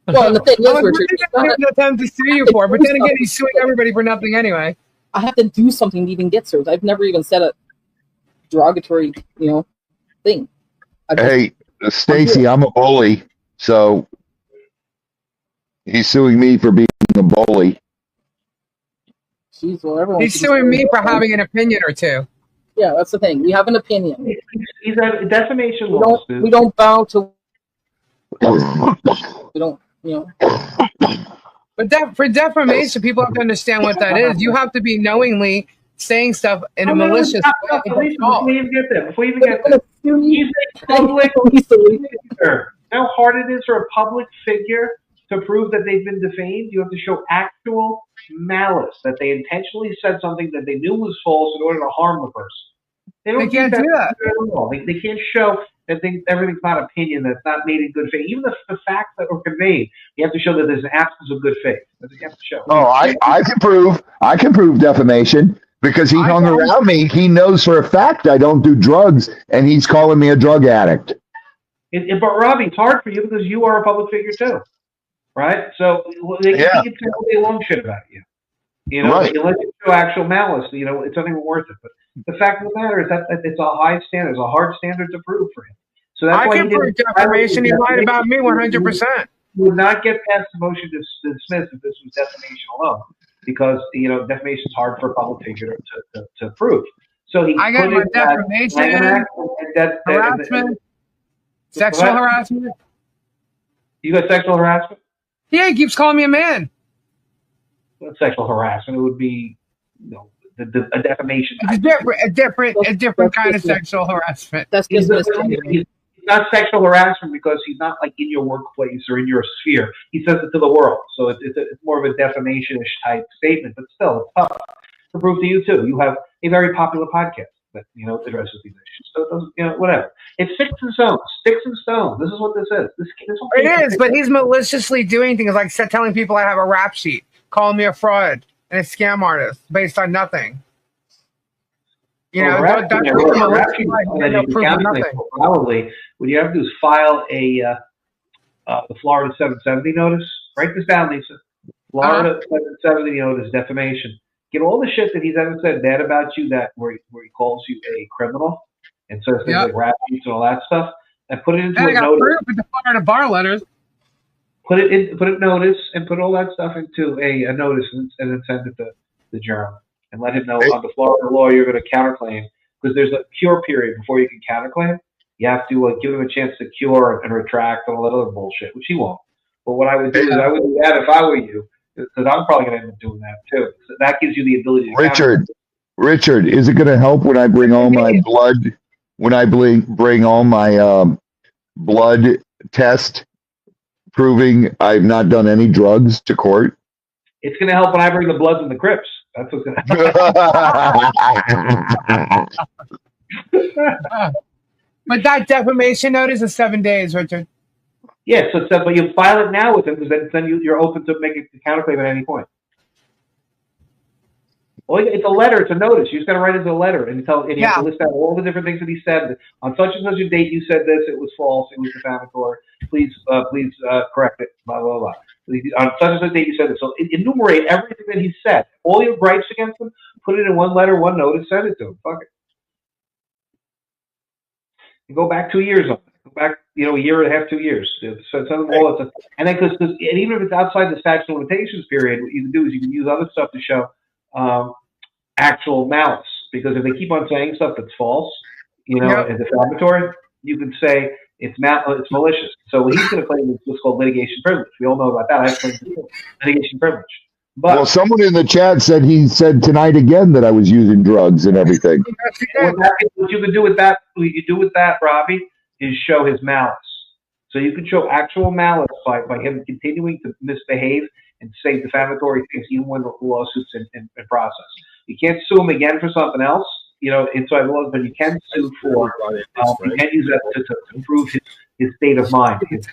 Well, and the thing is, Richard, an attempt to sue you for, but then again, he's suing everybody for nothing anyway. I have to do something to even get served. I've never even said a derogatory, thing. Hey, Stacey, I'm a bully, so he's suing me for being a bully. Jeez, well, he's suing me for having an opinion or two. Yeah, that's the thing. We have an opinion. He's a defamation law. We don't bow to. We don't, But for defamation, people have to understand what that is. You have to be knowingly saying stuff in a malicious way. Before you even get there, he's a public figure. How hard it is for a public figure to prove that they've been defamed? You have to show actual malice, that they intentionally said something that they knew was false in order to harm the person. They can't do that. They can't show that everything's not opinion, that's not made in good faith. Even the facts that were conveyed, you have to show that there's an absence of good faith. That's what you have to show. Oh, I can prove defamation because he hung around me. He knows for a fact I don't do drugs, and he's calling me a drug addict. But Robbie, it's hard for you because you are a public figure too, right? So they can say all day long shit about you. Unless you show actual malice, it's not even worth it. But the fact of the matter is that it's a high standard, it's a hard standard to prove for him. So that's why I can prove defamation. He lied about me 100%. He would not get past the motion to dismiss if this was defamation alone, because defamation is hard for a public figure to prove. So I got my defamation, harassment, sexual harassment. You got sexual harassment? Yeah, he keeps calling me a man. Sexual harassment. It would be, a defamation. It's a different kind of sexual harassment. That's he's not sexual harassment because he's not like in your workplace or in your sphere. He says it to the world, so it's more of a defamation-ish type statement. But still, it's tough to prove to you too. You have a very popular podcast that addresses these issues. So it doesn't, whatever. It's sticks and stones. Sticks and stones. This is what this is. It is, but he's maliciously doing things like telling people I have a rap sheet, calling me a fraud and a scam artist based on nothing. Probably what you have to do is file the Florida 770 notice. Write this down, Lisa. Florida 770 notice, defamation. Get all the shit that he's ever said bad about you, where he calls you a criminal and says things like rap sheets and all that stuff, and put it into a notice. Proof with the Florida bar letters. Put it notice and put all that stuff into a notice and then send it to the journal and let him know under Florida law you're going to counterclaim, because there's a cure period before you can counterclaim. You have to give him a chance to cure and retract and all that other bullshit, which he won't. But what I would do is I would do that if I were you, because I'm probably going to end up doing that too. So that gives you the ability to Richard, is it going to help when I bring all my blood, when I bring all my blood test proving I've not done any drugs to court? It's going to help when I bring the Bloods and the Crips. That's what's going to happen. But that defamation notice is 7 days, Richard. Yeah, but you file it now with them because then you're open to making a counterclaim at any point. Well, it's a letter. It's a notice. You just got to write it as a letter and you have to list out all the different things that he said. On such and such a date, you said this. It was false. It was defamatory. Please correct it. Blah blah blah. On such and such a date, you said this. So enumerate everything that he said. All your gripes against him. Put it in one letter, one notice. Send it to him. Fuck it. And go back 2 years on it. Go back, a year and a half, 2 years. So send them all that stuff. And then and even if it's outside the statute of limitations period, what you can do is you can use other stuff to show actual malice, because if they keep on saying stuff that's false, and defamatory, you can say it's malicious. So what he's going to claim is what's called litigation privilege. We all know about that. I claim litigation privilege. But someone in the chat said he said tonight again that I was using drugs and everything. What you can do with that, Robbie, is show his malice. So you can show actual malice by him continuing to misbehave and say defamatory things even when the lawsuit's in process. You can't sue him again for something else, inside the laws, but you can sue for, you can use that to prove his state of mind, his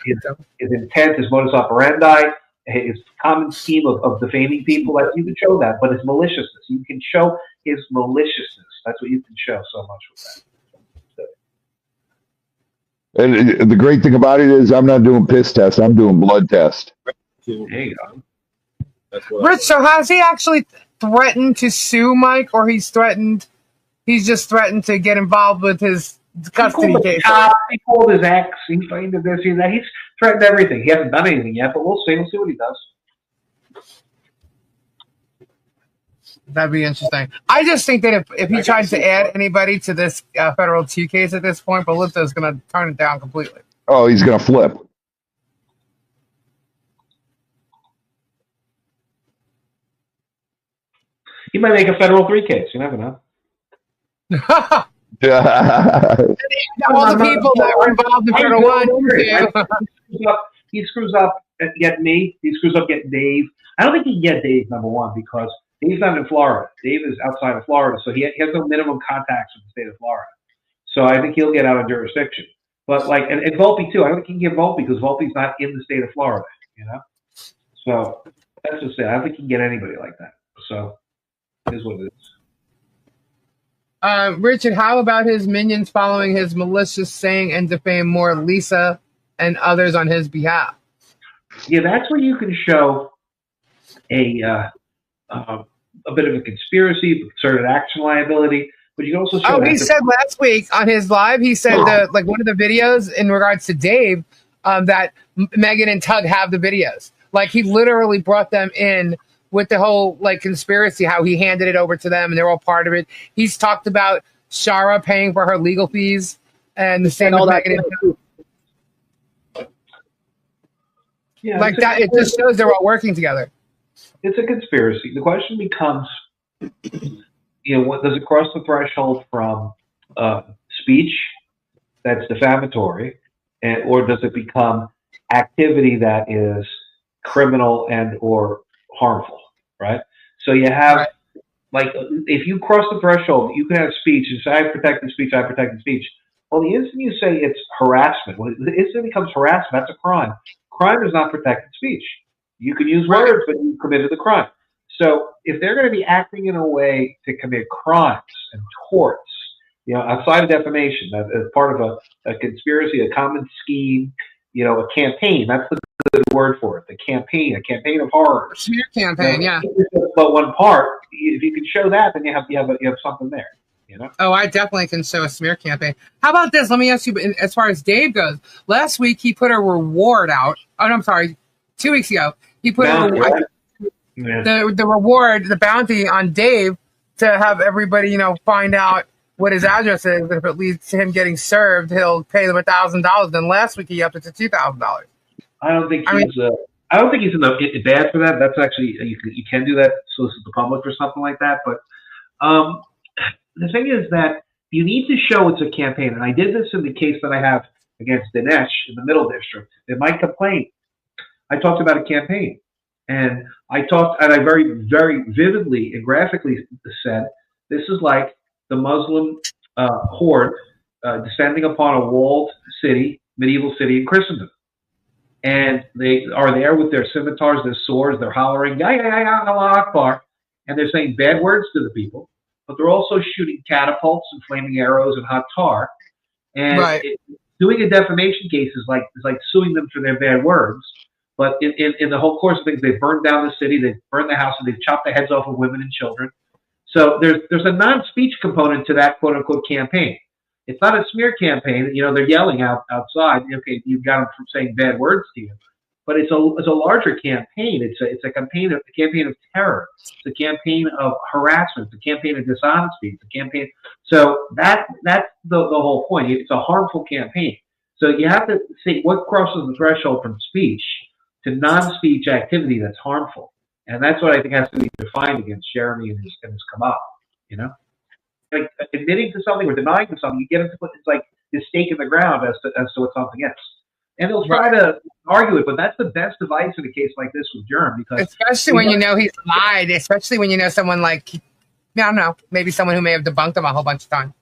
intent, his modus operandi, his common scheme of defaming people. You can show that, but his maliciousness. You can show his maliciousness. That's what you can show so much with that. And the great thing about it is I'm not doing piss tests. I'm doing blood test. There you go. Rich, so has he actually threatened to sue Mike, or he's just threatened to get involved with his custody case? He called his ex. He threatened this, that. He's threatened everything. He hasn't done anything yet, but we'll see. We'll see what he does. That'd be interesting. I just think that if he tries to add anybody to this federal 2 case at this point, Belito's going to turn it down completely. Oh, he's going to flip. He might make a federal 3 case. You never know. All the people that were involved in federal 1. He screws up getting me. He screws up getting Dave. I don't think he can get Dave, number one, because Dave's not in Florida. Dave is outside of Florida, so he has no minimum contacts with the state of Florida. So I think he'll get out of jurisdiction. But and Volpe too. I don't think he can get Volpe because Volpe's not in the state of Florida. So that's just it. I don't think he can get anybody like that. So it is what it is. Richard, how about his minions following his malicious saying and defame more Lisa and others on his behalf? Yeah, that's where you can show a bit of a conspiracy, concerted action liability, but you can also show. Oh, he said last week on his live, he said one of the videos in regards to Dave, that Megan and Tug have the videos. He literally brought them in with the whole conspiracy, how he handed it over to them and they're all part of it. He's talked about Shara paying for her legal fees and the same with Megan and Tug. Yeah, that. It just shows they're all working together. It's a conspiracy. The question becomes, what does it cross the threshold from speech that's defamatory, or does it become activity that is criminal and or harmful, right? So you have, if you cross the threshold, you can have speech and say, I protected speech, I protected speech. Well, the instant you say it's harassment, the instant it becomes harassment, that's a crime. Crime is not protected speech. You can use words, but you committed the crime. So if they're going to be acting in a way to commit crimes and torts, outside of defamation, as part of a conspiracy, a common scheme, a campaign, that's the good word for it, a campaign of horror. Smear campaign, yeah. But one part, if you can show that, then you have something there. Oh, I definitely can show a smear campaign. How about this? Let me ask you, as far as Dave goes, last week he put a reward out. Oh, no, I'm sorry. 2 weeks ago, he put the reward, the bounty on Dave to have everybody, find out what his address is. If it leads to him getting served, he'll pay them $1,000. Then last week he upped it to $2,000. I don't think he's in the bad for that. That's actually you can do that, solicit the public or something like that. But the thing is that you need to show it's a campaign, and I did this in the case that I have against Dinesh in the Middle District, in my complaint, I talked about a campaign. And I very, very vividly and graphically said, this is like the Muslim horde descending upon a walled city, medieval city in Christendom. And they are there with their scimitars, their swords, they're hollering, ya, ya, ya, Allah Akbar, and they're saying bad words to the people, but they're also shooting catapults and flaming arrows and hot tar. And doing a defamation case is like suing them for their bad words. But in the whole course of things, they've burned down the city, they've burned the house, and they've chopped the heads off of women and children. So there's a non-speech component to that quote-unquote campaign. It's not a smear campaign. You know, they're yelling outside. Okay, you've got them from saying bad words to you, but it's a larger campaign. It's a campaign of terror. It's a campaign of harassment. It's a campaign of dishonesty. It's a campaign. So that's the whole point. It's a harmful campaign. So you have to see what crosses the threshold from speech to non-speech activity that's harmful, and that's what I think has to be defined against Jeremy and his cabal. You know. Like admitting to something or denying to something, you get into it's like this stake in the ground as to what something is. And they'll try to argue it, but that's the best advice in a case like this with Germ, because especially when you know he's lied, especially when you know someone like, I don't know, maybe someone who may have debunked him a whole bunch of times.